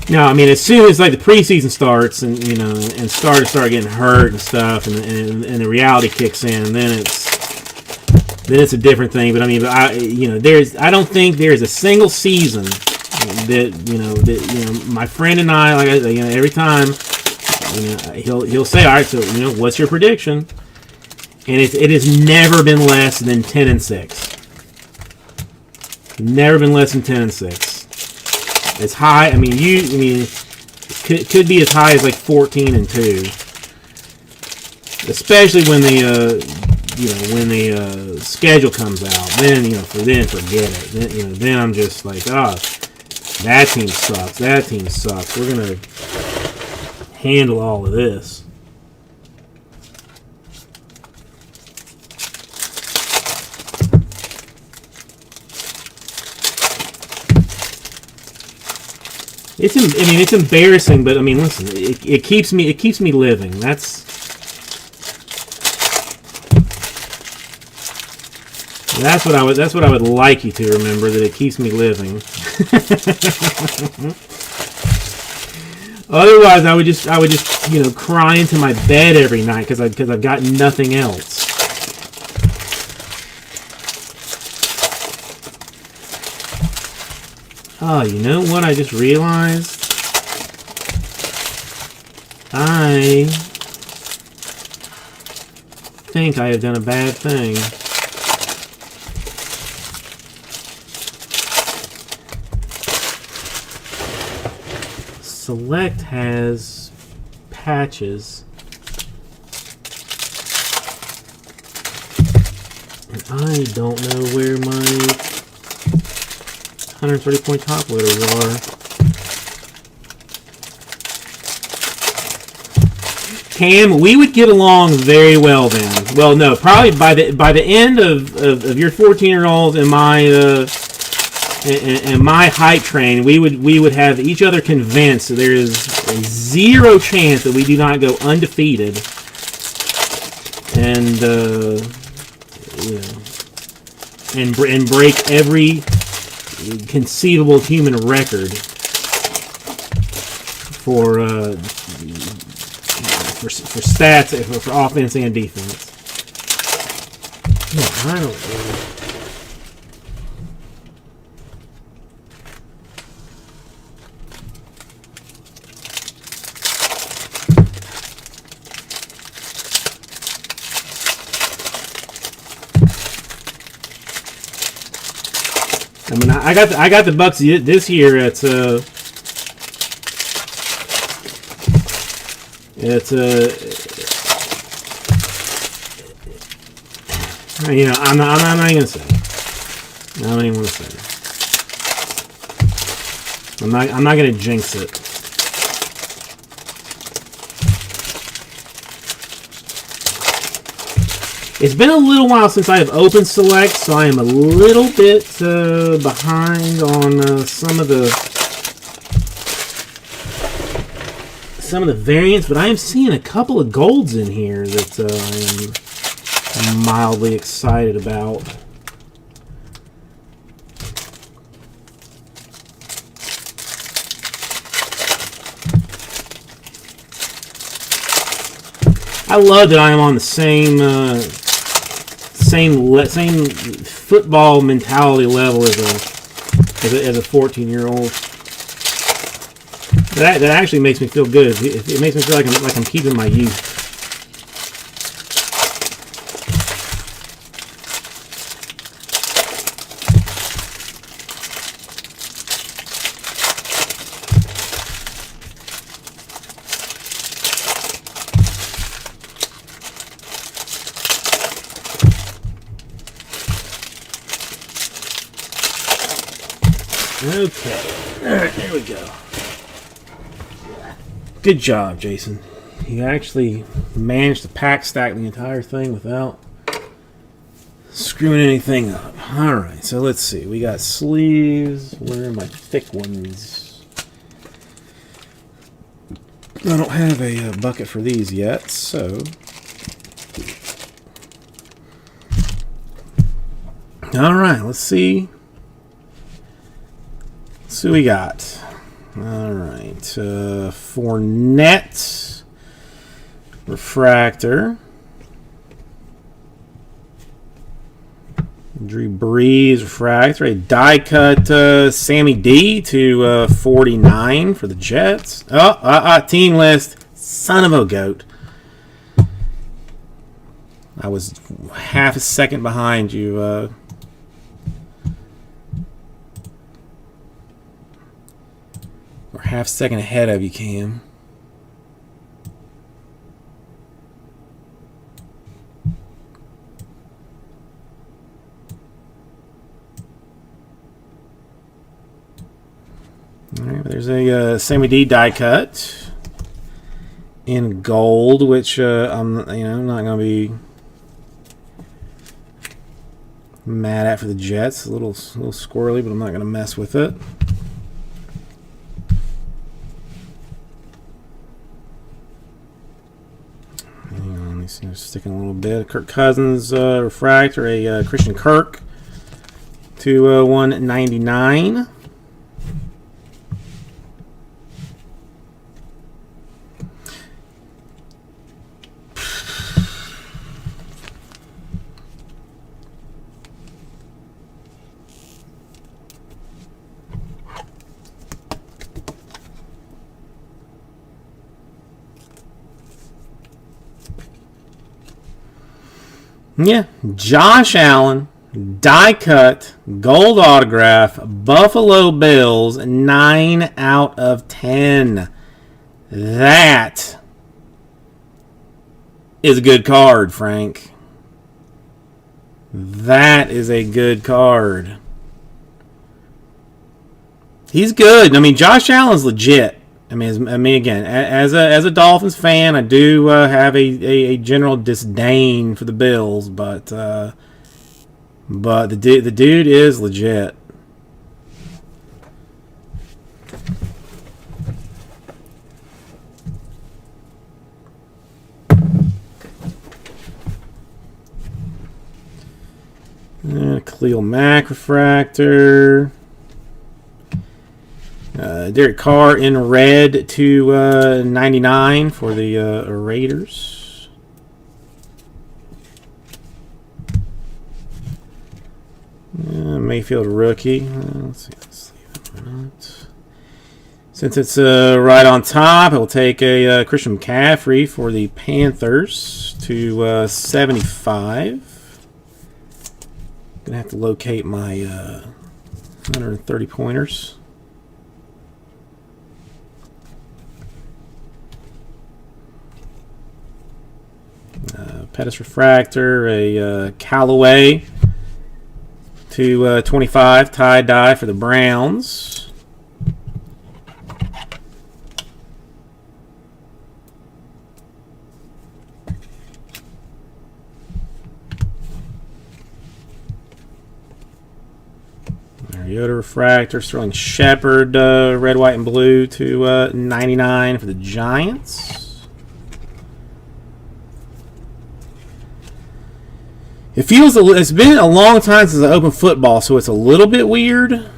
No, I mean, as soon as like the preseason starts and start getting hurt and stuff, and the reality kicks in, then it's a different thing. But I mean, I don't think there's a single season that my friend and I, like, every time, he'll say, all right, so what's your prediction? And it has never been less than 10-6. Never been less than 10-6. It's high. I mean, could be as high as like 14-2, especially when the schedule comes out. Then forget it. Then I'm just like, that team sucks. That team sucks. We're gonna handle all of this. It's embarrassing, but I mean, listen, it keeps me living. That's what I would like you to remember, that it keeps me living. Otherwise, I would just cry into my bed every night because I've got nothing else. Oh, you know what I just realized? I think I have done a bad thing. Select has patches. And I don't know where my 130-point top loaders are. Cam, we would get along very well then. Well, no, probably by the end of your 14-year-old and my hype train, we would have each other convinced that there is a zero chance that we do not go undefeated, and and break every conceivable human record stats for offense and defense. Yeah, I don't know. I mean, I got the Bucks this year. It's you know, I'm not even gonna say. I don't even want to say. I'm not gonna jinx it. It's been a little while since I have opened select, so I am a little bit behind on some of the variants, but I am seeing a couple of golds in here that I am mildly excited about. I love that I am on the same football mentality level as a 14-year-old. That actually makes me feel good. It makes me feel like I'm keeping my youth. Okay. Alright, there we go. Good job, Jason. You actually managed to pack stack the entire thing without screwing anything up. Alright, so let's see. We got sleeves. Where are my thick ones? I don't have a bucket for these yet, so... Alright, let's see. So we got, all right, Fournette, refractor, Drew Brees, refractor, a die cut Sammy D to 49 for the Jets. Team list, son of a goat. I was half a second behind you. Or half second ahead of you, Cam. All right, there's a Sammy D die cut in gold, which I'm not gonna be mad at for the Jets. A little squirrely, but I'm not gonna mess with it. Sticking a little bit. Kirk Cousins refractor, a Christian Kirk to 199. Yeah, Josh Allen, die cut, gold autograph, Buffalo Bills, 9 out of 10. That is a good card, Frank. That is a good card. He's good. I mean, Josh Allen's legit. I mean, again, as a Dolphins fan, I do have a general disdain for the Bills, but the dude is legit. Khalil Mack refractor. Derek Carr in red to 99 for the Raiders. Mayfield rookie. Let's see. Let's leave it or not. Since it's right on top, I will take a Christian McCaffrey for the Panthers to 75. Gonna have to locate my 130 pointers. Pettis Refractor, a Callaway to 25 tie-dye for the Browns. Mariota Refractor, Sterling Shepard, red, white, and blue to 99 for the Giants. It feels it's been a long time since I opened football, so it's a little bit weird,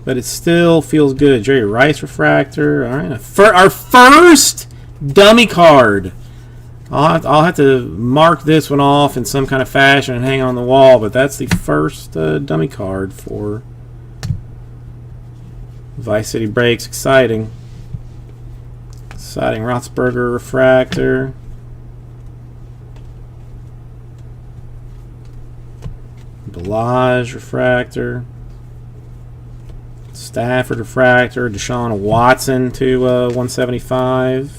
but it still feels good. Jerry Rice Refractor. All right, our first dummy card. I'll have to mark this one off in some kind of fashion and hang it on the wall, but that's the first dummy card for Vice City Breaks. Exciting. Exciting. Roethlisberger Refractor. Balaj Refractor. Stafford Refractor. Deshaun Watson to 175.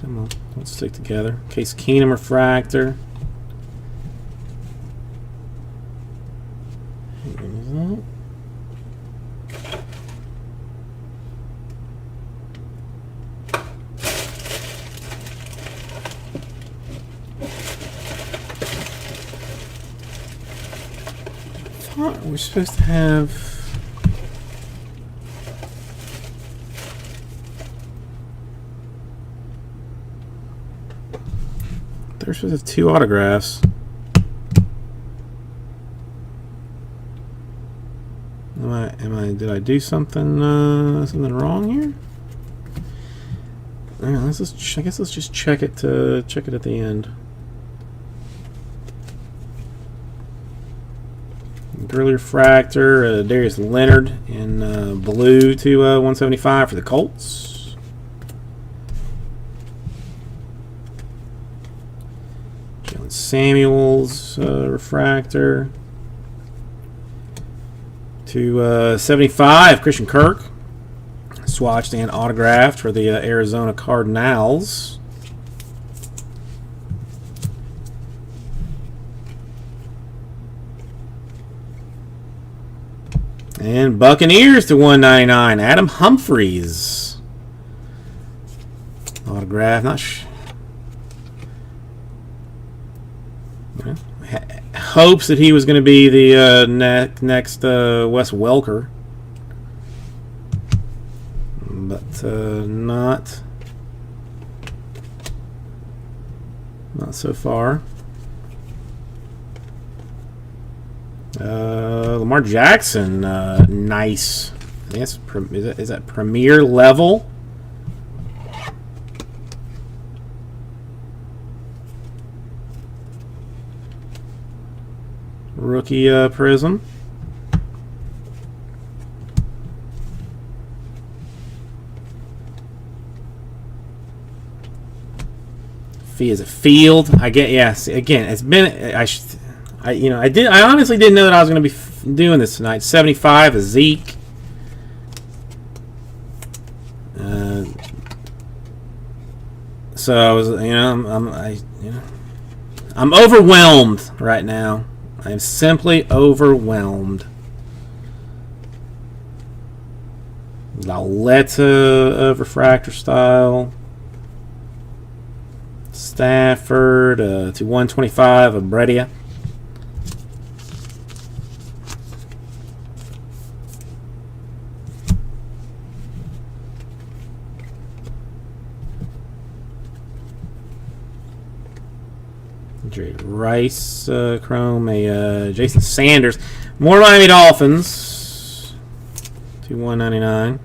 Come on, let's stick together. Case Keenum Refractor. We're supposed to have they're supposed to have 2 autographs. Did I do something wrong here? All right, I guess let's just check it at the end. Gurley Refractor, Darius Leonard in blue to 175 for the Colts. Jalen Samuels Refractor to 75. Christian Kirk, swatched and autographed for the Arizona Cardinals. And Buccaneers to 199. Adam Humphries. Autograph. Not hopes that he was going to be the next Wes Welker. But not so far. Lamar Jackson, nice. I guess is that premier level? Rookie prism. Fee is a field. I get, yes. Again, it's been I honestly didn't know that I was going to be doing this tonight. 75 is Zeke. So I was, I'm overwhelmed right now. I am simply overwhelmed. Lauletta refractor style. Stafford to 125 of Bredia. Jerry Rice chrome, a Jason Sanders. More Miami Dolphins to 199.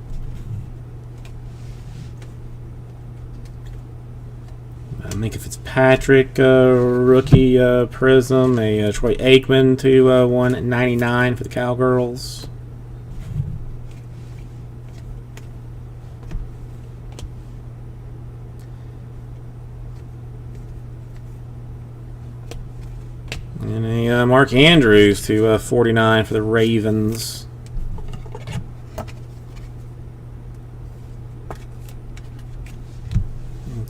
Minka Fitzpatrick rookie prism, a Troy Aikman to 199 for the Cowgirls. And a Mark Andrews to 49 for the Ravens.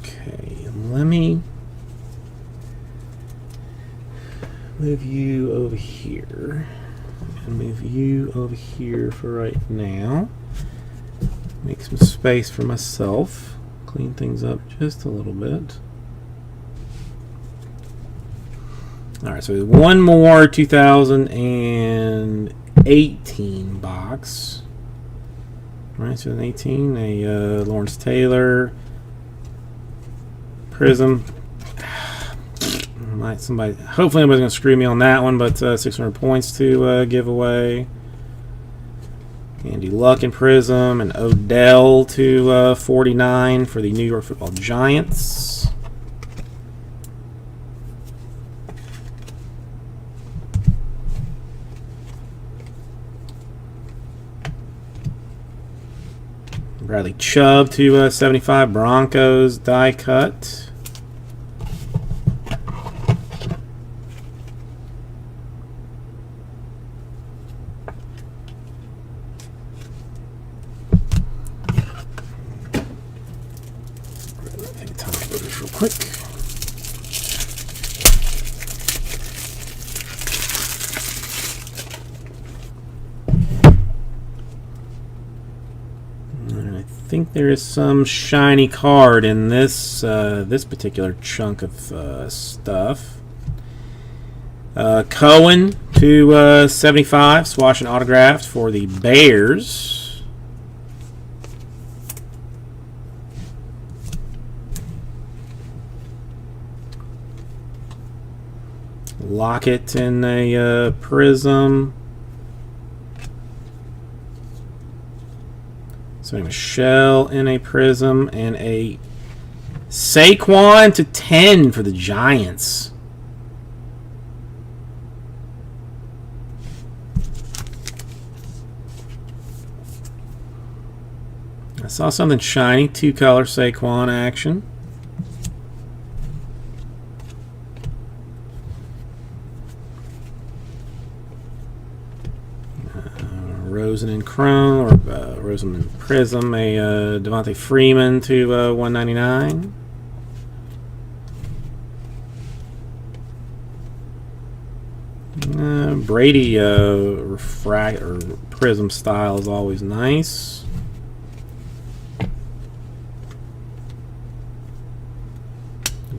Okay, let me move you over here. And move you over here for right now. Make some space for myself. Clean things up just a little bit. Alright, so one more 2018 box. Alright, 2018, a Lawrence Taylor Prism. Hopefully nobody's going to screw me on that one, but 600 points to give away. Andy Luck in Prism, and Odell to 49 for the New York Football Giants. Bradley Chubb to 75, Broncos die cut. Take time for this real quick. I think there is some shiny card in this this particular chunk of stuff. Cohen to 75, swash and autographed for the Bears. Lockett in a Prism. So Michelle in a Prism, and a Saquon to 10 for the Giants. I saw something shiny, 2-color Saquon action. Rosen and Chrome, or Rosen and Prism, a Devontae Freeman to 199. Brady refract or Prism style is always nice.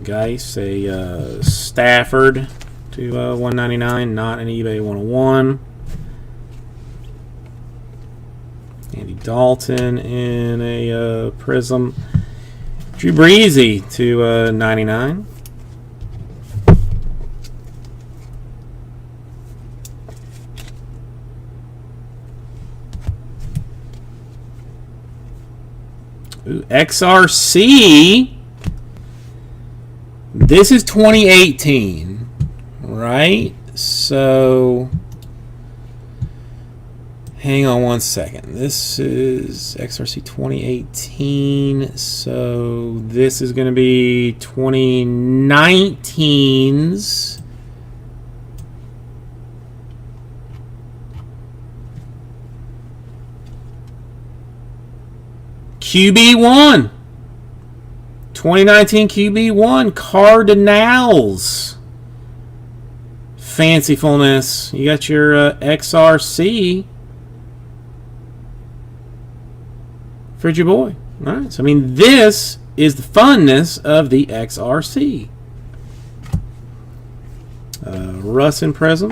Geis, a Stafford to 199, not an eBay 101. Andy Dalton in a Prism. Drew Breezy to 99. Ooh, XRC. This is 2018, right? So hang on one second. This is XRC 2018, so this is going to be 2019's QB1. 2019 QB1 Cardinals. Fancifulness. You got your XRC. For your boy. Alright, so I mean, this is the funness of the XRC. Russ in Prism.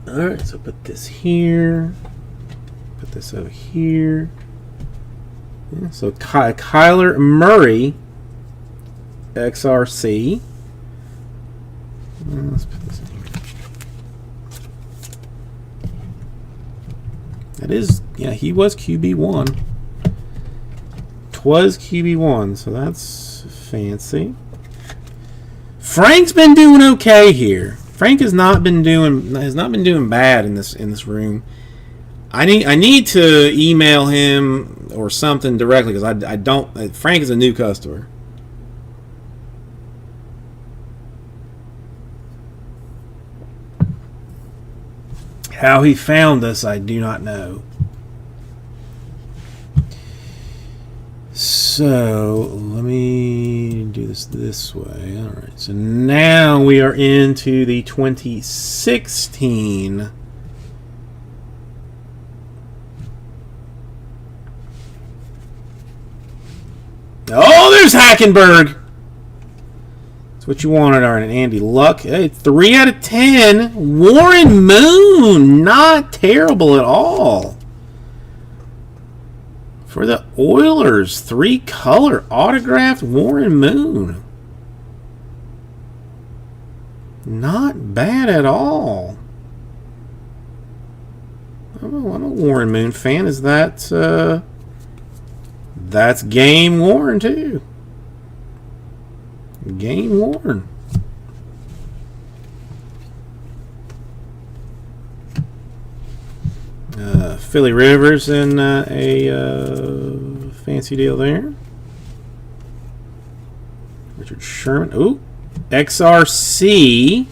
Alright, so put this here. Put this over here. Yeah, so Kyler Murray XRC. Let's put this in here. That is, yeah, he was QB1. Twas QB1, so that's fancy. Frank's been doing okay here. Frank has not been doing bad in this room. I need to email him or something directly because I don't. Frank is a new customer. How he found us, I do not know. So let me do this way. All right. So now we are into the 2016. Oh, there's Hackenberg. That's what you wanted, Aaron. Andy Luck. Hey, 3 out of 10. Warren Moon. Not terrible at all. For the Oilers, 3-color autographed Warren Moon. Not bad at all. I'm a Warren Moon fan. Is that that's Game Warren too? Game Warren. Philly Rivers in a fancy deal there. Richard Sherman. Ooh. XRC.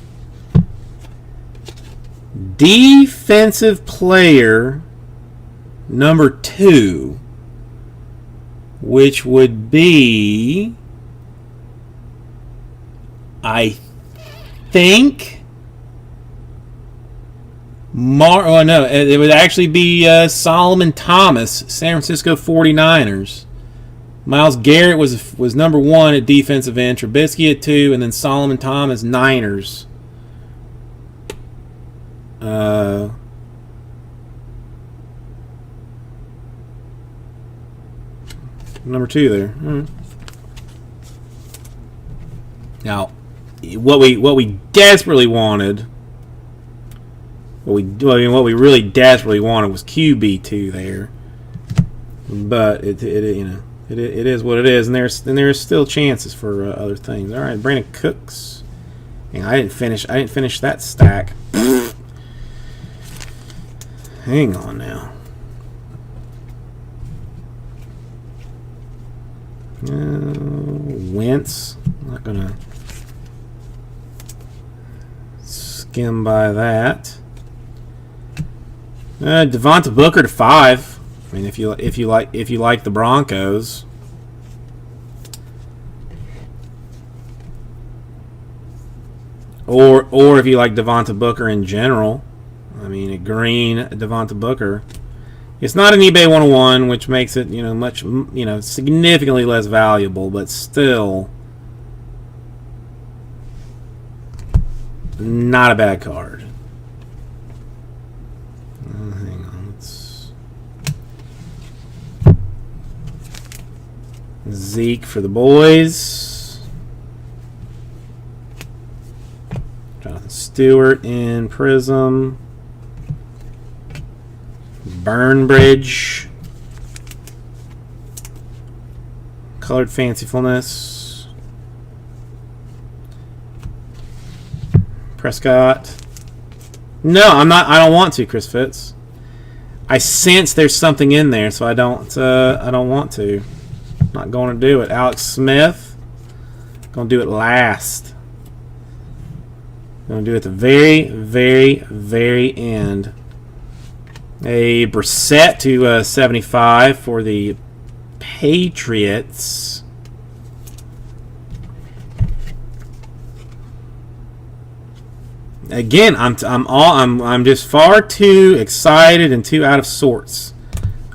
Defensive player number 2. Which would be, I think, it would actually be Solomon Thomas, San Francisco 49ers. Myles Garrett was number 1 at defensive end, Trubisky at 2, and then Solomon Thomas, Niners. Number 2 there. Now, what we desperately wanted. What we really desperately wanted was QB2 there, but it is what it is, and there's still chances for other things. All right, Brandon Cooks. And I didn't finish that stack. Hang on now. Wentz. I'm not gonna skim by that. Devonta Booker to 5. I mean, if you like the Broncos, or if you like Devonta Booker in general. I mean, a green Devonta Booker. It's not an eBay 101, which makes it much significantly less valuable, but still not a bad card. Hang on, Zeke for the boys. Jonathan Stewart in Prism. Burnbridge. Colored Fancifulness. Prescott. No, I'm not. I don't want to, Chris Fitz. I sense there's something in there, so I don't want to. Not going to do it. Alex Smith. Going to do it last. Going to do it at the very, very, very end. A Brissett to 75 for the Patriots. Again, I'm just far too excited and too out of sorts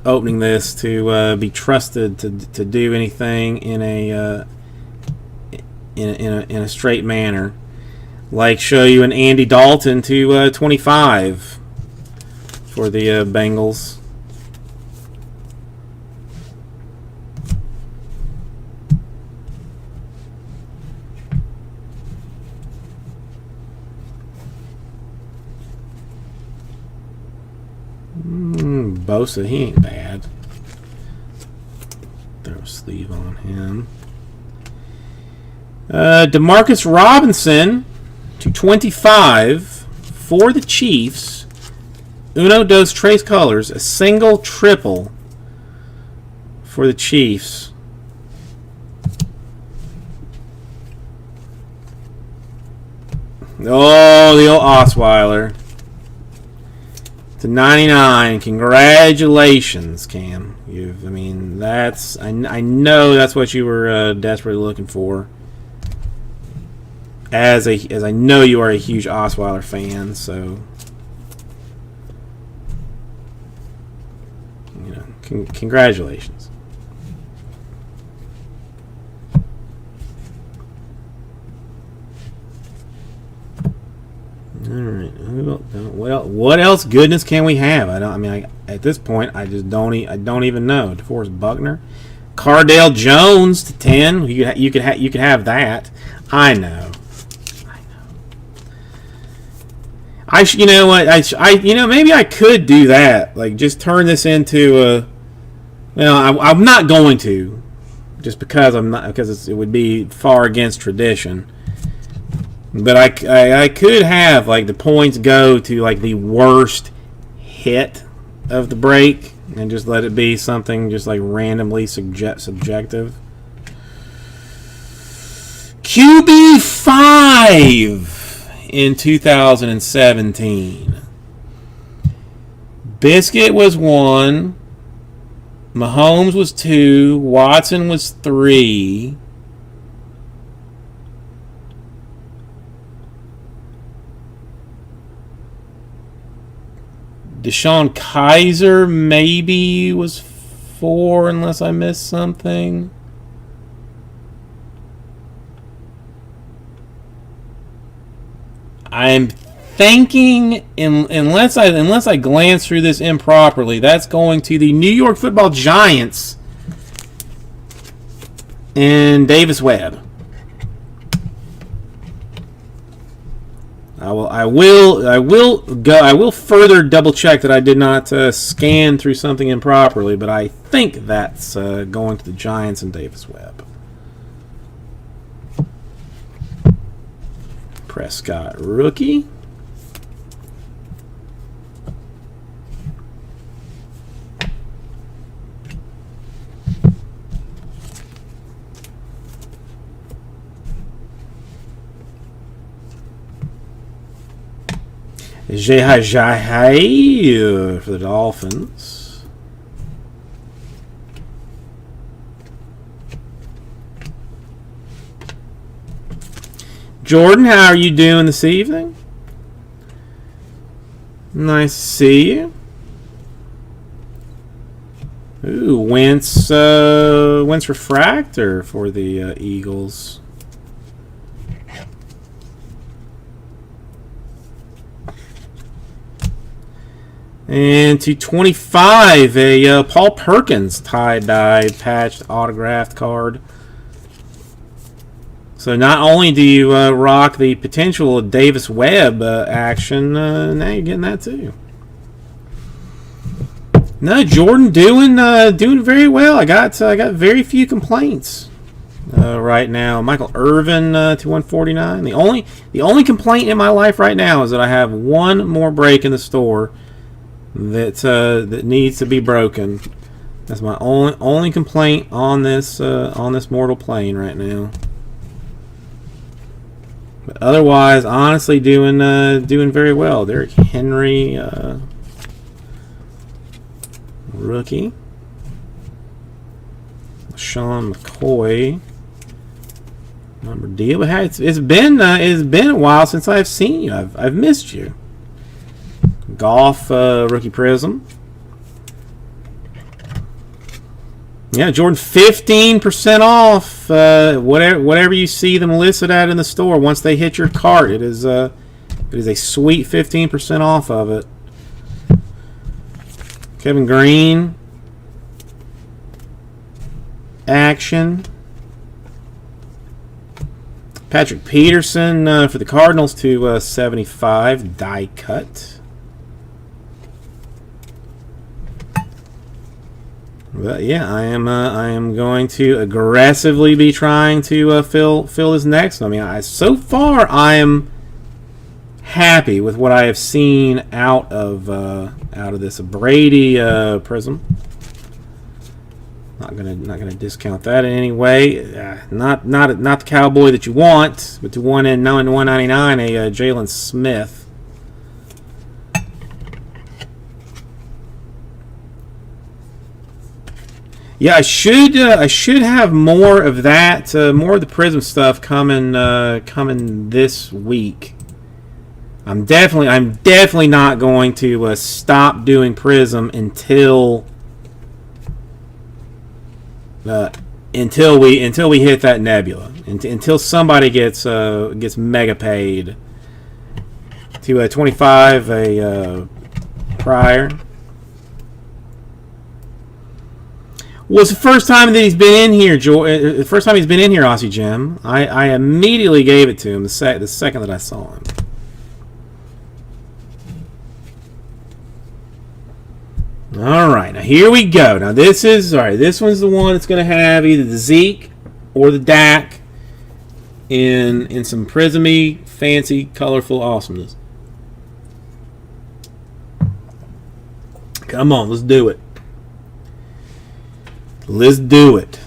opening this to be trusted to do anything in a straight manner. Like show you an Andy Dalton to 25 for the Bengals. Bosa, he ain't bad. Throw a sleeve on him. Demarcus Robinson to 25 for the Chiefs. Uno, dos, tres colors. A single, triple for the Chiefs. Oh, the old Osweiler. To 99. Congratulations, Cam. I mean, that's... I know that's what you were desperately looking for. As I know you are a huge Osweiler fan, so... You know, congratulations. Alright, what else goodness can we have? At this point, I don't even know. DeForest Buckner, Cardale Jones to 10. You could have that. I know. You know what? Maybe I could do that. Like, just turn this into a. Well, I'm not going to, just because it would be far against tradition. But I could have, like, the points go to, like, the worst hit of the break and just let it be something just, like, randomly subjective. QB5 in 2017. Biscuit was 1. Mahomes was 2. Watson was 3. Deshaun Kaiser maybe was 4, unless I missed something. I'm thinking, unless I glance through this improperly, that's going to the New York Football Giants and Davis Webb. I will further double check that I did not scan through something improperly, but I think that's going to the Giants and Davis Webb. Prescott rookie. Jehai for the Dolphins. Jordan, how are you doing this evening? Nice to see you. Ooh, Wentz refractor for the Eagles. And to 25, a Paul Perkins tie-dye patched autographed card. So not only do you rock the potential Davis Webb action, now you're getting that too. No, Jordan doing very well. I got very few complaints right now. Michael Irvin to 149. The only complaint in my life right now is that I have one more break in the store that needs to be broken. That's my only complaint on this mortal plane right now. But otherwise, honestly, doing very well. Derrick Henry, rookie. Sean McCoy, number deal. But hey, it's been a while since I've seen you. I've missed you. Golf rookie prism. Yeah, Jordan, 15% off. Whatever you see them listed at in the store, once they hit your cart, it is a sweet 15% off of it. Kevin Green, action. Patrick Peterson for the Cardinals to 75, die cut. But yeah, I am going to aggressively be trying to fill this next one. I mean, so far I am happy with what I have seen out of this Brady Prism. Not gonna discount that in any way. Not the Cowboy that you want, but to 199 a Jalen Smith. Yeah, I should have more of that, more of the Prism stuff coming this week. I'm definitely not going to stop doing Prism until we hit that Nebula, until somebody gets mega paid to 25 a prior. Well, it's the first time that he's been in here, the first time he's been in here, Aussie Jim. I immediately gave it to him the second that I saw him. All right, now here we go. Now this one's the one that's going to have either the Zeke or the Dak in some prismy, fancy, colorful awesomeness. Come on, let's do it. Let's do it.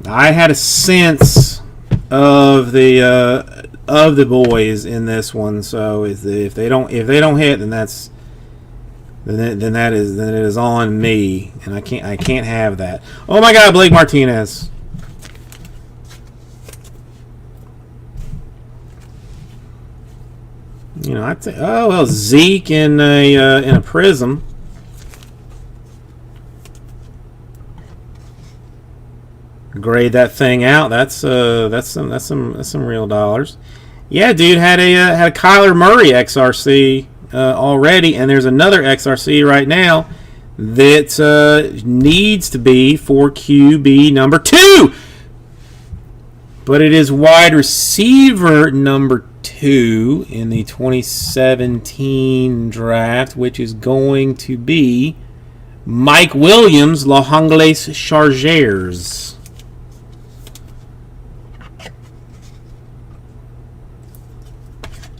I had a sense of the boys in this one, so if they don't hit, then it is on me, and I can't have that. Oh my God, Blake Martinez. You know, I'd say, oh well, Zeke in a prism. Grade that thing out. That's some real dollars. Yeah, dude, had a Kyler Murray XRC already, and there's another XRC right now that needs to be for QB number 2, but it is wide receiver number 2 in the 2017 draft, which is going to be Mike Williams, Los Angeles Chargers.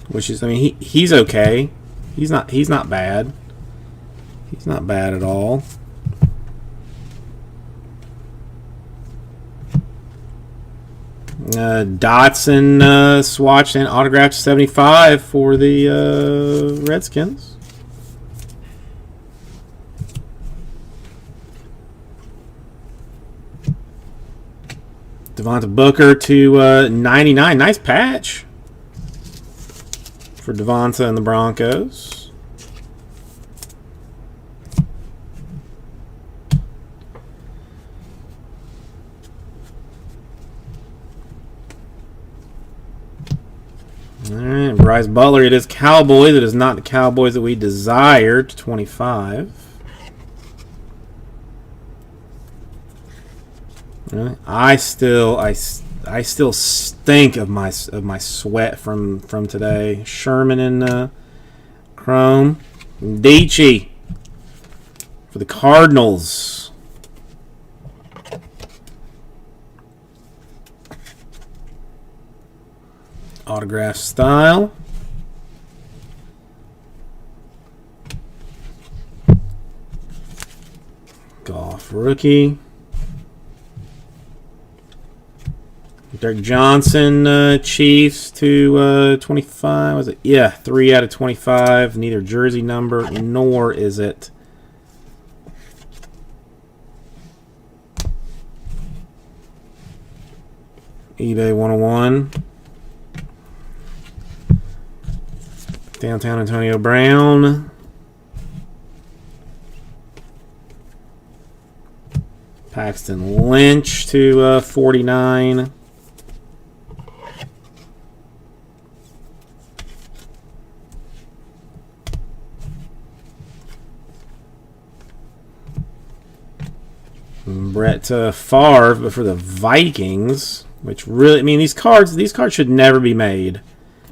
Which is, I mean, he's okay. He's not bad. He's not bad at all. Dotson swatched and autographed 75 for the Redskins. Devonta Booker to 99. Nice patch for Devonta and the Broncos. All right, Bryce Butler. It is Cowboys. It is not the Cowboys that we desired. 25. All right. I still stink of my sweat from today. Sherman and Chrome. Dichi for the Cardinals. Autograph style. Goff rookie. Derek Johnson, Chiefs to 25. Was it? Yeah, 3 out of 25. Neither jersey number nor is it eBay 101. Downtown Antonio Brown. Paxton Lynch to 49. Brett Favre, but for the Vikings, which really, I mean, these cards should never be made.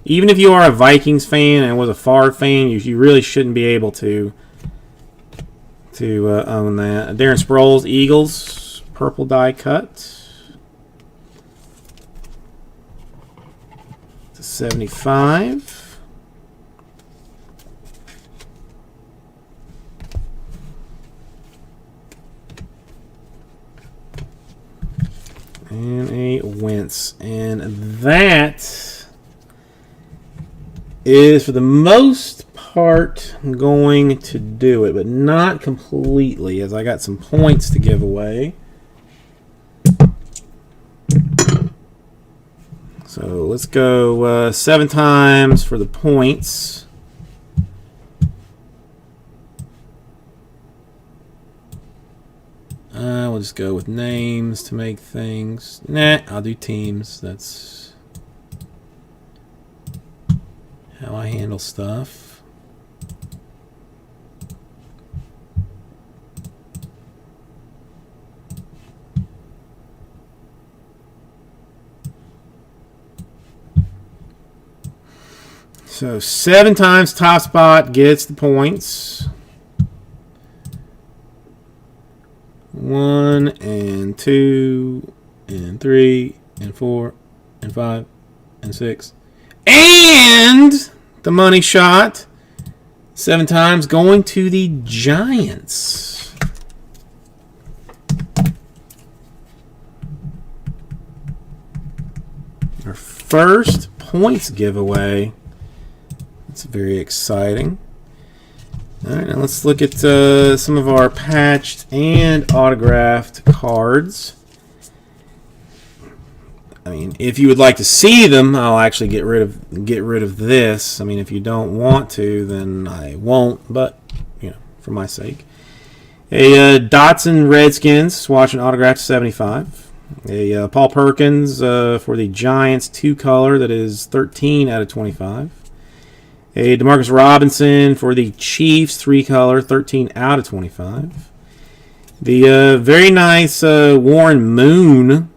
Even if you are a Vikings fan and was a Favre fan, you really shouldn't be able to to own that. Darren Sproles, Eagles, purple die cut. To 75. And a Wentz. And that is, for the most part, going to do it, but not completely, as I got some points to give away. So let's go 7 times for the points. We'll just go with names to make things. Nah, I'll do teams. That's how I handle stuff. So 7 times top spot gets the points. 1 and 2 and 3 and 4 and 5 and 6. And the money shot 7 times going to the Giants. Our first points giveaway. That's very exciting. All right, now let's look at some of our patched and autographed cards. I mean, if you would like to see them, I'll actually get rid of this. I mean, if you don't want to, then I won't. But you know, for my sake, a Dotson Redskins swatch and autograph to 75. A Paul Perkins for the Giants 2-color that is 13 out of 25. A DeMarcus Robinson for the Chiefs 3-color 13 out of 25. The very nice Warren Moon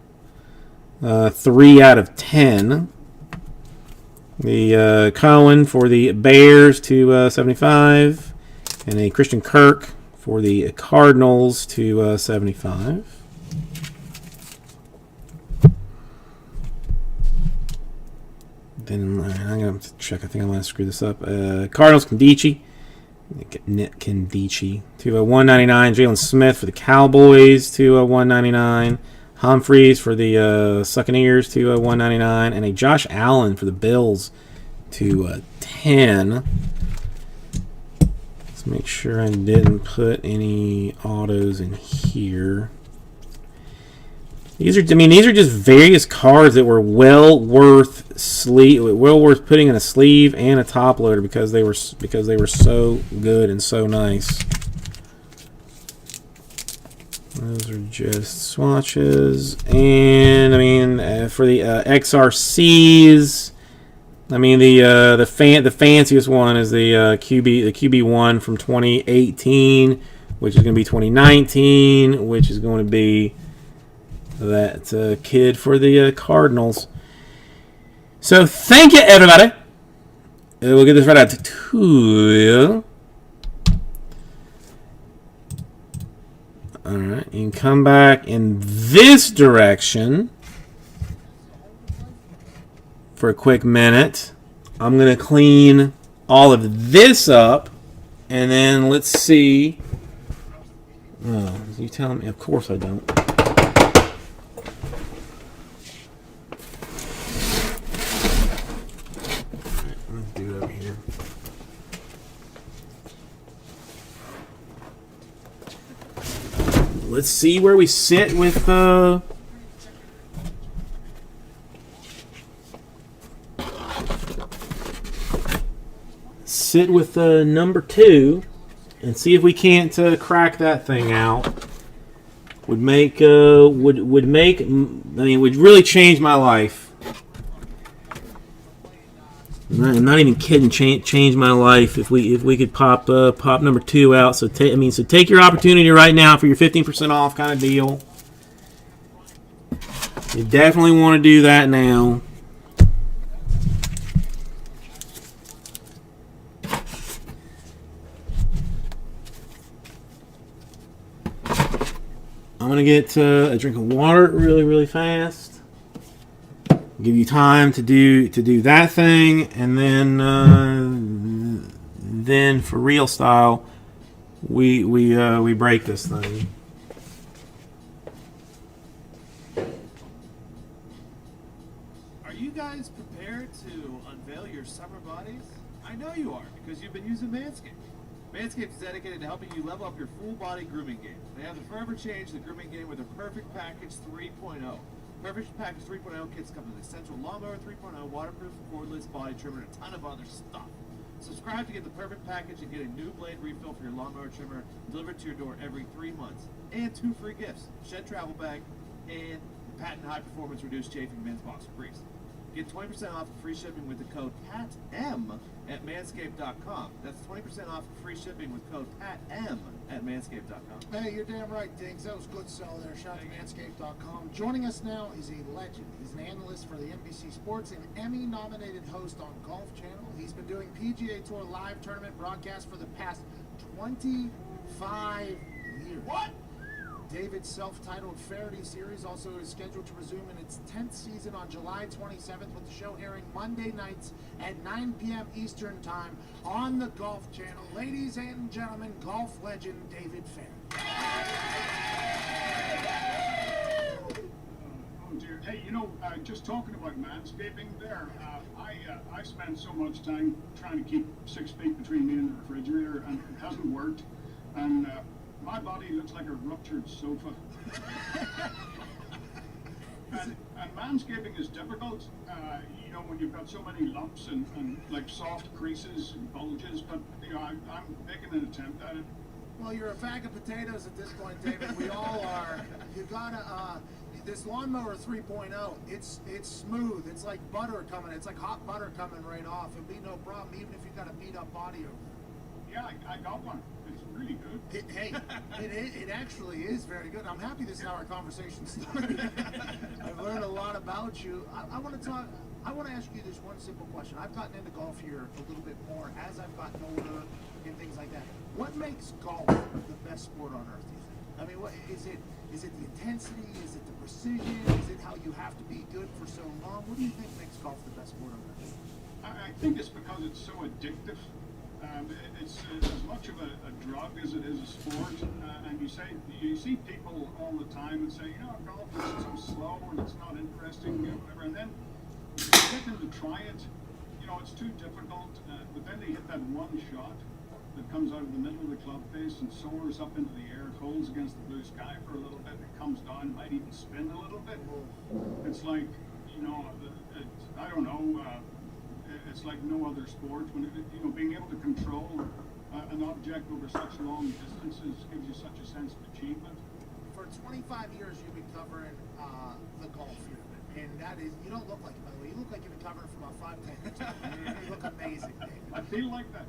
3 out of 10. The Cohen for the Bears to 75. And a Christian Kirk for the Cardinals to 75. Then I'm going to check. I think I'm going to screw this up. Cardinals, Kandichi. Kandichi to 199. Jalen Smith for the Cowboys to 199. Humphreys for the Succaneers to 199. And a Josh Allen for the Bills to 10. Let's make sure I didn't put any autos in here. These are just various cards that were well worth putting in a sleeve and a top loader because they were so good and so nice. Those are just swatches, and I mean for the XRCs, I mean the fanciest one is the QB1 from 2018, which is going to be 2019, which is going to be that kid for the Cardinals. So thank you, everybody. We'll get this right out to 2. All right, you can come back in this direction for a quick minute. I'm going to clean all of this up, and then let's see. Oh, you telling me? Of course I don't. Let's see where we sit with number 2 and see if we can't crack that thing out. Would really change my life. I'm not even kidding. Change my life if we could pop number 2 out. So take your opportunity right now for your 15% off kind of deal. You definitely want to do that now. I'm gonna get a drink of water really fast. Give you time to do that thing, and then for real style, we break this thing. Are you guys prepared to unveil your summer bodies? I know you are, because you've been using Manscaped. Manscaped is dedicated to helping you level up your full body grooming game. They have the forever change the grooming game with their Perfect Package 3.0. Perfect Package 3.0 kits come with essential lawnmower 3.0, waterproof, cordless body trimmer, and a ton of other stuff. Subscribe to get the Perfect Package and get a new blade refill for your lawnmower trimmer delivered to your door every 3 months. And 2 free gifts, Shed Travel Bag and patent high performance reduced chafing men's boxer briefs. Get 20% off and free shipping with the code PATM at manscaped.com. That's 20% off and free shipping with code PATM at manscaped.com. Hey, you're damn right, Diggs. That was good sell there. Shout out to manscaped.com. Joining us now is a legend. He's an analyst for the NBC Sports and Emmy-nominated host on Golf Channel. He's been doing PGA Tour live tournament broadcasts for the past 25 years. What? David's self-titled Faraday series also is scheduled to resume in its 10th season on July 27th, with the show airing Monday nights at 9 p.m. Eastern Time on the Golf Channel. Ladies and gentlemen, golf legend David Faraday. Oh dear. Hey, you know, just talking about manscaping there, I spend so much time trying to keep 6 feet between me and the refrigerator, and it hasn't worked. And my body looks like a ruptured sofa. and manscaping is difficult, you know, when you've got so many lumps and like soft creases and bulges, but, you know, I'm making an attempt at it. Well, you're a bag of potatoes at this point, David. We all are. You gotta, this lawnmower 3.0, it's smooth. It's like butter coming. It's like hot butter coming right off. It'll be no problem, even if you've got a beat up body over there. Yeah, I got one. It's really good. It actually is very good. I'm happy this is how our conversation started. I've learned a lot about you. I want to ask you this one simple question. I've gotten into golf here a little bit more as I've gotten older and things like that. What makes golf the best sport on earth, do you think? I mean, what is it? Is it the intensity? Is it the precision? Is it how you have to be good for so long? What do you think makes golf the best sport on earth? I think it's because it's so addictive. It's as much of a drug as it is a sport, and you see people all the time that say, you know, golf is so slow and it's not interesting, you know, whatever, and then you get them to try it, you know, it's too difficult, but then they hit that one shot that comes out of the middle of the club face and soars up into the air, it holds against the blue sky for a little bit, it comes down, might even spin a little bit. It's like, you know, I don't know, it's like no other sport. When you know, being able to control an object over such long distances gives you such a sense of achievement. For 25 years, you've been covering the golf here, and that is, you don't look like it, by the way. You look like you've been covering it for about 5-10 years. You look amazing, David. I feel like that.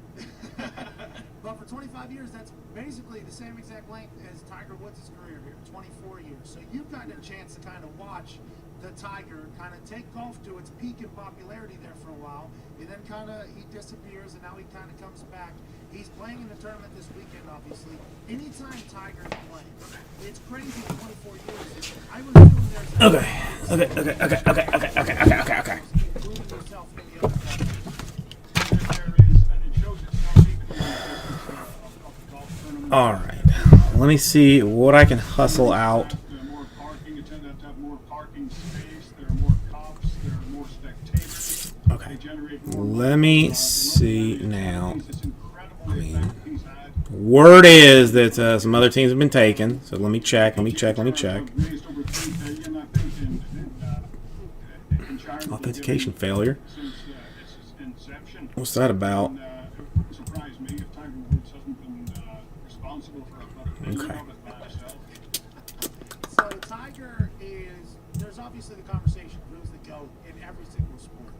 But for 25 years, that's basically the same exact length as Tiger Woods' career here, 24 years. So you've gotten a chance to kind of watch the Tiger kind of take golf to its peak in popularity there for a while, and then kind of he disappears, and now he kind of comes back. He's playing in the tournament this weekend, obviously. Anytime Tiger's playing, it's crazy in 24 years. I would assume there's Okay. including yourself in the other guys. There is, and it shows itself even in the business of the golf tournament. All right. Let me see what I can hustle out. There are more parking. You tend to have more parking space. There are more cops. There are more spectators. Okay. They generate more Let me money. see now. It's incredible the effect he's had. Word is that some other teams have been taken. So let me check. Raised over $3 billion, I think, in charitable Authentication giving failure. since its inception. What's that about? And, it would surprise me if Tiger Woods hasn't been responsible for about $1 billion Okay. of it by himself. So Tiger is, there's obviously the conversation of who's the GOAT in every single sport.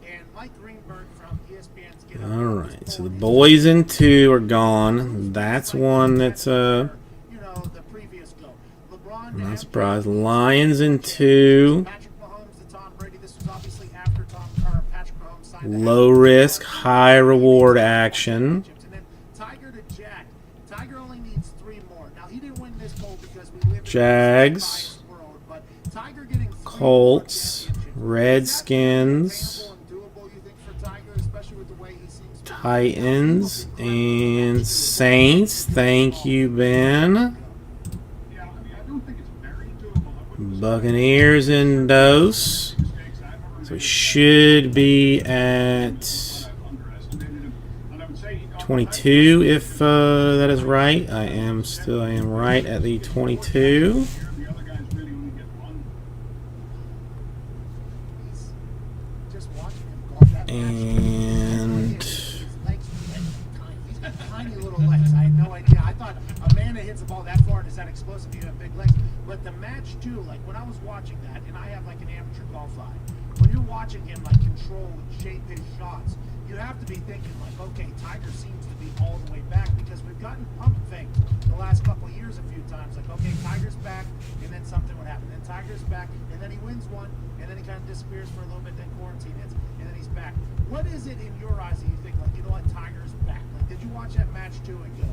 And Mike Greenberg from ESPN's Get Up. All right. So the boys in 2 are gone. That's one that's you know, the previous GOAT. LeBron, I'm not surprised. Lions in 2. Patrick Mahomes to Tom Brady. This was obviously after Patrick Mahomes signed the Low risk, high reward action. And then Tiger to Jack. Tiger only needs 3 more. Now he didn't win this poll because we live Jags, world, but Tiger getting 3 Colts, championships, Redskins, is that doable, you think, for Tiger, especially with the way he seems to Titans, and Saints. Thank you, Ben. Yeah, I mean, I don't think it's very doable. I wouldn't say Buccaneers and Dose. mistakes I've ever So we made. should be at I've underestimated him. And I would say 22 if that is right. I am right at the 22. the other guys really only get one. He's just watching him golf that And his legs are tiny. He's got tiny little legs. I had no idea. I thought a man that hits the ball that far and is that explosive, you have big legs. But the match too, like when I was watching that, and I have like an amateur golf eye. When you're watching him like control and shape his shots, you have to be thinking like, okay, Tiger seems to be all the way back because we've gotten pump faked the last couple of years a few times. Like, okay, Tiger's back, and then something would happen. Then Tiger's back, and then he wins one, and then he kind of disappears for a little bit. Then quarantine hits, and then he's back. What is it in your eyes that you think like, you know what, Tiger's back? Like, did you watch that match too and go,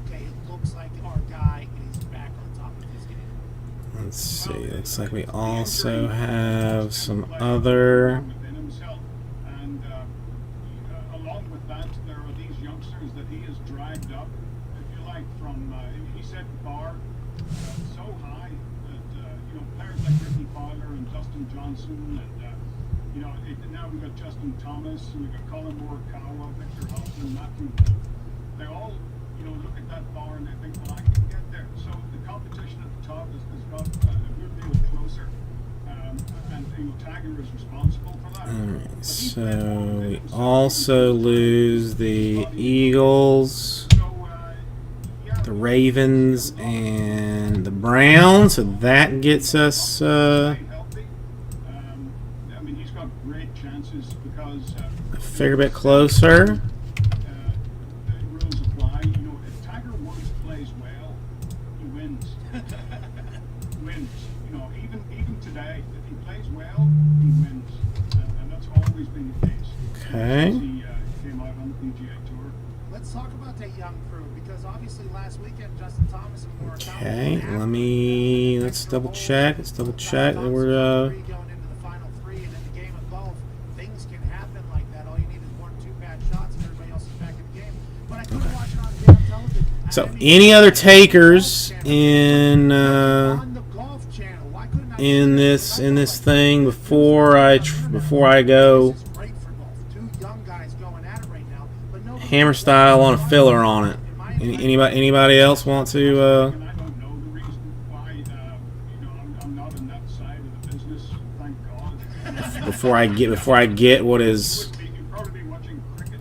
okay, it looks like our guy, and he's back on top of his game? let's see. Looks like we also have some other. Within himself. And along with that, there are these youngsters that he has dragged up, if you like, from, he set the bar so high that, players like Ricky Fowler and Dustin Johnson and, now we've got Justin Thomas, and we've got Colin Morikawa, Victor Hoffman, Matthew. They all, look at that bar and they think, well, I can get there. So the competition at the top has got a good deal closer. And Tiger is responsible for that. Alright, so we also lose the Eagles, the Ravens, and the Browns. So that gets us Healthy. I mean, he's got great chances because a fair bit closer. the rules apply. If Tiger Woods plays well, he wins. Wins. Even today, if he plays well, he wins, and that's always been the case. Okay. Since he came out on the PGA Tour. Let's talk about that young crew because obviously last weekend Justin Thomas and Morikawa. Okay, let's double check. Let's double check that we're going into the final 3, and in the game of golf, things can happen like that. All you need is 1 or 2 bad shots, and everybody else is back in the game. But I couldn't watch it on damn television. so any other takers in On the Golf Channel, why couldn't I in this thing before I go This is great for golf. 2 young guys going at it right now, but nobody hammer style on a filler on it? Anybody else want to? And I don't know the reason why. I'm not on that side of the business. Thank God. Before I get what is. You'd probably be watching cricket.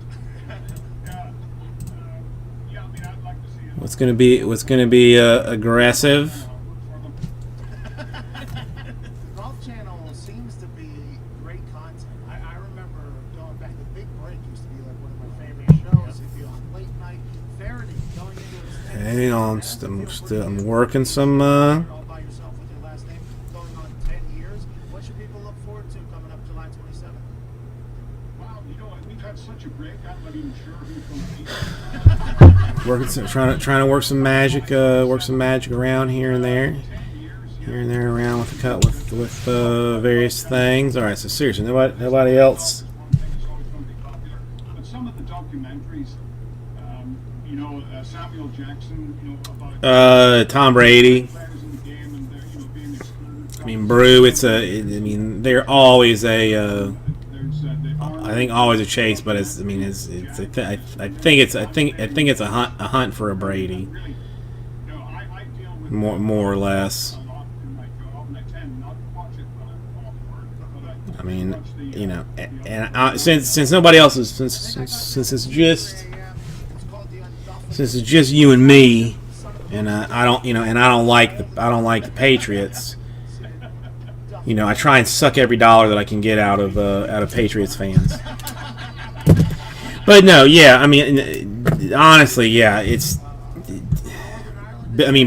Yeah, I mean, I'd like to see it. What's gonna be aggressive? Golf Channel seems to be great content. I remember going back. The Big Break used to be like one of my favorite shows. It'd be on late night. Faraday going into his Hang on, I'm working some. all by yourself with your last name, going on 10 years. What should people look forward to coming up July 27th? Wow, we've had such a break. I'm not even sure who's going to be. Trying to work some magic around here and there around with the cut with various things. All right, so seriously, nobody else. One thing is always going to be popular. But some of the documentaries, Samuel Jackson, about Tom Brady. players in the game and they're, being excluded. I mean, Brew. They're always a. There's I think always a chase, but I think it's a hunt for a Brady, really, I deal with more or less. a lot in my job, and I tend not to watch it when I'm off work. But I I mean, watch the, and since nobody else is since it's just you and me, and I don't like the Patriots. I try and suck every dollar that I can get out of Patriots fans. But no, yeah, I mean, honestly, yeah,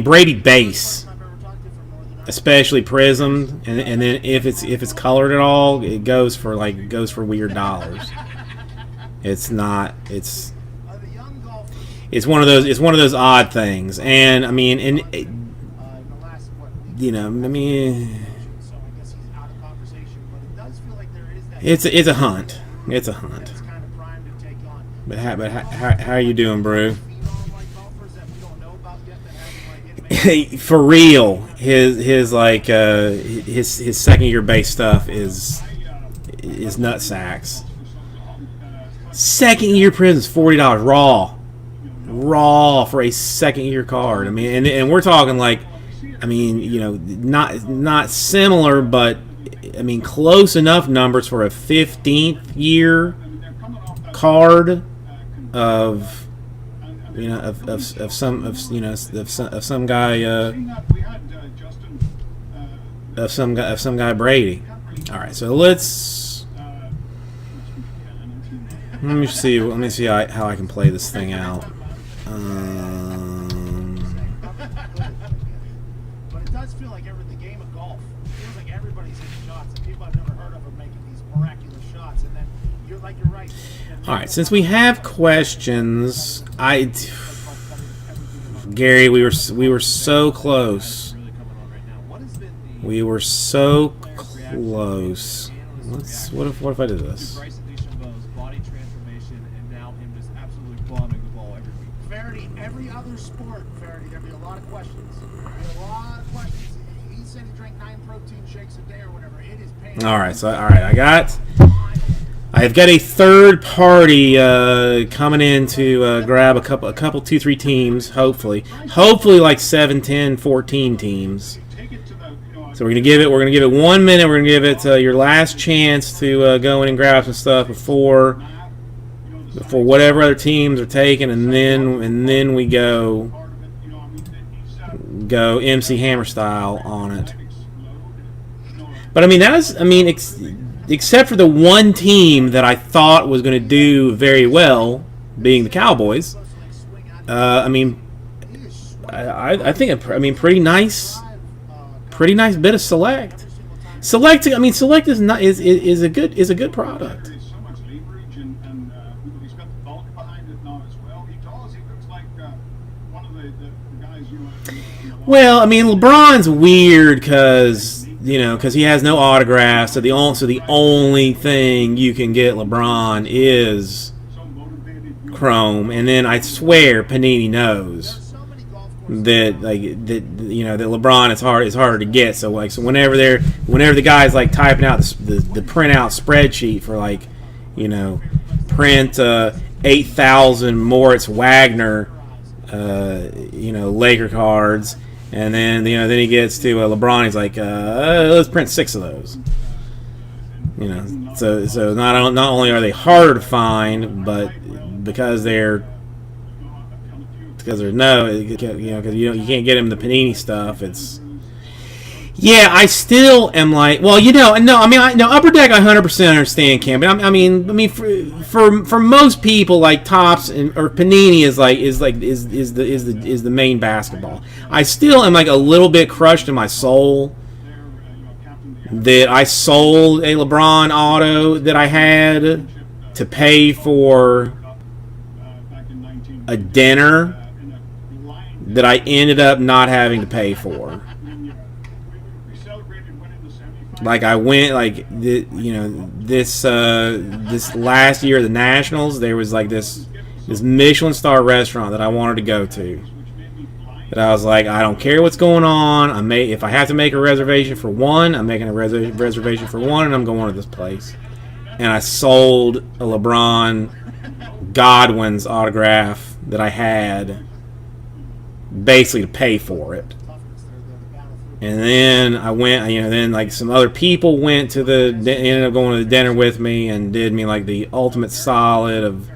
Brady base, especially Prism, and then if it's colored at all, it goes for weird dollars. It's one of those odd things, and I mean, in the last you know, I mean, So I guess he's out of conversation. But it does feel like there is that. it's a hunt. It's a hunt. That's kind of primed to take on. But how are you doing, Brew? Phenom like golfers that we don't know about yet that haven't like hit major. For real, his like his second year base stuff is nut sacks. Second year prison's $40 raw for a second year card. I mean, and we're talking like, I mean, you know, not similar, but I mean close enough numbers for a 15th year card of, you know, of some guy of some guy Brady. All right, so let me see how I can play this thing out. But it does feel like the game of golf feels like everybody's hitting shots and people I've never heard of are making these miraculous shots. And then you're right. All right, since we have questions, Gary, we were so close. We were so close. What if I did this? Bryson DeChambeau's body transformation and now him just absolutely bombing the ball every week. Faraday, every other sport, Faraday, there'd be a lot of questions. There'd be a lot of questions. He said he drank 9 protein shakes a day or whatever. It is pain. All right, I've got a third party coming in to grab a couple 2-3 teams, hopefully like 7, 10, 14 teams. So we're gonna give it 1 minute. We're gonna give it your last chance to go in and grab some stuff before whatever other teams are taking, and then we go MC Hammer style on it. But I mean except for the one team that I thought was going to do very well, being the Cowboys. I think pretty nice bit of select. Select is a good product. There's so much leverage and he's got the bulk behind it now as well. He looks like one of the guys Well, I mean, LeBron's weird because he has no autographs. So the only thing you can get LeBron is Chrome, and then I swear Panini knows that LeBron is harder to get. So whenever the guy's like typing out the printout spreadsheet for print 8,000 Moritz Wagner Laker cards, and then he gets to LeBron, he's like let's print 6 of those. So not only are they harder to find, but because you can't get him the Panini stuff. I still am like, well, Upper Deck I 100% understand, Cam, but I mean for most people, like Topps or Panini is the main basketball. I still am like a little bit crushed in my soul that I sold a LeBron auto that I had to pay for a dinner that I ended up not having to pay for. Like I went this last year of the Nationals, there was like this Michelin star restaurant that I wanted to go to. That I was like, I don't care what's going on. If I have to make a reservation for one, I'm making a reservation for one, and I'm going to this place. And I sold a LeBron Godwin's autograph that I had, basically to pay for it. And then I went, then like some other people ended up going to the dinner with me and did me like the ultimate solid of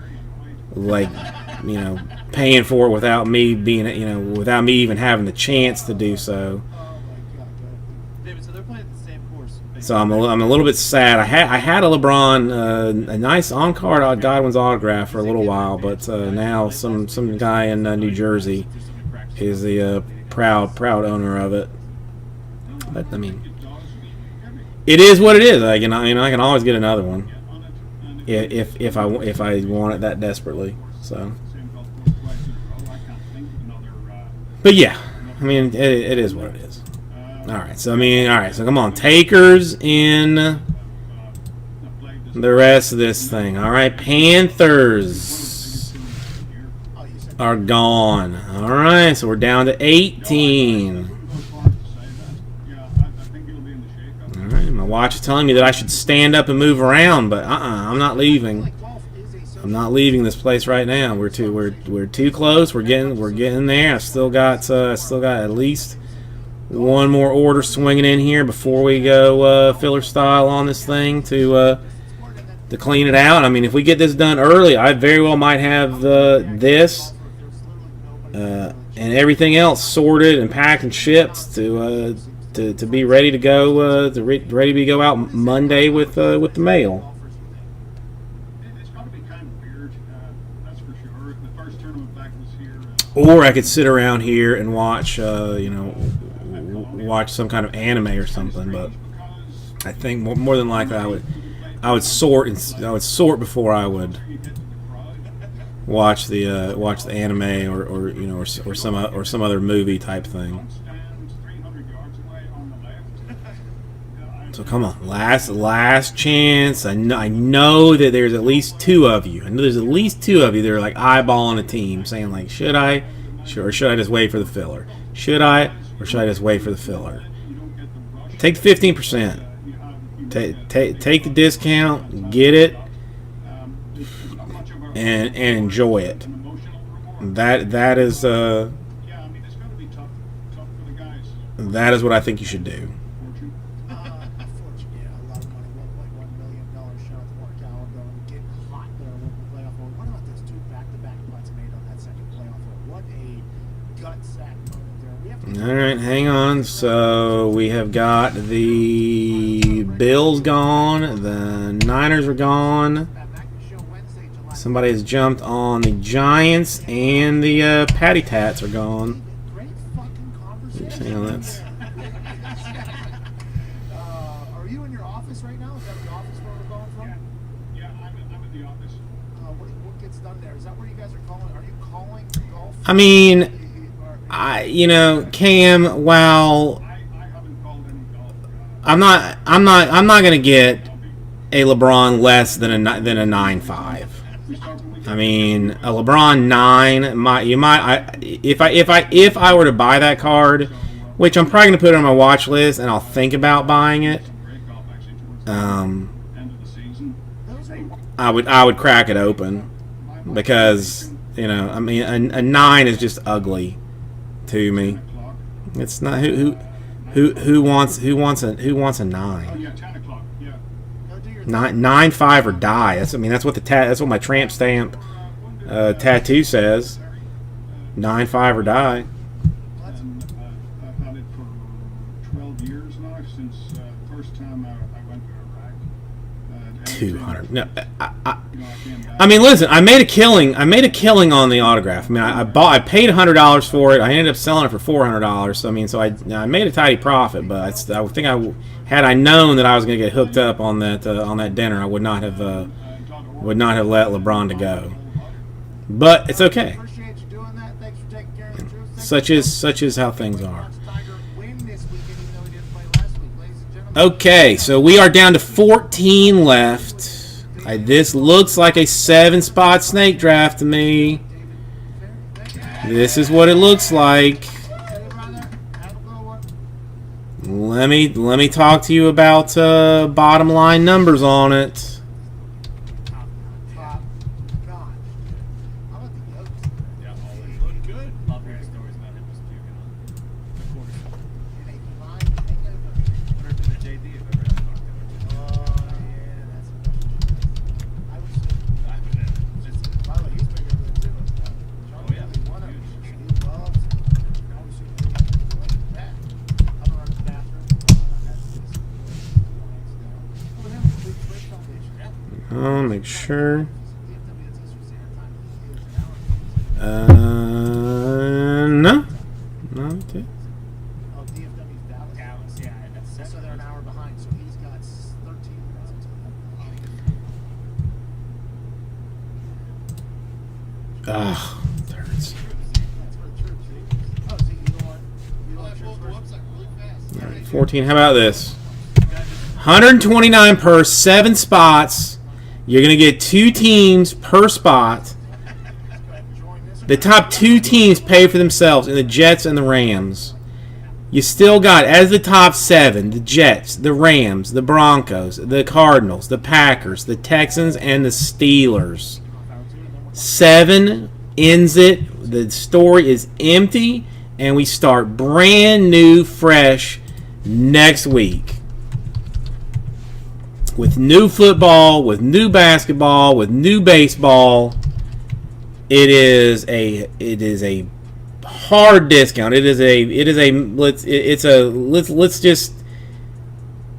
paying for it without me even having the chance to do so. David, so they're playing the same course. So I'm a little bit sad. I had a LeBron, a nice on-card Godwin's autograph for a little while, but now some guy in New Jersey is the proud owner of it. But I mean, it is what it is. I can always get another one if I want it that desperately. So, but yeah, I mean, it is what it is. All right. So I mean, all right. So come on, takers in the rest of this thing. All right, Panthers are gone. All right, so we're down to 18. All right, my watch is telling me that I should stand up and move around, but I'm not leaving. I'm not leaving this place right now. We're too close. We're getting there. I still got at least one more order swinging in here before we go filler style on this thing to clean it out. I mean, if we get this done early, I very well might have this and everything else sorted and packed and shipped to be ready to go ready to go out Monday with the mail. It's got to be kind of weird, that's for sure. The first tournament back was here. Or I could sit around here and watch watch some kind of anime or something. But I think more than likely I would sort before I would watch the anime or some other movie type thing. So come on, last chance. I know that there's at least two of you. I know there's at least two of you that are like eyeballing a team, saying like, should I just wait for the filler? Should I, or should I just wait for the filler? Take the 15%. Take the discount, get it, and enjoy it. That is what I think you should do. Unfortunately, a lot of money, $1.1 million shot to Mark Allen going, getting hot there with the playoff vote. What about those two back-to-back putts made on that second playoff vote? What a gut-sack moment there. We have to All right, hang on. So we have got the Bills gone, the Niners are gone. Somebody has jumped on the Giants, and the Patty Tats are gone. great fucking conversation. Hang on, that's. Are you in your office right now? Is that the office where we're going from? Yeah, I'm at the office. What gets done there? Is that where you guys are calling? Are you calling golf? I mean, Cam. While I haven't called any golf. I'm not gonna get a LeBron less than a 9.5. I mean, a LeBron 9 if I were to buy that card, which I'm probably gonna put it on my watch list, and I'll think about buying it. End of the season. I would crack it open because I mean a 9 is just ugly to me. It's not who wants a 9? Yeah, 10 o'clock. Yeah. 9.5 or die. That's what that's what my tramp stamp tattoo says. 9.5 or die. And, I've had it for 12 years now, since first time I went to Iraq. 200. No, came back. I mean, listen. I made a killing on the autograph. I mean, I paid $100 for it. I ended up selling it for $400. So I made a tidy profit. But I think had I known that I was going to get hooked up on that dinner, I would not have let LeBron to go. But it's okay. Appreciate you doing that. Thanks for taking care of the truth. Such is how things are. Tiger win this weekend, even though he didn't play last week, ladies and gentlemen. Okay, so we are down to 14 left. This looks like a 7-spot snake draft to me. This is what it looks like. Let me talk to you about bottom line numbers on it. Yeah, always look good. Love hearing stories about him just puking on the course. Better than the JD if ever had talked to him. I'll make sure. No. Okay. Oh, DFW's Dallas. Yeah, that's So they're an hour behind, so he's got 13 minutes until that. Thirds. That's where the troops are. Oh, so you don't want troops first? 14. How about this? 129 per 7 spots. You're going to get 2 teams per spot. The top 2 teams pay for themselves in the Jets and the Rams. You still got, as the top 7, the Jets, the Rams, the Broncos, the Cardinals, the Packers, the Texans, and the Steelers. 7 ends it. The story is empty, and we start brand new, fresh next week. With new football, with new basketball, with new baseball. It is a hard discount. Let's just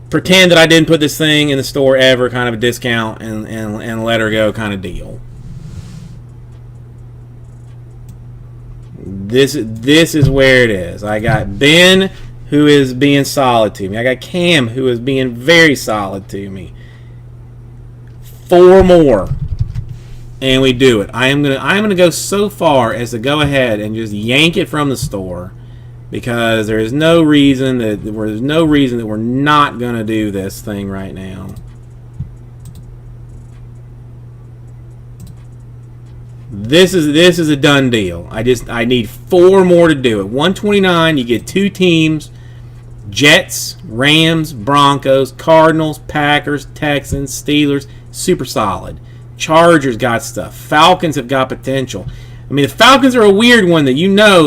pretend that I didn't put this thing in the store ever, kind of a discount, and let her go kind of deal. This is where it is. I got Ben, who is being solid to me. I got Cam, who is being very solid to me. 4 more, and we do it. I'm gonna go so far as to go ahead and just yank it from the store, because there is no reason that we're not gonna do this thing right now. This is a done deal. I need 4 more to do it. 129. You get 2 teams. Jets, Rams, Broncos, Cardinals, Packers, Texans, Steelers, super solid. Chargers got stuff. Falcons have got potential. I mean, the Falcons are a weird one that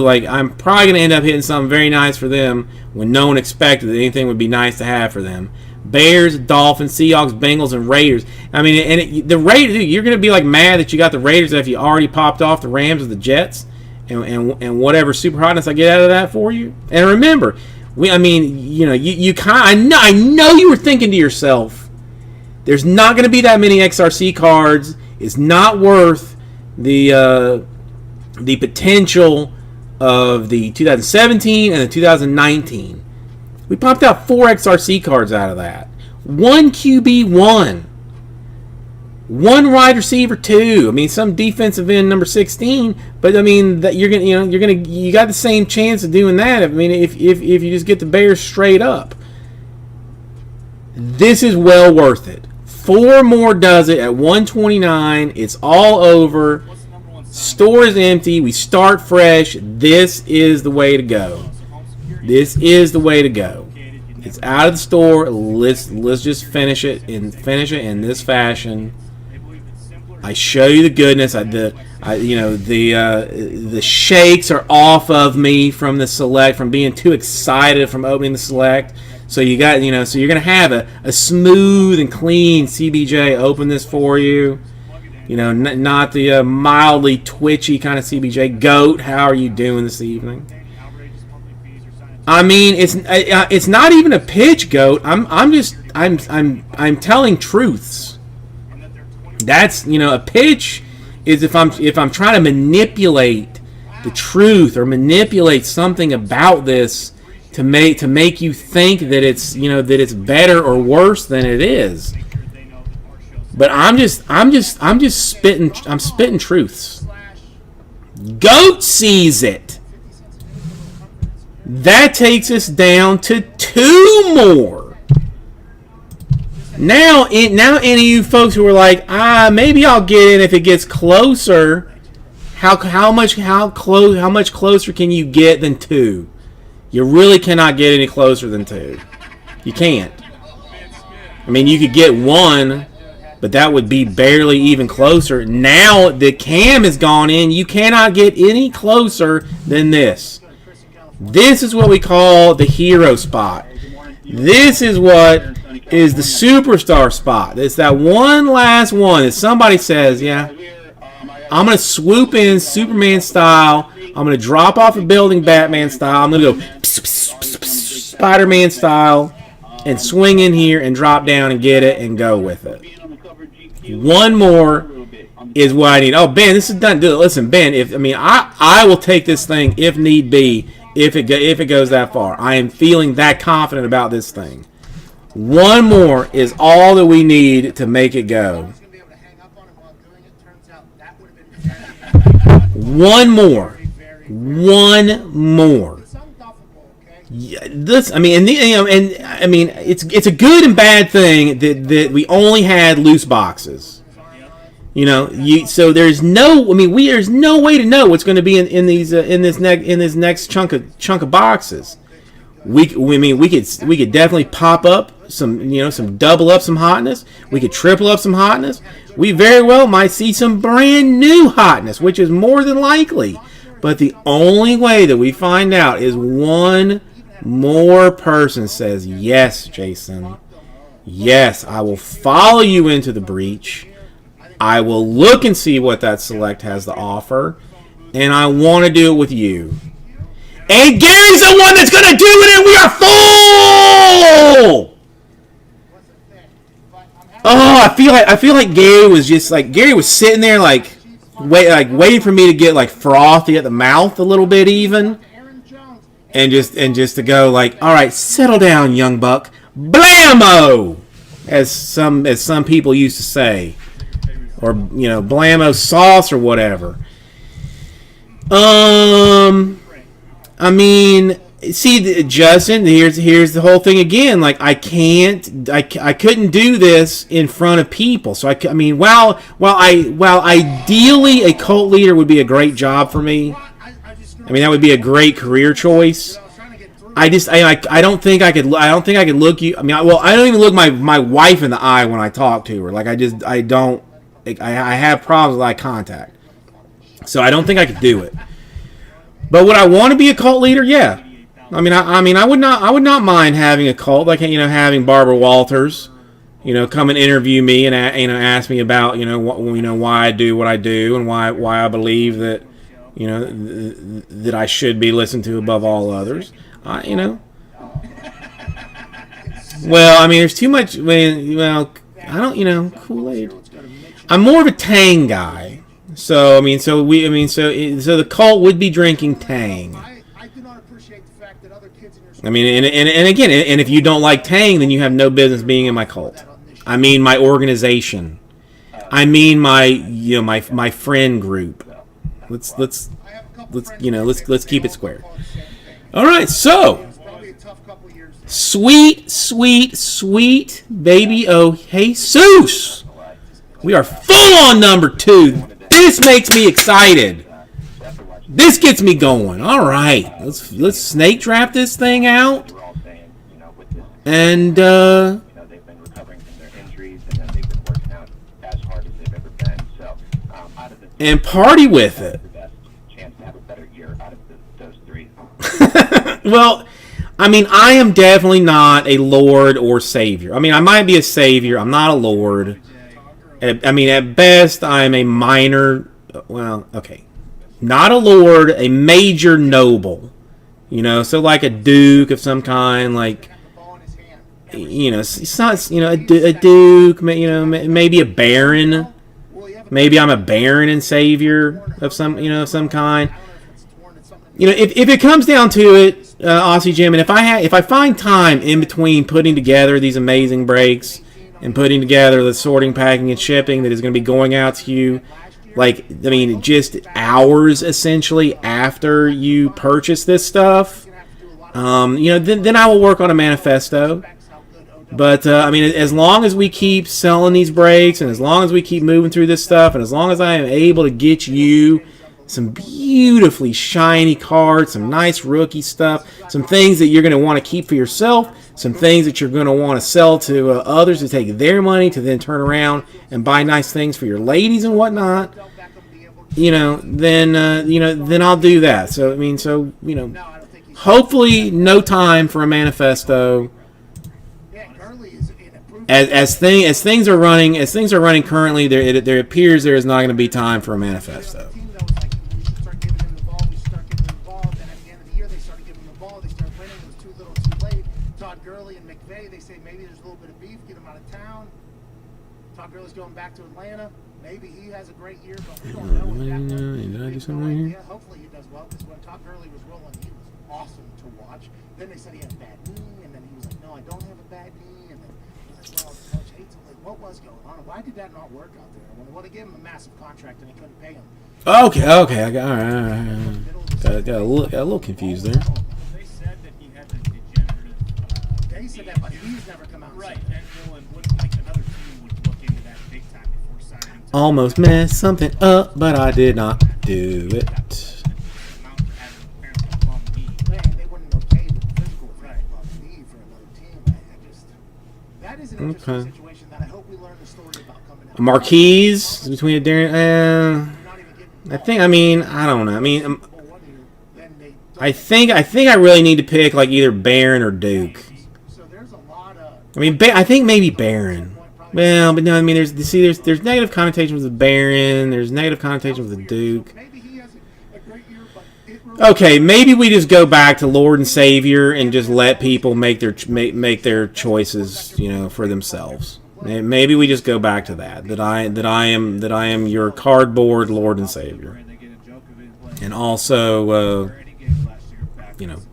like I'm probably going to end up hitting something very nice for them when no one expected that anything would be nice to have for them. Bears, Dolphins, Seahawks, Bengals, and Raiders. I mean, and the Raiders, you're going to be like mad that you got the Raiders if you already popped off the Rams or the Jets and whatever super hotness I get out of that for you. And remember, I know you were thinking to yourself, there's not going to be that many XRC cards. It's not worth the potential of the 2017 and the 2019. We popped out 4 XRC cards out of that. 1 QB1. 1 wide receiver 2. I mean, some defensive end number 16. But I mean, that you got the same chance of doing that. I mean, if you just get the Bears straight up. This is well worth it. 4 more does it at 129. It's all over. Store is empty. We start fresh. This is the way to go. This is the way to go. It's out of the store. Let's just finish it in this fashion. I show you the goodness. The shakes are off of me from the select, from being too excited from opening the select. So you got, so you're gonna have a smooth and clean CBJ open this for you. Not the mildly twitchy kind of CBJ. Goat, how are you doing this evening? I mean, it's not even a pitch, Goat. I'm telling truths. That's, a pitch is if I'm trying to manipulate the truth or manipulate something about this to make you think that it's better or worse than it is. But I'm spitting truths. Goat sees it. That takes us down to 2 more. Now any of you folks who are like, maybe I'll get in if it gets closer. How much closer can you get than 2? You really cannot get any closer than 2. You can't. I mean, you could get 1, but that would be barely even closer. Now the cam has gone in. You cannot get any closer than this. This is what we call the hero spot. This is what is the superstar spot. It's that one last one that somebody says, yeah, I'm going to swoop in Superman style. I'm going to drop off a building Batman style. I'm going to go Spider-Man style and swing in here and drop down and get it and go with it. 1 more is what I need. Oh, Ben, this is done. Listen, Ben, I will take this thing if need be. If it goes that far, I am feeling that confident about this thing. 1 more is all that we need to make it go. 1 more. 1 more. Yeah, this, I mean, and you know, and I mean, it's a good and bad thing that we only had loose boxes. You know, so there's no, I mean, there's no way to know what's going to be in this next chunk of boxes. We could definitely pop up some double up some hotness. We could triple up some hotness. We very well might see some brand new hotness, which is more than likely. But the only way that we find out is one more person says, yes, Jason, yes, I will follow you into the breach. I will look and see what that select has to offer, and I want to do it with you. And Gary's the one that's going to do it, and we are full! Oh, I feel like Gary was just like, Gary was sitting there waiting for me to get like frothy at the mouth a little bit even. And just to go like, all right, settle down, young buck. Blammo! As some people used to say. Or, you know, blammo sauce or whatever. I mean, see, Justin, here's the whole thing again. Like, I couldn't do this in front of people. So I mean, while ideally a cult leader would be a great job for me. I mean, that would be a great career choice. I don't think I could look you. I mean, I don't even look my wife in the eye when I talk to her. Like, I have problems with eye contact. So I don't think I could do it. But would I want to be a cult leader? Yeah. I mean, I would not mind having a cult, like, you know, having Barbara Walters, you know, come and interview me and ask me about, why I do what I do and why I believe that, you know, that I should be listened to above all others. You know. Well, I mean, there's too much. Well, I don't, you know, Kool-Aid. I'm more of a Tang guy. So so the cult would be drinking Tang. I do not appreciate the fact that other kids in your school. I mean, and again, and if you don't like Tang, then you have no business being in my cult. I mean, my organization. I mean, my friend group. Let's keep it square. All right, so sweet baby oh Jesus, we are full on number 2. This makes me excited. This gets me going. All right, let's snake trap this thing out, and they've been recovering from their injuries, and then they've been working out as hard as they've ever been. So, out of the and party with it. the best chance to have a better year out of those 3. Well, I mean, I am definitely not a lord or savior. I mean, I might be a savior. I'm not a lord. I mean, at best, I'm a minor. Well, okay, not a lord, a major noble. You know, so like a duke of some kind, like, you know, it's not, you know, a duke. You know, maybe a baron. Maybe I'm a baron and savior of some, you know, of some kind. You know, if it comes down to it, Aussie Jim, and if I find time in between putting together these amazing breaks and putting together the sorting, packing, and shipping that is going to be going out to you, like, I mean, just hours essentially after you purchase this stuff, you know, then I will work on a manifesto. But, I mean, as long as we keep selling these breaks and as long as we keep moving through this stuff and as long as I am able to get you some beautifully shiny cards, some nice rookie stuff, some things that you're going to want to keep for yourself, some things that you're going to want to sell to others to take their money to then turn around and buy nice things for your ladies and whatnot, you know, then I'll do that. So, I mean, you know, hopefully no time for a manifesto. As things are running currently, there appears there is not going to be time for a manifesto. Going back to Atlanta, maybe he has a great year, but we don't know. Did I do something right here? Hopefully he does well, because when Todd Gurley was rolling, he was awesome to watch. Then they said he had a bad knee, and then he was like, "No, I don't have a bad knee." And then he was like, "Well, Coach hates him." Like, what was going on? Why did that not work out there? When they would have given him a massive contract and they couldn't pay him. Okay, all right. Got a little confused there. They said that he had to Almost messed something up, but I did not do it. Amount for having apparently a bum knee. Man, they wouldn't okay the physical of me for another team. I just that is an interesting Okay. situation that I hope we learn the story about coming out. Marquise between a Darren. Not even getting I don't know. I mean, one year, then they I think I really need to pick like either Barron or Duke. so there's a lot of I mean, I think maybe Barron. Well, but no, I mean, there's negative connotations with Barron. There's negative connotations with Duke. maybe he has a great year, but it really Okay, maybe we just go back to Lord and Savior and just let people make their choices, for themselves. Maybe we just go back to that. That I am your cardboard Lord and Savior, They get a joke of it playing and also any games last year. Back basically.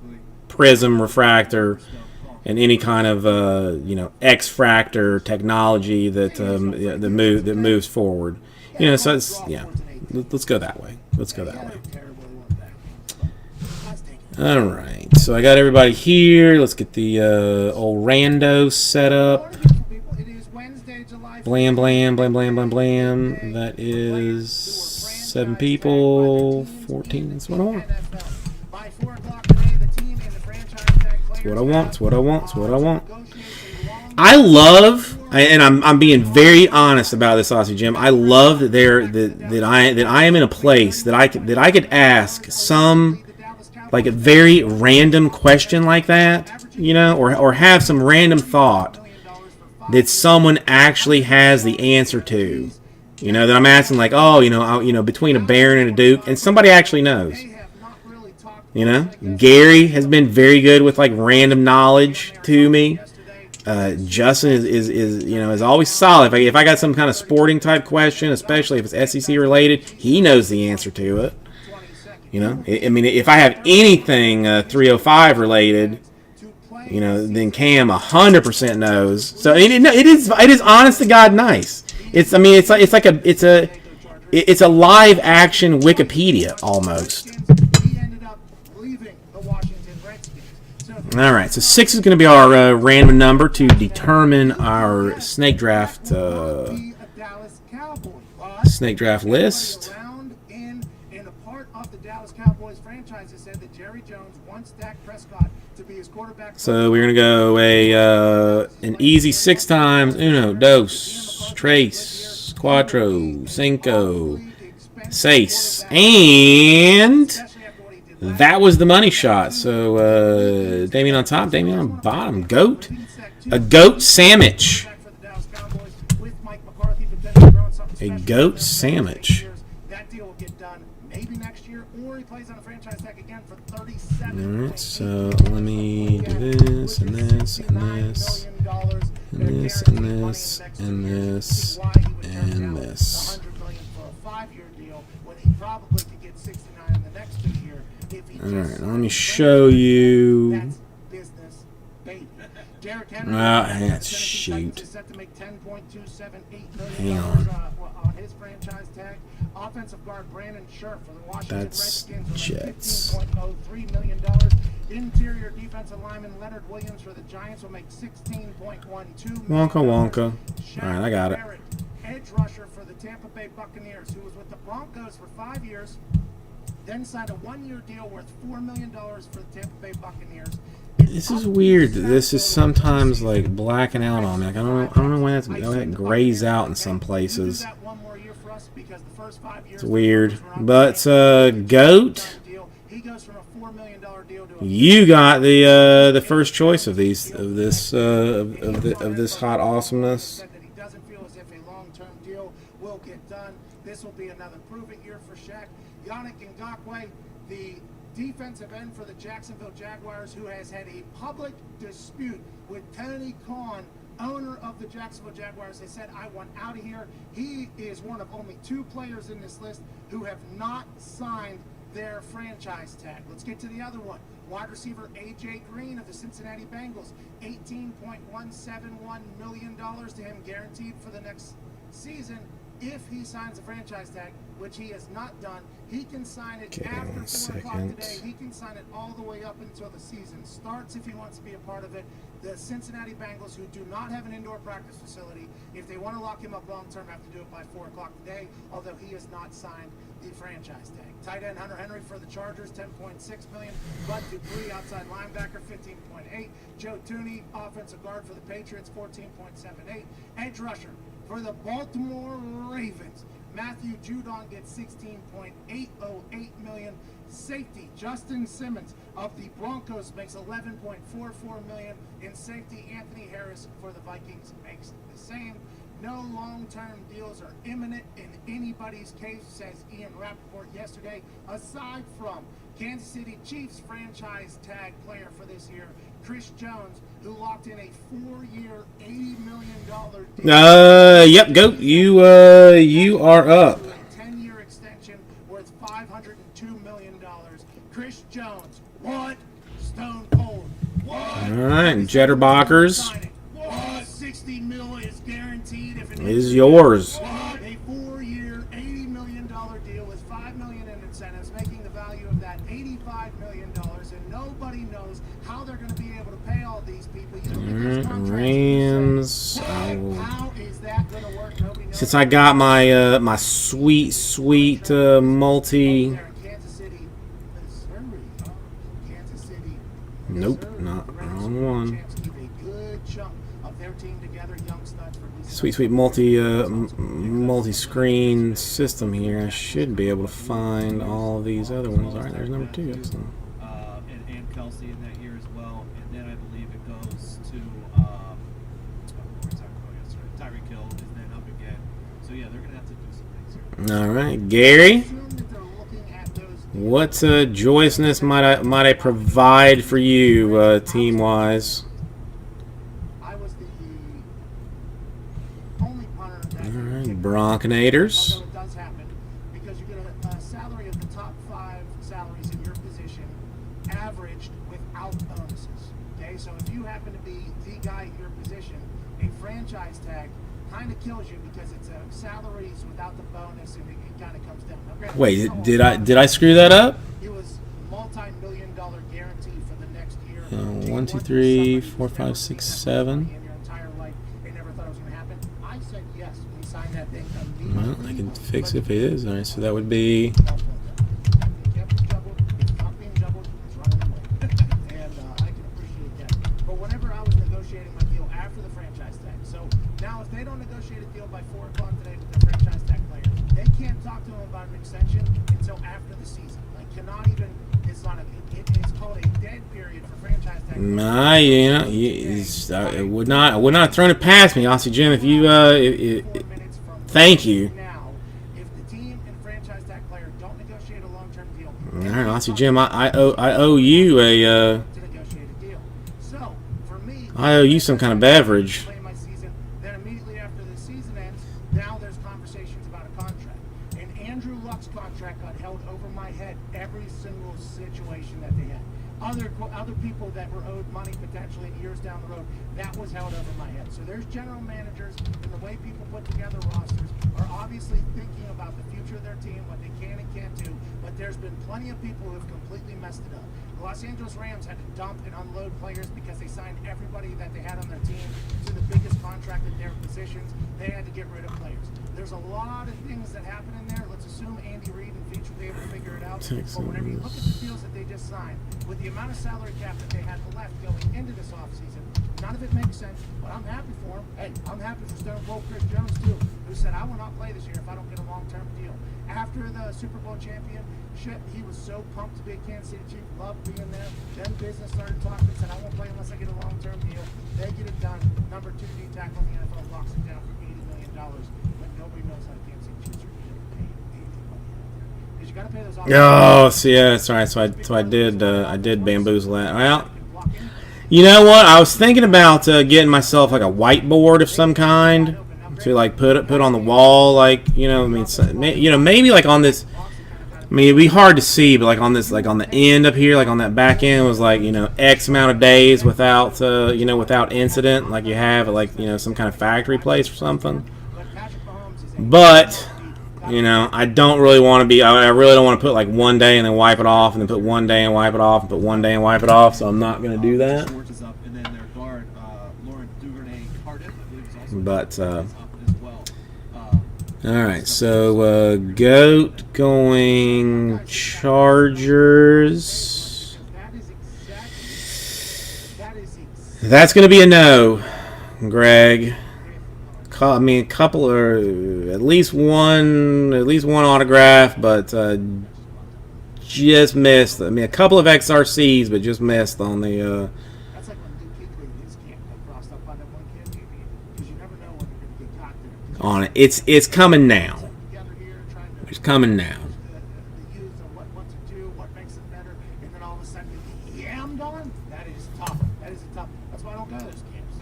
Prism Refractor. And any kind of X-Fractor technology that moves forward, So it's Let's go that way. Let's go that way. terribly want that. Let's take it. All right. So I got everybody here. Let's get the old rando set up. It is Wednesday, July Blam blam blam blam blam blam. That is 7 people. 14. That's what I want. By 4 o'clock today, the team and the franchise tag players What I want. It's what I want. It's what I want. I love, and I'm being very honest about this, Aussie Jim. I love that I am in a place that I could ask some like a very random question like that, or have some random thought that someone actually has the answer to, that I'm asking like, between a Barron and a Duke, and somebody actually knows. Gary has been very good with like random knowledge to me. Justin is always solid. If I got some kind of sporting type question, especially if it's SEC related, he knows the answer to it. I mean, if I have anything 305 related, then Cam 100% knows. So it is honest to God nice. It's a live action Wikipedia almost. He ended up leaving the Washington Redskins. So All right, so 6 is going to be our random number to determine our snake draft be a Dallas Cowboy. But list. around in a part of the Dallas Cowboys franchise that said that Jerry Jones wants Dak Prescott to be his quarterback. So we're going to go an easy 6 times. Uno, dos, tres, cuatro, cinco, seis. And that was the money shot. So Damien on top, Damien on bottom. Goat. A goat sandwich. A goat sandwich. That deal will get done maybe next year, or he plays on a franchise tag again for $37. Alright, so let me do this and this and this and this and this and this and this. $100 million for a 5-year deal when he probably could get 69 in the next 2 years if he Alright, let me show you. That's business, baby. Derrick Henry Shoot. is set to make $10.278 Hang million on. on his franchise tag. Offensive guard Brandon Scherf for the Washington That's Redskins will make Jets. $15.03 million. Interior defensive lineman Leonard Williams for the Giants will make $16.12 million. Wonka. Alright, I got it. Barrett, edge rusher for the Tampa Bay Buccaneers, who was with the Broncos for 5 years, then signed a 1-year deal worth $4 million for the Tampa Bay Buccaneers. This is weird. This is sometimes like blacking out on me. Like, I don't know why that grays out in some places. It's weird. But Goat, you got the first choice of this hot awesomeness. That he doesn't feel as if a long-term deal will get done. This will be another proven year for Shaq. Yannick Ngakoue, the defensive end for the Jacksonville Jaguars, who has had a public dispute with Tony Khan, owner of the Jacksonville Jaguars. They said, I want out of here. He is one of only 2 players in this list who have not signed their franchise tag. Let's get to the other one. Wide receiver A.J. Green of the Cincinnati Bengals, $18.171 million to him guaranteed for the next season. If he signs a franchise tag, which he has not done, he can sign it Okay, after 4 o'clock second. today. He can sign it all the way up until the season starts if he wants to be a part of it. The Cincinnati Bengals, who do not have an indoor practice facility, if they want to lock him up long term, have to do it by 4 o'clock today, although he has not signed the franchise tag. Tight end Hunter Henry for the Chargers, $10.6 million. Bud Dupree, outside linebacker, $15.8. Joe Tooney, offensive guard for the Patriots, $14.78. Edge rusher for the Baltimore Ravens, Matthew Judon gets $16.808 million. Safety Justin Simmons of the Broncos makes $11.44 million. In safety, Anthony Harris for the Vikings makes the same. No long-term deals are imminent in anybody's case, says Ian Rappaport yesterday, aside from Kansas City Chiefs franchise tag player for this year, Chris Jones, who locked in a 4-year, $80 million deal. Yep, go. You are up. A 10-year extension worth $502 million. Chris Jones, what? Stone Cold, what? All right, Jetterbockers What? $60 million is guaranteed if it is yours. What? A 4-year, $80 million deal with $5 million in incentives, making the value of that $85 million, and nobody knows how they're going to be able to pay all these people. You look at these contracts, Rams. you say, I will. how is that going to work? Nobody knows. Since I got my my sweet multi. There in Kansas City, Missouri. Kansas City. Nope, Missouri. not The wrong Super Bowl one. champs keep a good chunk of their team together, young studs for these Sweet multi-screen system here. I should be able to find all of these other ones. All right, there's number 2. Excellent. And Kelsey in that year as well. And then I believe it goes to Tyreek Hill is then up again. So yeah, they're gonna have to do some things here. All right, Gary. assume that they're looking at those What joyousness might I provide for you, team wise? I was the only punter that All right, kicked. Bronconators. Although it does happen, because you get a salary of the top 5 salaries in your position averaged without bonuses. Okay, so if you happen to be the guy at your position, a franchise tag kind of kills you because it's salaries without the bonus, and it kind of comes down. Now, granted, Wait, it's did still I screw that up? It was multi-million-dollar guarantee for the next year. 1, 2, 3, 4, 5, 6, 7. In your entire life, they never thought it was going to happen. I said yes. We signed that thing Well, immediately. I can fix it if it is. All right, so that would be. It's not being juggled, it's running away. And I can appreciate that. But whenever I was negotiating my deal after the franchise tag, so now if they don't negotiate a deal by 4 o'clock today with the franchise tag player, they can't talk to them about an extension until after the season. Like, cannot even, it's not it's called a dead period for franchise tag players. I would not have thrown it past me, Aussie Jim. If you, 4 minutes from thank you. now, if the team and franchise tag player don't negotiate a long-term deal, All right, Aussie Jim, I owe you a, to negotiate a deal. So, for me, I owe you some kind of beverage. play my season, then immediately after the season ends, now there's conversations about a contract. And Andrew Luck's contract got held over my head every single situation that they had. Other people that were owed money potentially years down the road, that was held over my head. So there's general managers, and the way people put together rosters are obviously thinking about the future of their team, what they can and can't do. But there's been plenty of people who have completely messed it up. The Los Angeles Rams had to dump and unload players because they signed everybody that they had on their team to the biggest contract at their positions. They had to get rid of players. There's a lot of things that happen in there. Let's assume Andy Reid and Veach will be able to figure it out. But whenever you look at the deals that they just signed, with the amount of salary cap that they had left going into this offseason, none of it makes sense. But I'm happy for him. Hey, I'm happy for Stone Cold Chris Jones too, who said, I will not play this year if I don't get a long-term deal. After the Super Bowl championship, he was so pumped to be a Kansas City Chief, loved being there. Then business started talking, said, I won't play unless I get a long-term deal. They get it done. Number 2 D tackle in the NFL locks it down for $80 million. But nobody knows how the Kansas City Chiefs are going to pay anybody out there. Because you got to pay those off. Oh, so yeah, that's right. So I did bamboozle that. Well, you know what? I was thinking about getting myself like a whiteboard of some kind to like put on the wall, like I mean, maybe like on this. I mean, it'd be hard to see, but like on this, like on the end up here, like on that back end was like X amount of days without without incident, like you have at like some kind of factory place or something. But I don't really want to be. I really don't want to put like 1 day and then wipe it off, and then put 1 day and wipe it off, and put 1 day and wipe it off. So I'm not going to do that. Schwartz is up, and then their guard, But as well. all right, so Goat going Chargers. That's going to be a no, Greg. I mean, a couple or at least one autograph, but just missed. I mean, a couple of XRCs, but just missed on the. That's like when Luke Kuechly and his camp got crossed up by that one kid, because you never know when you're going to get caught there. On it, it's coming now. Together here, trying to It's coming now. the youth and what to do, what makes it better, and then all of a sudden you get yammed on. That is tough. That is tough. That's why I don't go to those camps.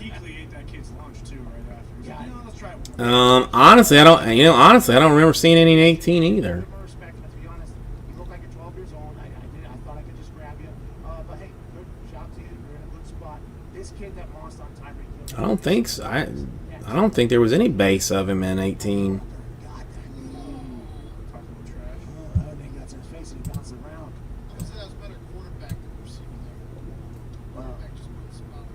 Kuechly ate that kid's lunch too right after. He's like, Yeah. let's try one. Honestly, I don't. Honestly, I don't remember seeing any in 18 either. More respect, and to be honest, you look like you're 12 years old. I thought I could just grab you. But hey, good shout to you. You're in a good spot. This kid that lost on Tyreek Hill. I don't think so. I don't think there was any base of him in 18. God, they got to his face and he bounced around. I would say that was better quarterback than receiver there. Quarterback just put the spot.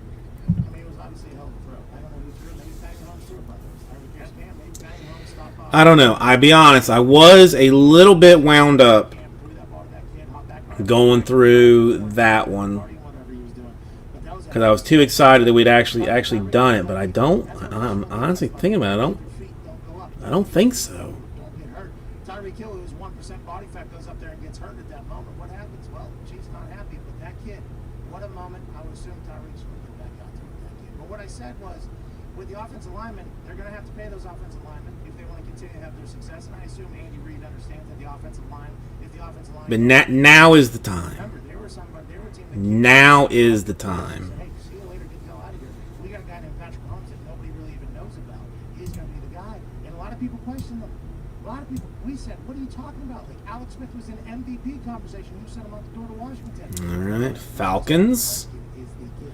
I mean, it was obviously a hell of a throw. I don't know who threw it. Maybe Patty Holmes threw it, by the way. Tyreek Hill scam. Maybe Patty Holmes stopped off. I don't know. I'll be honest. I was a little bit wound up Threw that ball to that kid, hopped back on. going through that one Whatever he was doing. But that was because I was too excited that we'd actually done it. But I don't. I'm honestly thinking about it. feet don't go up. I don't think so. Don't get hurt. Tyreek Hill, who's 1% body fat, goes up there and gets hurt at that moment. What happens? Well, she's not happy. But that kid, what a moment. I would assume Tyreek's going to get back out there with that kid. But what I said was, with the offensive linemen, they're going to have to pay those offensive linemen if they want to continue to have their success. And I assume Andy Reid understands that the offensive line, if the offensive line. But now is the time. Remember, they were a team that. Now is the time. Hey, see you later. Get the hell out of here. We got a guy named Patrick Mahomes that nobody really even knows about. He's going to be the guy, and a lot of people question him. A lot of people. We said, "What are you talking about?" Like Alex Smith was in MVP conversation. You sent him out the door to Washington. All right, Falcons. Is the kid.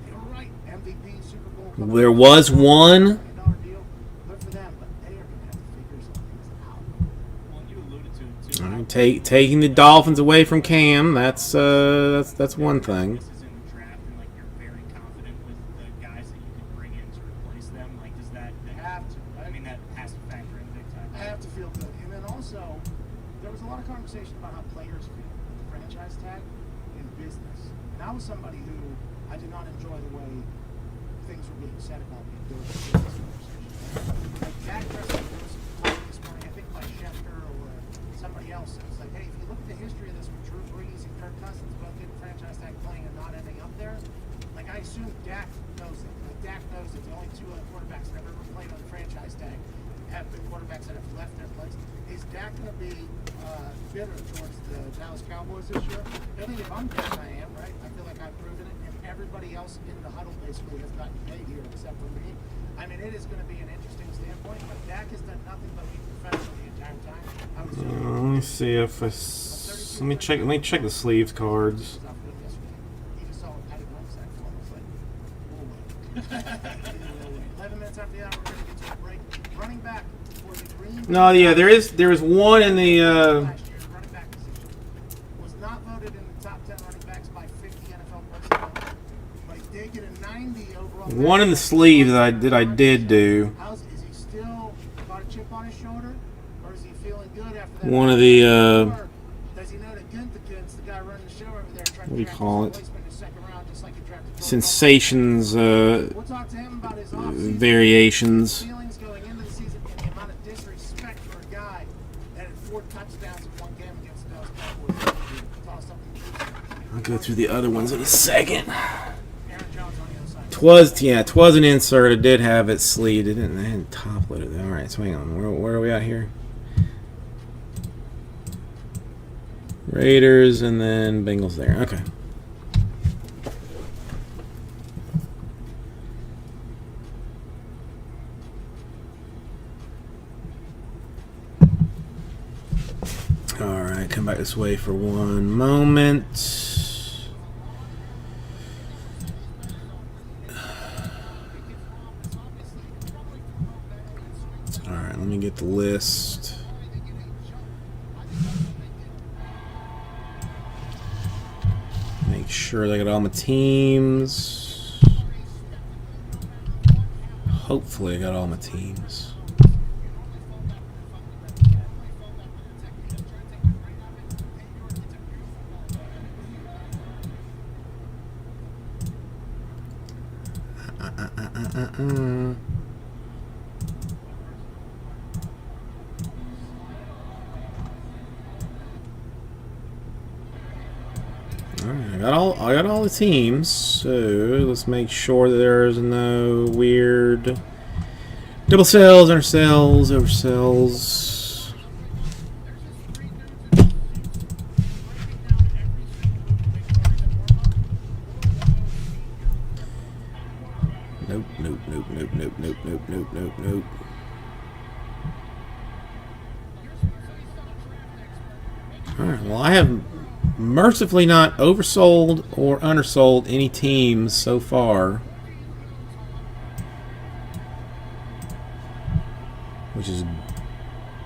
They were right. MVP, Super Bowl. There was one. $1 deal. Good for them, but they are going to have to figure some things out. Well, you alluded to it too. All right, taking the Dolphins away from Cam. That's one thing. This is in the draft, and like you're very confident with the guys that you can bring in to replace them. Like, does that Have to. I mean, that has to factor in big time. I have to feel good. And then also, there was a lot of conversation about how players feel with the franchise tag in business. And I was somebody who I did not enjoy the way things were being said about me during the business conversation. Like Dak Prescott, there was some talk this morning, I think by Schefter or somebody else. It was like, hey, if you look at the history of this with Drew Brees and Kirk Cousins both getting franchise tag playing and not ending up there, like I assume Dak knows it. Like Dak knows that the only two other quarterbacks that have ever played on the franchise tag have been quarterbacks that have left their place. Is Dak going to be bitter towards the Dallas Cowboys this year? I think if I'm Dak, I am, right? I feel like I've proven it, and everybody else in the huddle basically has gotten paid here except for me. I mean, it is going to be an interesting standpoint, but Dak has done nothing but be professional the entire time. I was Let me see if let me check the sleeves cards. He just saw Patty Mahomes sack for him. I was like, we'll wait. 11 minutes after the hour, we're going to get to a break. Running back for the Green. No, yeah, there is one in the. Last year's running back position was not voted in the top 10 running backs by 50 NFL personnel, but he did get a 90 overall. One in the sleeve that I did do. Is he still got a chip on his shoulder, or is he feeling good after that? One of the Or does he know that Gunther's the guy running the show over there, trying What do you to call it? in the second round, just like he drafted Jordan Sensations We'll talk to him about his offseason variations. feelings going into the season and the amount of disrespect for a guy that had 4 touchdowns in one game against the Dallas Cowboys. Toss up the I'll go through the other ones in a second. Aaron Jones on the other side. Twas an insert. It did have it sleeved. It didn't top load it. All right, so hang on. Where are we at here? Raiders and then Bengals there. Okay. All right, come back this way for one moment. All right, let me get the list. Make sure I got all my teams. hopefully I got all my teams. Alright, I got all the teams, so let's make sure that there's no weird double cells, undercells, overcells. Nope, nope, nope, nope, nope, nope, nope, nope, nope, nope. Alright, well I have mercifully not oversold or undersold any teams so far, which is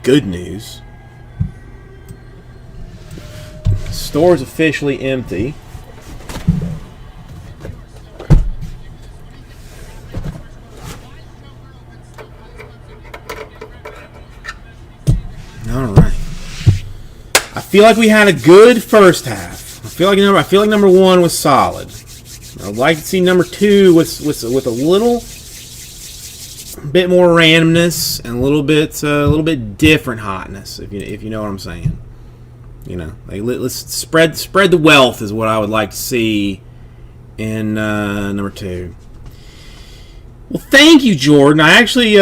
good news. Store is officially empty. All right. I feel like we had a good first half. I feel like number one was solid. I'd like to see number two with a little bit more randomness and a little bit different hotness, if you know what I'm saying. You know, like let's spread the wealth is what I would like to see in number two. Well, thank you, Jordan. I actually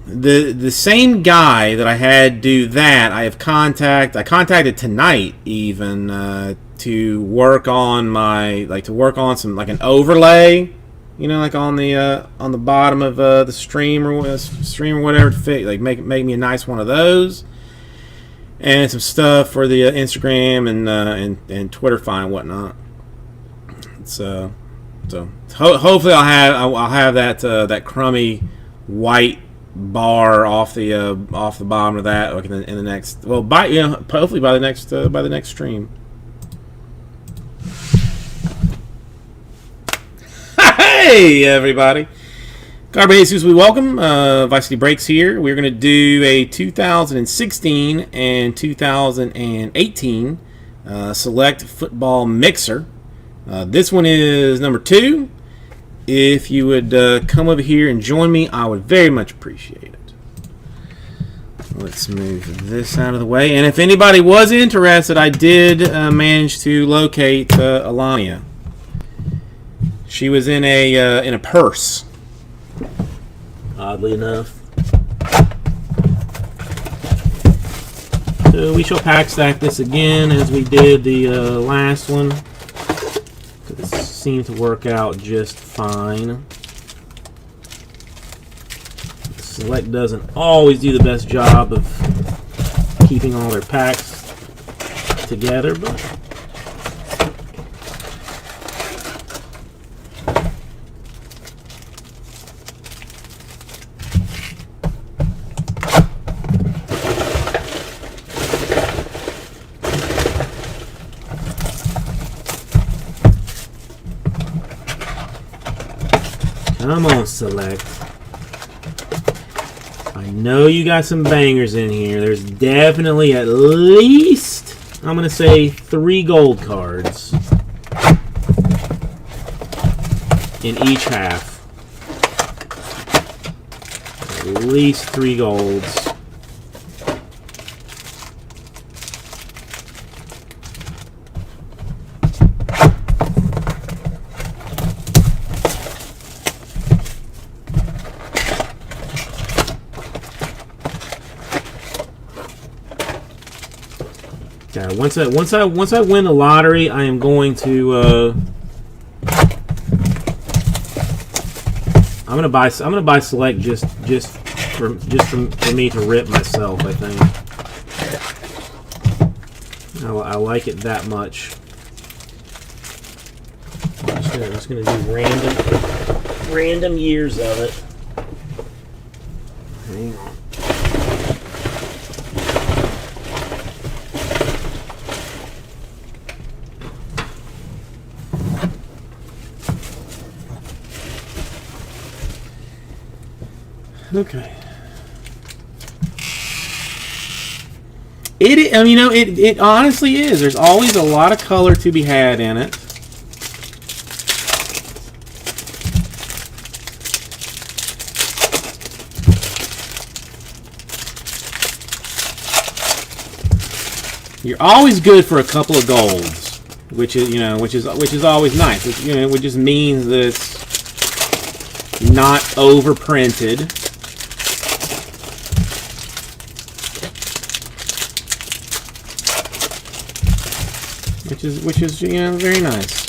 the same guy that I had do that, I contacted tonight even to work on some an overlay, you know, like on the bottom of the stream or whatever, to fit, like make me a nice one of those, and some stuff for the Instagram and Twitter and whatnot. So hopefully I'll have that crummy white bar off the bottom of that, like in the next, hopefully by the next stream. Hey everybody, Carbaceus, we welcome. Vice City Breaks here. We're going to do a 2016 and 2018 select football mixer. This one is number 2. If you would come over here and join me, I would very much appreciate it. Let's move this out of the way. And if anybody was interested, I did manage to locate Alania. She was in a purse, oddly enough. So we shall pack stack this again as we did the last one. This seemed to work out just fine. Select doesn't always do the best job of keeping all their packs together, but come on, Select. I know you got some bangers in here. There's definitely at least, I'm going to say, 3 gold cards in each half. At least 3 golds. Once I win the lottery, I am going to I'm gonna buy Select just for me to rip myself. I think I like it that much. I'm just gonna do random years of it. Hang on. Okay. It honestly is. There's always a lot of color to be had in it. You're always good for a couple of golds, which is always nice. It just means that it's not overprinted. Which is very nice.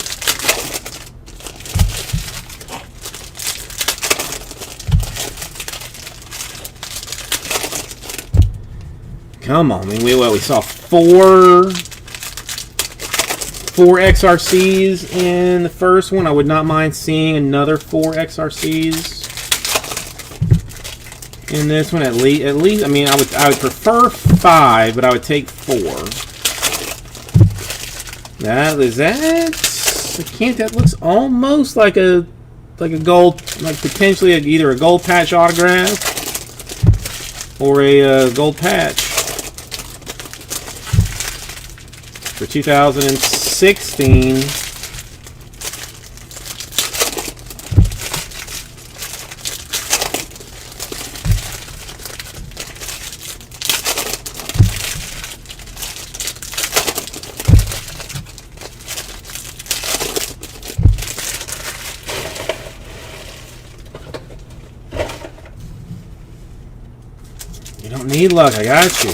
Come on, we saw four XRCs in the first one. I would not mind seeing another 4 XRCs in this one at least. I mean, I would prefer 5, but I would take 4. That looks almost like a gold, like potentially either a gold patch autograph or a gold patch for 2016. You don't need luck, I got you.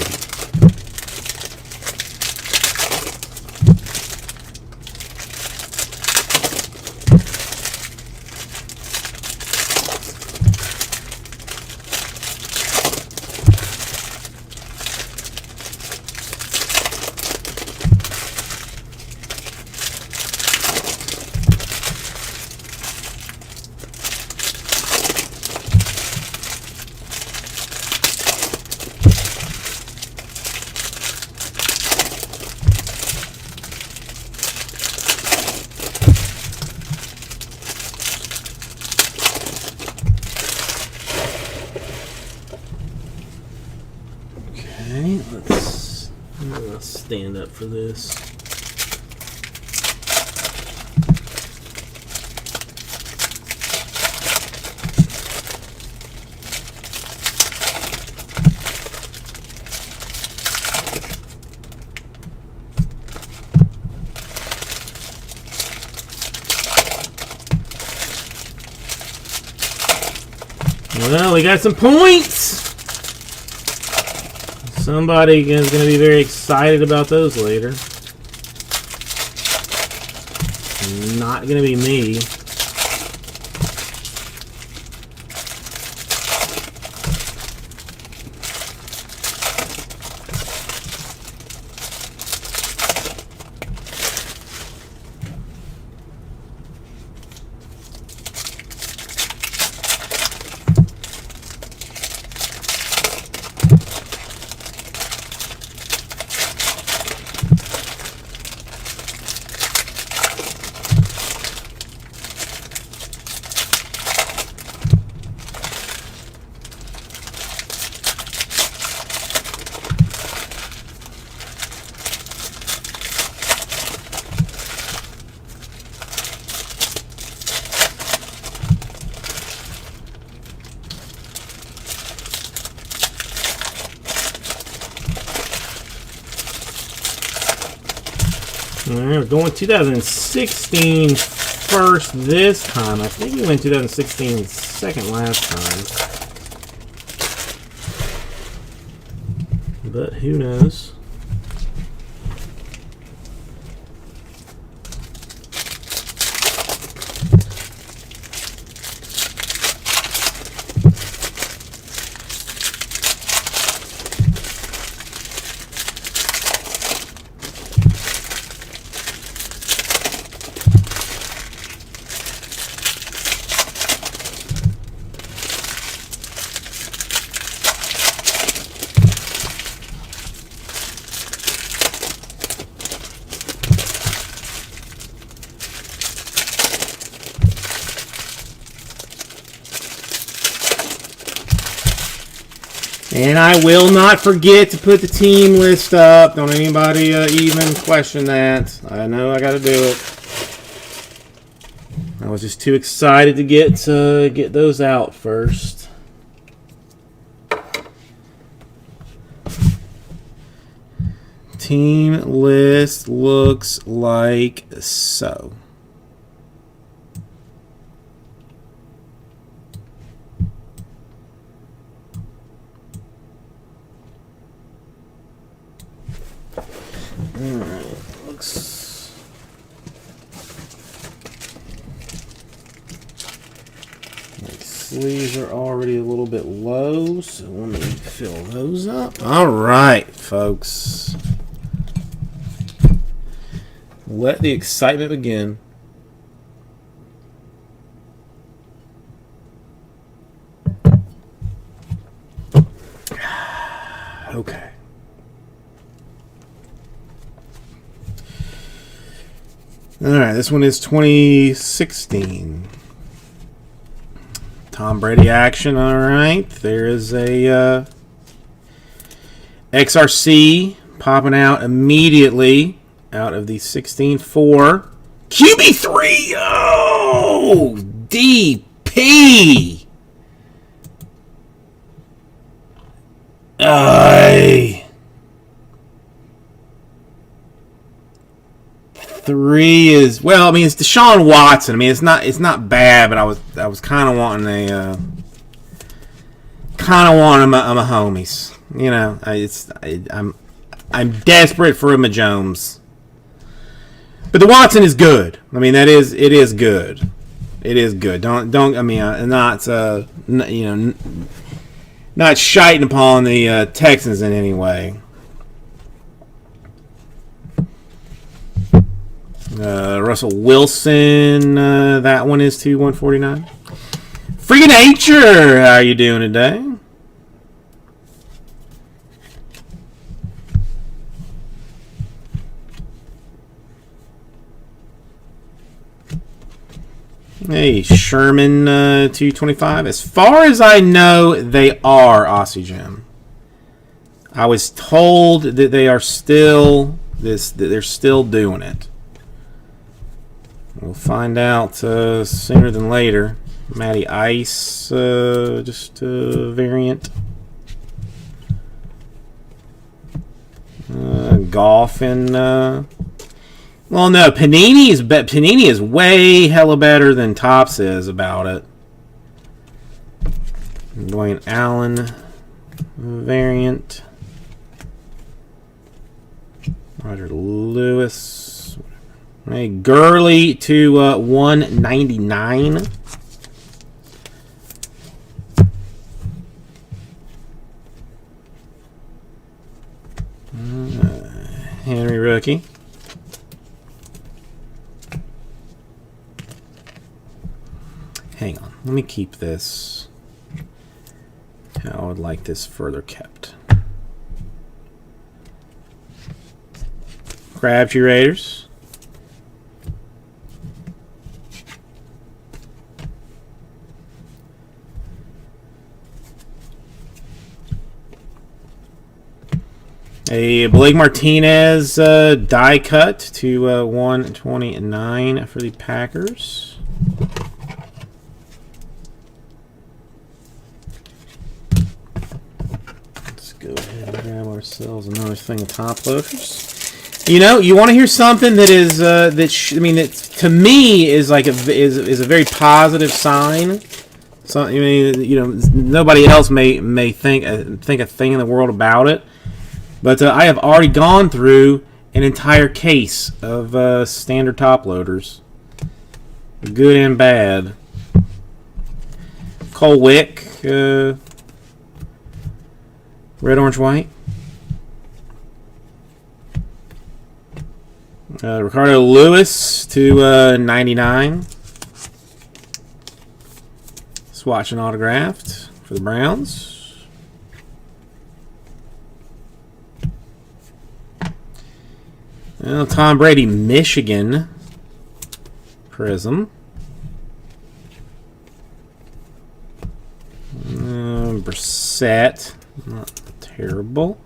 Okay, let's stand up for this. Well, we got some points. Somebody is going to be very excited about those later. Not going to be me. We're going 2016 first this time. I think we went 2016 second last time. But who knows? And I will not forget to put the team list up. Don't anybody even question that. I know I got to do it. I was just too excited to get those out first. Team list looks like so. Alright, looks. My sleeves are already a little bit low, so let me fill those up. Alright, folks. Let the excitement begin. Okay. All right, this one is 2016. Tom Brady action. All right, there is a XRC popping out immediately out of the 16-4. QB3. Oh, DP. Three is, well, I mean, it's Deshaun Watson. I mean, it's not bad, but I was kind of wanting a my homies. You know, I'm desperate for a Mahomes. But the Watson is good. I mean, it is good. It is good. Don't I mean, not not shiting upon the Texans in any way. Russell Wilson, that one is to 149. Freaking Nature, how are you doing today? Hey, Sherman, 225. As far as I know, they are Aussie Gem. I was told that they are still that they're still doing it. We'll find out sooner than later. Matty Ice, just a variant. Golf and well, no, Panini is way hella better than Topps is about it. Dwayne Allen variant. Roger Lewis. Hey, Gurley to 199. Henry rookie. Hang on, let me keep this. I would like this further kept. Crabtree Raiders. A Blake Martinez die cut to 129 for the Packers. Let's go ahead and grab ourselves another thing of top loaders. You know, you want to hear something that is that to me is like is a very positive sign. So I mean, you know, nobody else may think a thing in the world about it. But I have already gone through an entire case of standard top loaders, good and bad. Cole Wick, red, orange, white. Ricardo Lewis to 99. Swatch and autographed for the Browns. Well, Tom Brady, Michigan Prism. Brissett, Not terrible.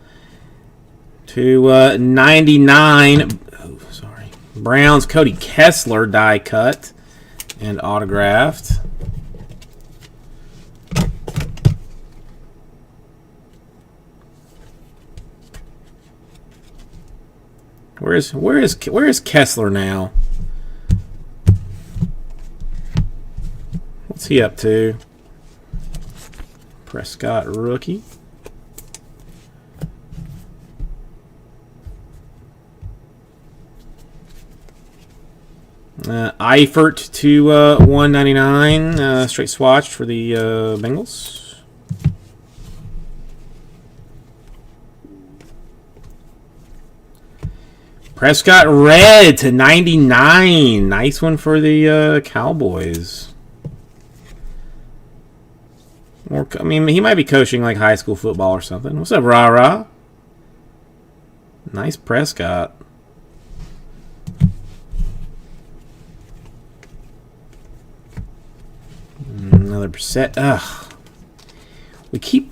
To 99. Oh, sorry. Browns Cody Kessler die cut and autographed. Where is Kessler now? What's he up to? Prescott rookie. Eifert to 199, straight swatched for the Bengals. Prescott red to 99. Nice one for the Cowboys. Or, I mean, he might be coaching like high school football or something. What's up, Rah-Rah? Nice Prescott. Another percent. Ugh. We keep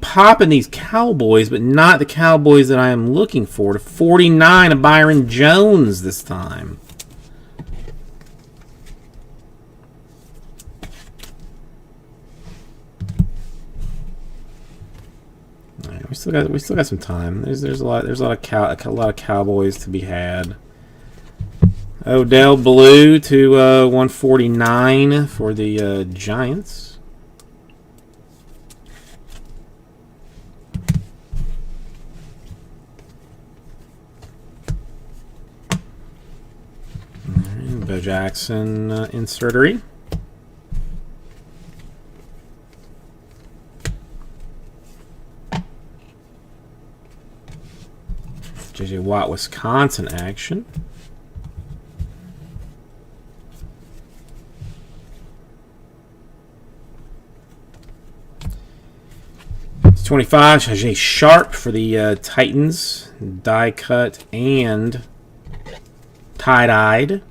popping these Cowboys, but not the Cowboys that I am looking for. To 49 of Byron Jones this time. All right, we still got some time. There's a lot of Cowboys to be had. Odell Blue to 149 for the Giants. Bo Jackson insertery. JJ Watt Wisconsin action. It's 25. Shajay Sharp for the Titans. Die cut and tie-dyed.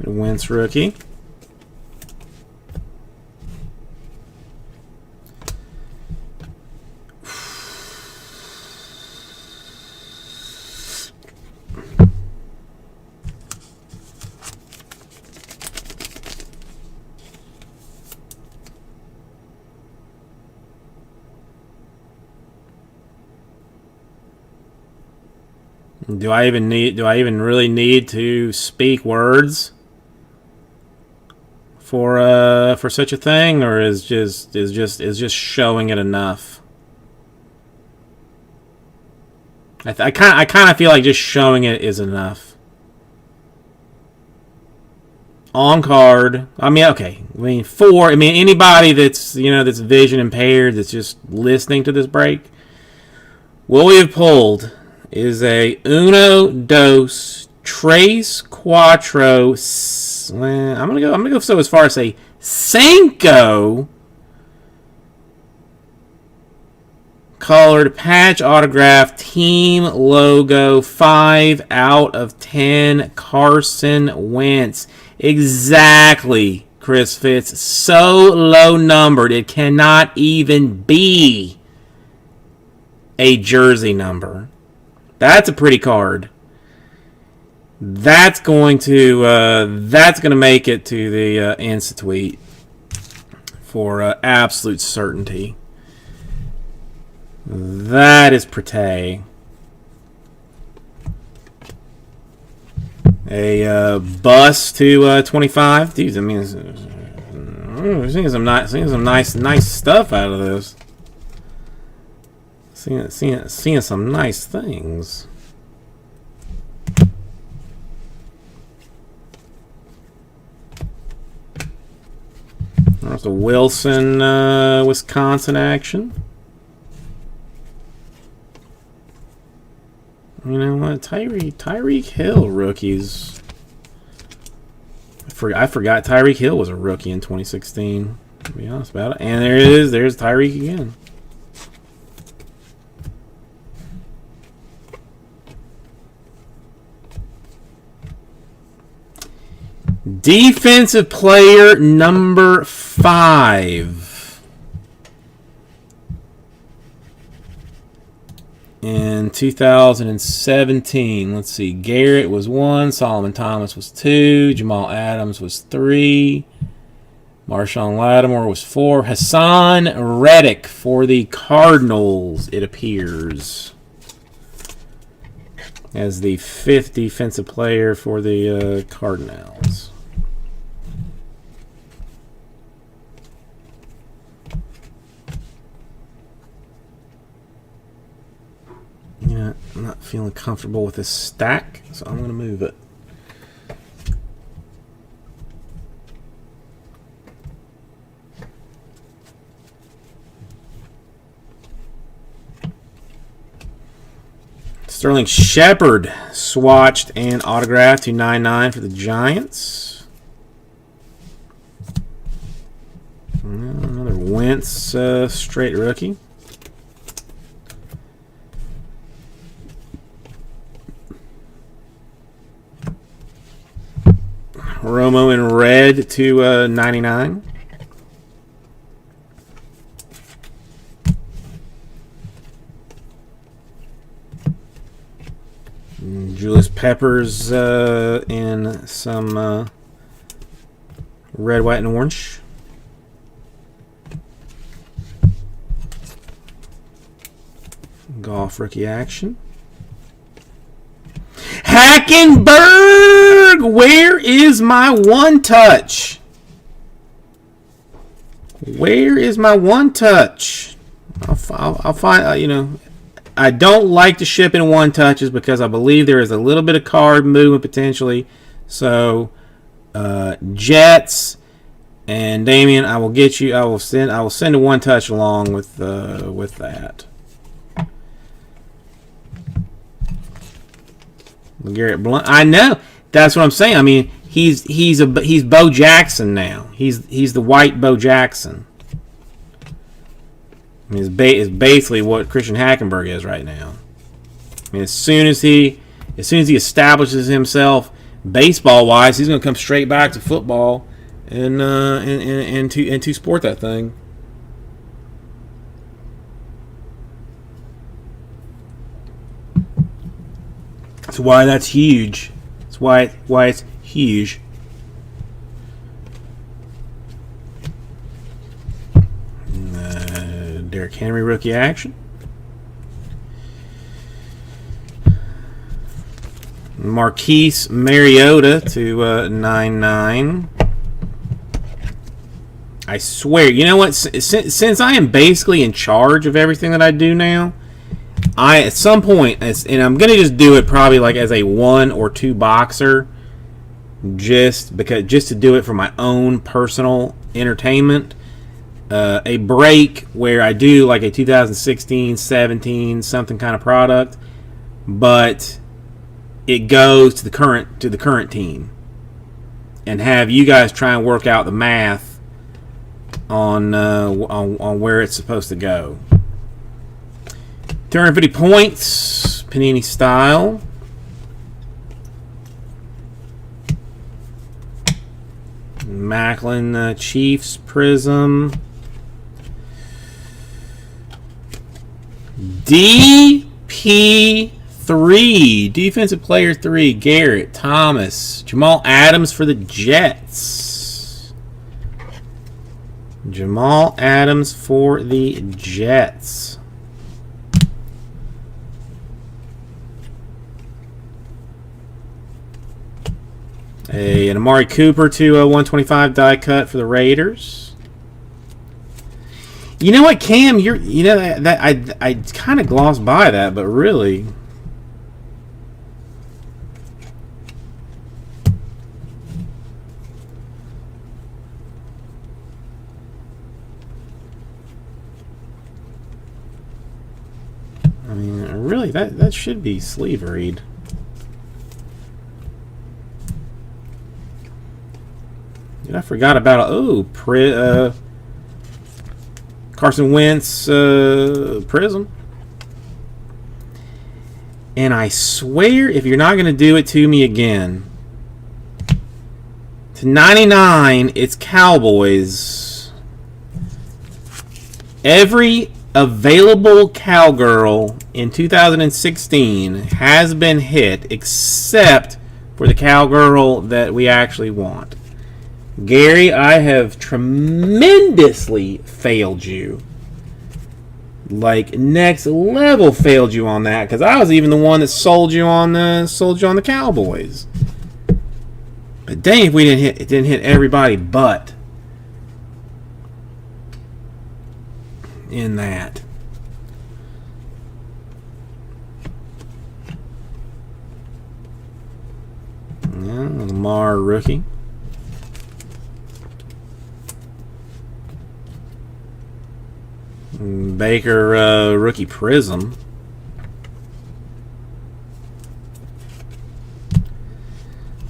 Wentz rookie. Do I even really need to speak words for such a thing, or is just showing it enough? I kind of feel like just showing it is enough. On card. I mean, okay. Anybody that's that's vision impaired, that's just listening to this break, what we have pulled is a Uno Dos Tres Cuatro. I'm gonna go so as far as say Cinco colored patch autograph team logo 5 out of 10 Carson Wentz. Exactly, Chris Fitz. So low numbered it cannot even be a jersey number. That's a pretty card. That's going to make it to the Insta tweet for absolute certainty. That is pretty. A bus to 25. Dude, I mean, seeing some nice stuff out of this. Seeing some nice things. There's a Wilson, Wisconsin action. You know what? Tyreek Hill rookies. I forgot Tyreek Hill was a rookie in 2016. To be honest about it. And there it is. There's Tyreek again. Defensive player number 5. In 2017, let's see. Garrett was 1. Solomon Thomas was 2. Jamal Adams was 3. Marshawn Lattimore was 4. Hassan Reddick for the Cardinals, it appears, as the 5th defensive player for the Cardinals. Yeah, I'm not feeling comfortable with this stack, so I'm going to move it. Sterling Shepard swatched and autographed to 99 for the Giants. Another Wentz straight rookie. Romo in red to 99. Julius Peppers in some red, white, and orange. Golf rookie action. Hackenberg! Where is my one touch? Where is my one touch? I'll find, you know, I don't like to ship in one touches because I believe there is a little bit of card movement potentially. So, Jets and Damien, I will get you. I will send a one touch along with that. Garrett Blunt. I know. That's what I'm saying. I mean, he's Bo Jackson now. He's the white Bo Jackson. I mean, it's basically what Christian Hackenberg is right now. I mean, as soon as he establishes himself baseball wise, he's going to come straight back to football and to sport that thing. That's why that's huge. That's why it's huge. Derrick Henry rookie action. Marquise Mariota to 99. I swear, you know what? Since I am basically in charge of everything that I do now, at some point, and I'm gonna just do it probably like as a 1 or 2 boxer, just to do it for my own personal entertainment. A break where I do like a 2016, 17 something kind of product, but it goes to the current team, and have you guys try and work out the math on where it's supposed to go. 250 points, Panini style. Macklin Chiefs Prism. DP3, Defensive Player 3, Garrett Thomas. Jamal Adams for the Jets. Jamal Adams for the Jets. An Amari Cooper to 125 die cut for the Raiders. You know what, Cam? You know that I kind of glossed by that, but really, I mean, really, that should be sleeve read. Dude, I forgot about Carson Wentz Prism. And I swear, if you're not going to do it to me again, To 99, it's Cowboys. Every available Cowgirl in 2016 has been hit except for the Cowgirl that we actually want. Gary, I have tremendously failed you. Like next level failed you on that, because I was even the one that sold you on the Cowboys. But dang, if we didn't hit everybody but in that. Yeah, Lamar rookie. Baker rookie prism.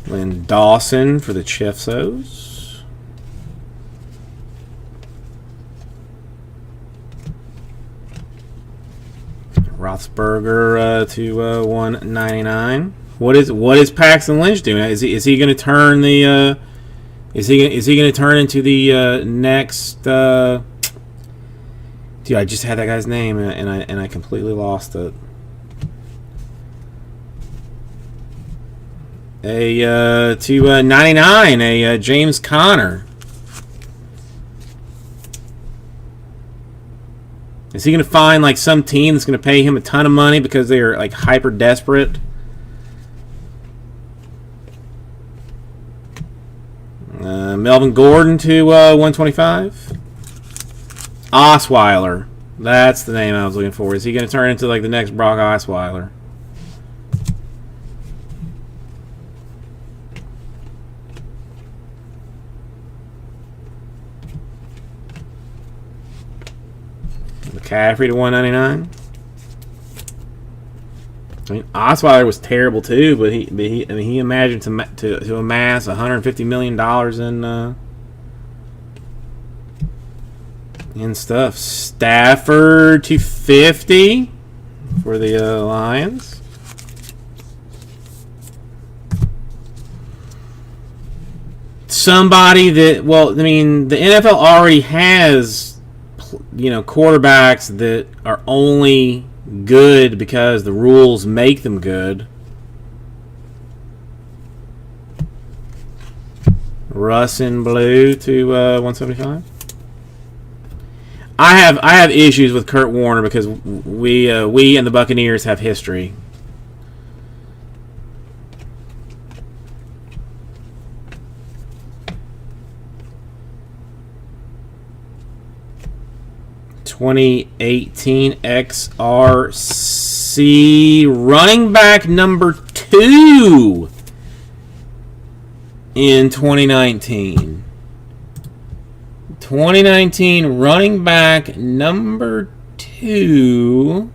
Lynn Dawson for the Chiefsos. Roethlisberger to 199. What is Paxton Lynch doing? Is he going to turn the is he going to turn into the next dude, I just had that guy's name and I completely lost it. To 99, a James Conner. Is he going to find like some team that's going to pay him a ton of money because they are like hyper desperate? Melvin Gordon to 125. Osweiler. That's the name I was looking for. Is he going to turn into like the next Brock Osweiler? McCaffrey to 199. I mean, Osweiler was terrible too, but he imagined to amass $150 million in stuff. Stafford to 50 for the Lions. Somebody that, well, I mean, the NFL already has, you know, quarterbacks that are only good because the rules make them good. Russ in blue to 175. I have issues with Kurt Warner because we and the Buccaneers have history. (2018) XRC running back number 2 in 2019. 2019 running back number 2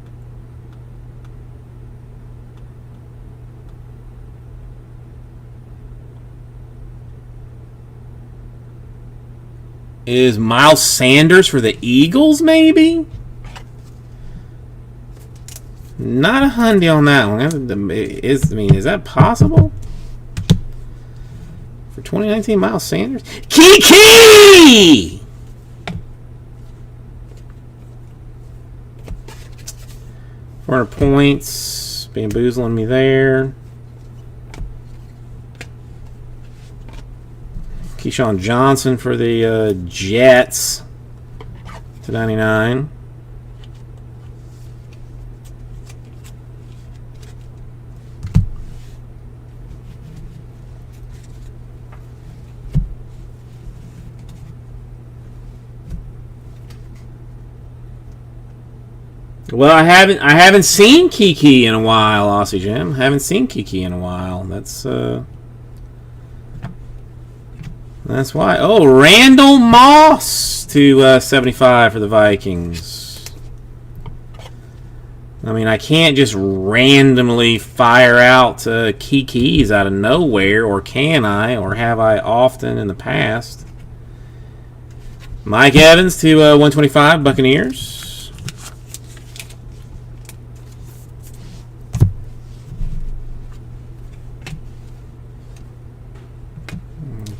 is Miles Sanders for the Eagles, maybe? Not a hundy on that one. Is that possible? For 2019, Miles Sanders? Kiki! 400 points. Bamboozling me there. Keyshawn Johnson for the Jets to 99. Well, I haven't seen Kiki in a while, Aussie Jim. Haven't seen Kiki in a while. That's why. Oh, Randall Moss to 75 for the Vikings. I mean, I can't just randomly fire out Kikis out of nowhere, or can I, or have I often in the past? Mike Evans to 125 Buccaneers.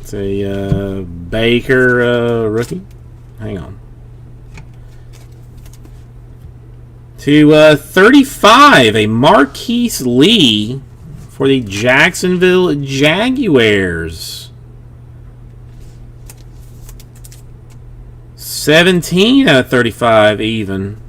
It's a Baker rookie. Hang on. To 35, a Marquise Lee for the Jacksonville Jaguars. 17 out of 35 even.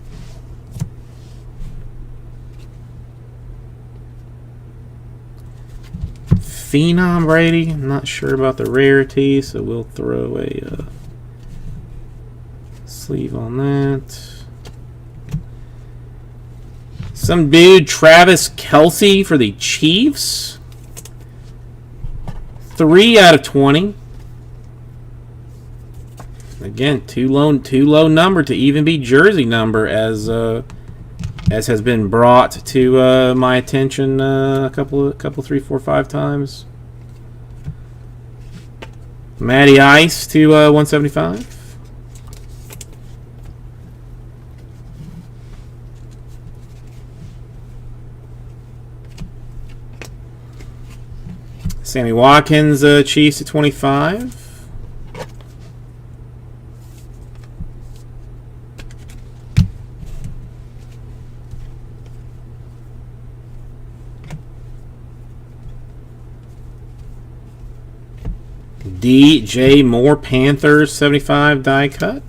Phenom Brady. I'm not sure about the rarity, so we'll throw a sleeve on that. Some dude, Travis Kelce for the Chiefs. 3 out of 20. Again, too low number to even be jersey number, as has been brought to my attention a couple, 3, 4, 5 times. Matty Ice to 175. Sammy Watkins, Chiefs to 25. DJ Moore, Panthers, 75 die cut.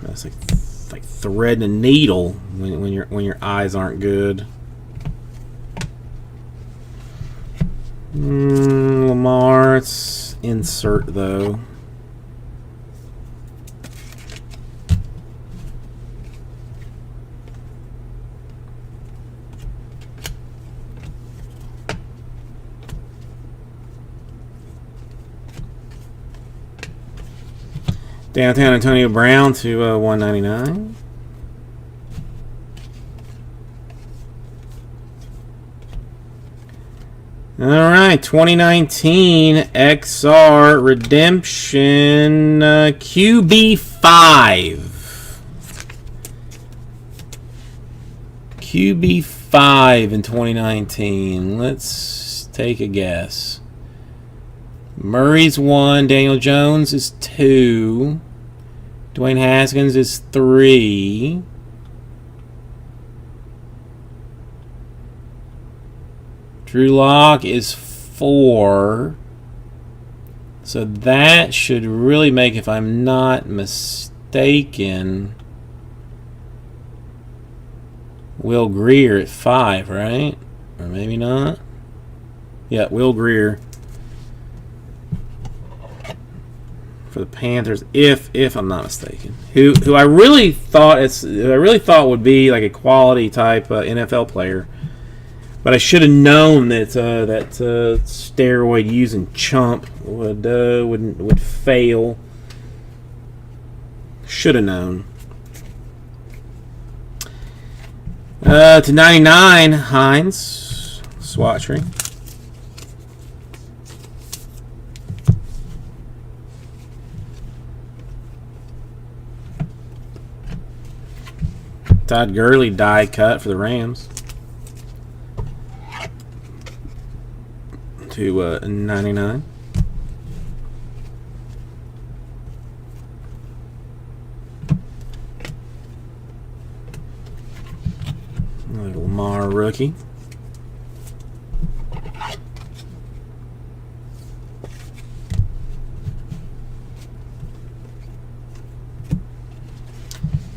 That's like threading a needle when your eyes aren't good. Lamar, it's insert though. Downtown Antonio Brown to 199. All right, 2019 XR Redemption QB5. QB5 in 2019. Let's take a guess. Murray's 1, Daniel Jones is 2, Dwayne Haskins is 3, Drew Lock is 4, so that should really make, if I'm not mistaken, Will Grier at 5, right? Or maybe not. Yeah, Will Grier for the Panthers, if I'm not mistaken, who I really thought would be like a quality type NFL player, but I should have known that that steroid using chump would fail. Should have known. To 99, Hines Swatchery. Todd Gurley die cut for the Rams to 99. Lamar rookie.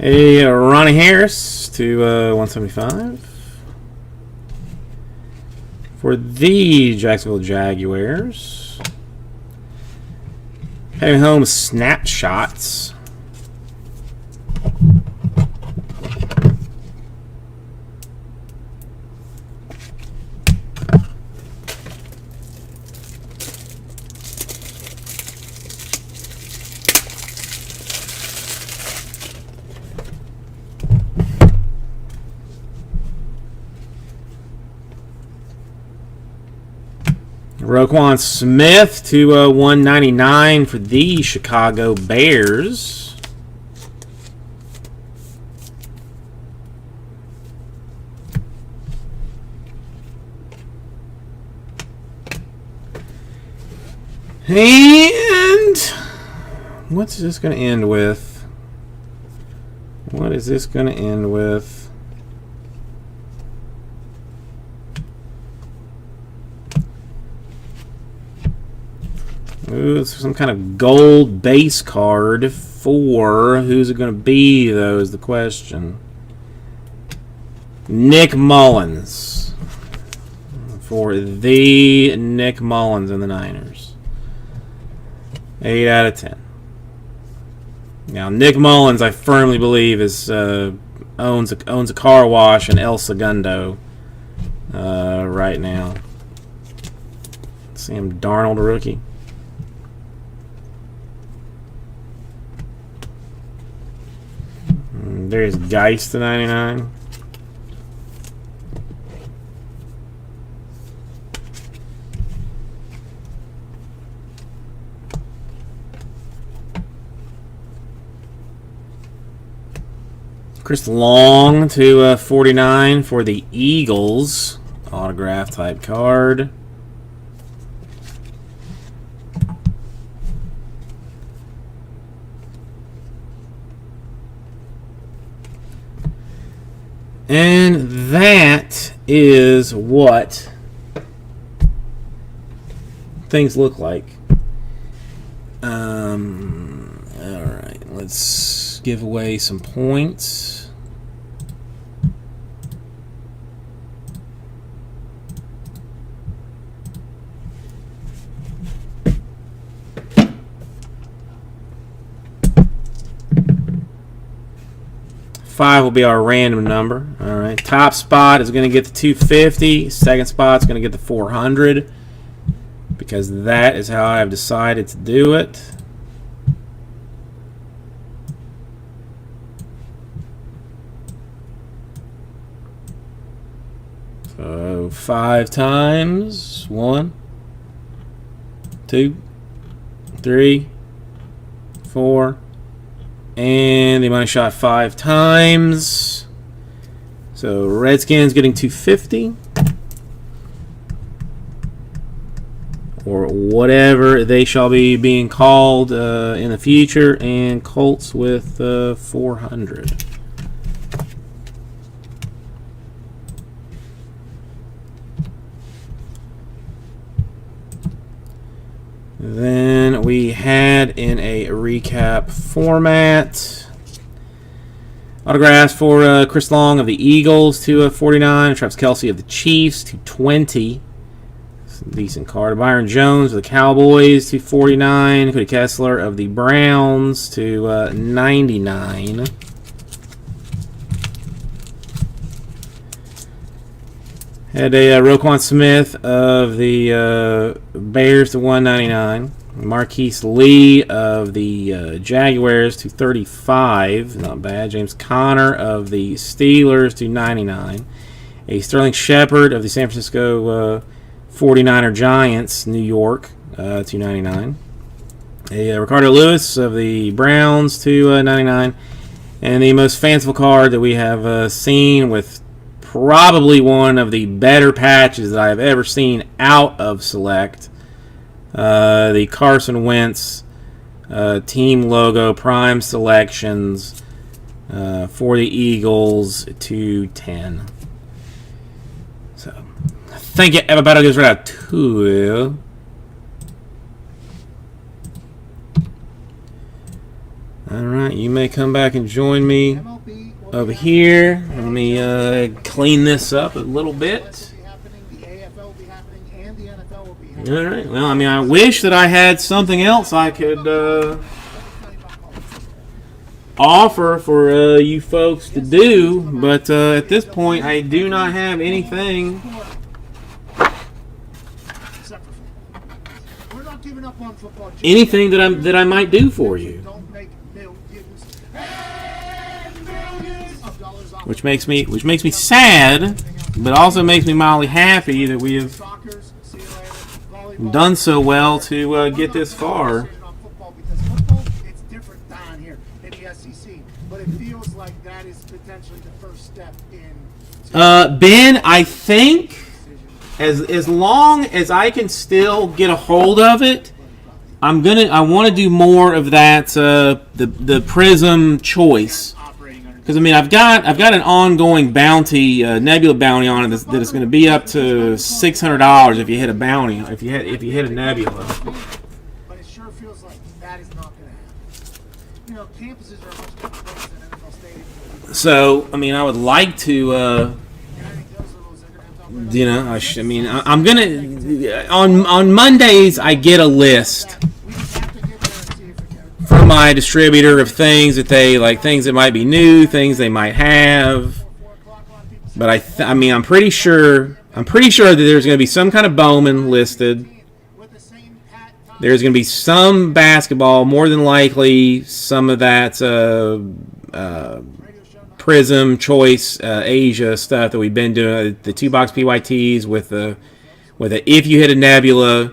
A Ronnie Harris to 175 for the Jacksonville Jaguars. Heading home, snapshots. Roquan Smith to 199 for the Chicago Bears. And what's this going to end with? What is this going to end with? Ooh, it's some kind of gold base card for who's it going to be, though, is the question. Nick Mullins. For the Nick Mullins and the Niners. 8 out of 10. Now, Nick Mullins, I firmly believe, is owns a car wash in El Segundo right now. Sam Darnold, rookie. There's Geist to 99. Chris Long to 49 for the Eagles. Autograph type card. And that is what things look like. Alright, let's give away some points. Five will be our random number. All right. Top spot is going to get the 250. Second spot is going to get the 400 because that is how I've decided to do it. So 5 times 1, 2, 3, 4. And the money shot 5 times. So Redskins getting 250. Or whatever they shall be being called in the future. And Colts with 400. Then we had in a recap format autographs for Chris Long of the Eagles to 49, Travis Kelce of the Chiefs to 20. That's a decent card. Byron Jones of the Cowboys to 49. Cody Kessler of the Browns to 99. Had a Roquan Smith of the Bears to 199. Marquise Lee of the Jaguars to 35. Not bad. James Conner of the Steelers to 99. A Sterling Shepard of the San Francisco 49er Giants, New York, to 99. A Ricardo Lewis of the Browns to 99. And the most fanciful card that we have seen with probably one of the better patches that I have ever seen out of Select. The Carson Wentz team logo prime selections for the Eagles to 10. So, I think everybody goes right out to. Alright, you may come back and join me over here. Let me clean this up a little bit. Alright, well, I mean, I wish that I had something else I could offer for you folks to do, but at this point, I do not have anything. Anything that I might do for you. Which makes me sad, but also makes me mildly happy that we have done so well to get this far. It's different down here in the SEC, but it feels like that is potentially the first step in. Ben, I think as long as I can still get a hold of it, I want to do more of that the Prism choice, Operating under because I mean I've got an ongoing bounty Nebula bounty on it that is going to be up to $600 if you hit a bounty if you hit a Nebula. But it sure feels like that is not going to happen. You know, campuses are a much different place than NFL stadiums. So I mean I would like to. And I think those are those that are going to have to You know, I'm gonna on Mondays I get a list We just have to get there and see if we can. from my distributor of things that they like, things that might be new, things they might have. 4 o'clock on people. But I mean, I'm pretty sure that there's gonna be some kind of Bowman listed. With the same hat, top, There's gonna be some basketball, more than likely some of that radio show, Prism Choice Asia stuff that we've been doing, the 2-box PYTs with a if you hit a Nebula,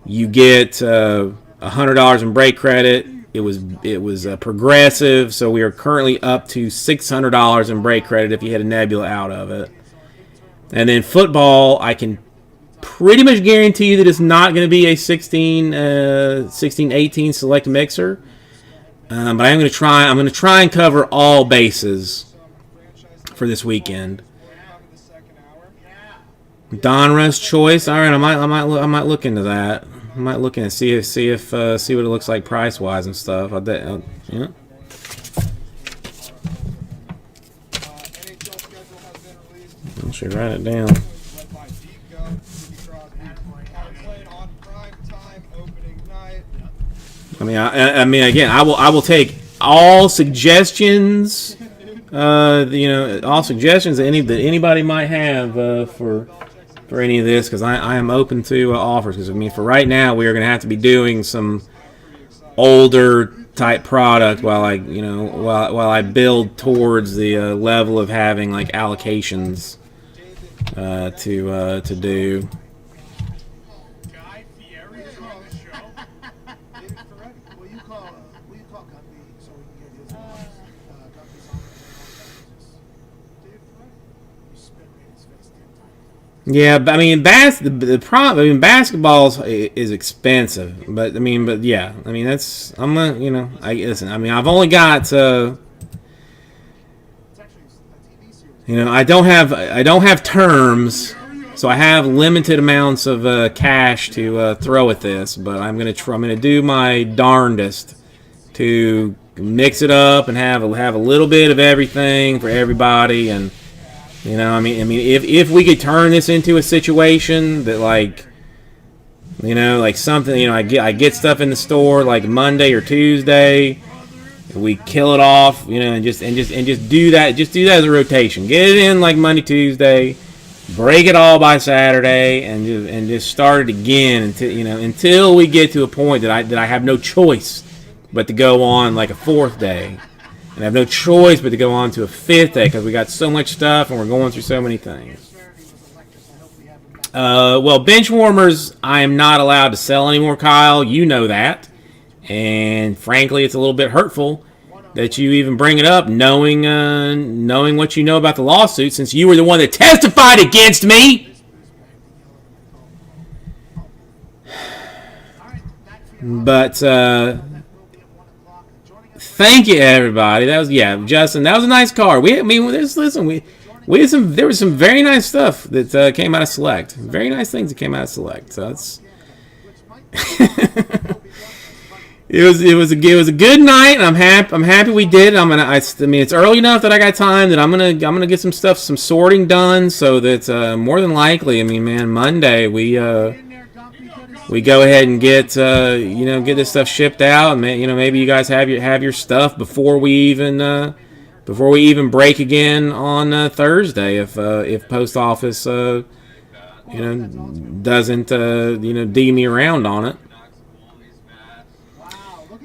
you get $100 in break credit. It was progressive, so we are currently up to $600 in break credit if you hit a Nebula out of it. And then football, I can pretty much guarantee you that it's not going to be a 16-18 select mixer. But I'm going to try. I'm going to try and cover all bases for this weekend. Donruss choice. All right, I might look into that. I might look into see what it looks like price wise and stuff. Yeah. NHL schedule has been released. I should write it down. Led by Deco, Sidney Crosby. Playing on prime time opening night. I mean, again, I will take all suggestions. All suggestions that anybody might have for any of this, because I am open to offers. Because I mean, for right now, we are going to have to be doing some older type product while I build towards the level of having like allocations to do. Guy Fieri is on the show. David Ferretti. Will you call Gumpy so we can get his Gumpy's on David Ferretti. You spit right in his face 10 times. Yeah, but I mean, basketball is expensive, but yeah, I mean that's listen. I mean, I've only got It's actually a TV series. I don't have terms, so I have limited amounts of cash to throw at this, but I'm gonna do my darndest to mix it up and have a little bit of everything for everybody. And if we could turn this into a situation that like something, I get stuff in the store like Monday or Tuesday, we kill it off, and just do that as a rotation. Get it in like Monday, Tuesday, break it all by Saturday, and just start it again until we get to a point that I have no choice but to go on like a 4th day. And I have no choice but to go on to a 5th day because we got so much stuff and we're going through so many things. Well, bench warmers, I am not allowed to sell anymore, Kyle. You know that. And frankly, it's a little bit hurtful that you even bring it up, knowing what you know about the lawsuit, since you were the one that testified against me. But thank you, everybody. That was Justin. That was a nice card. There was some very nice stuff that came out of Select. Very nice things that came out of Select. So that's it was a good night, and I'm happy we did it. It's early enough that I got time that I'm gonna get some sorting done, so that more than likely, Monday we go ahead and get this stuff shipped out, and maybe you guys have your stuff before we even break again on Thursday, if post office doesn't D me around on it.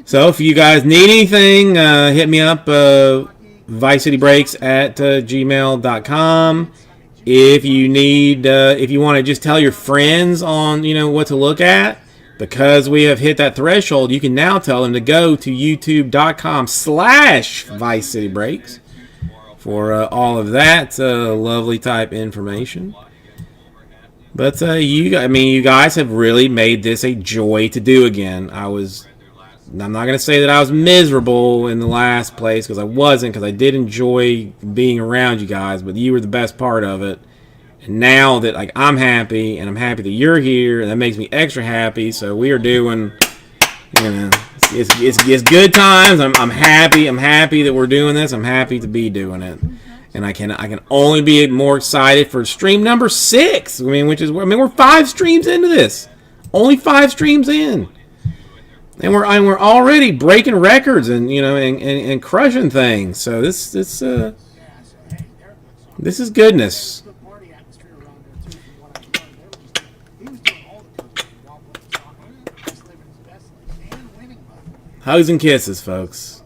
So if you guys need anything, hit me up, vicecitybreaks@gmail.com. If you want to just tell your friends on what to look at, because we have hit that threshold, you can now tell them to go to youtube.com/vicecitybreaks for all of that lovely type information. But you guys have really made this a joy to do again. I'm not gonna say that I was miserable in the last place, because I wasn't, because I did enjoy being around you guys. But you were the best part of it. And now that like I'm happy, and I'm happy that you're here, and that makes me extra happy. So we are doing, it's good times. I'm happy. I'm happy that we're doing this. I'm happy to be doing it. And I can only be more excited for stream number 6. We're 5 streams into this, only 5 streams in, and we're already breaking records and crushing things. So this Yeah, so hey, this is goodness. good party atmosphere around there too. From what I've heard, he was doing all the coaching while playing soccer, just living his best life and winning. By the way. Hugs and kisses, folks.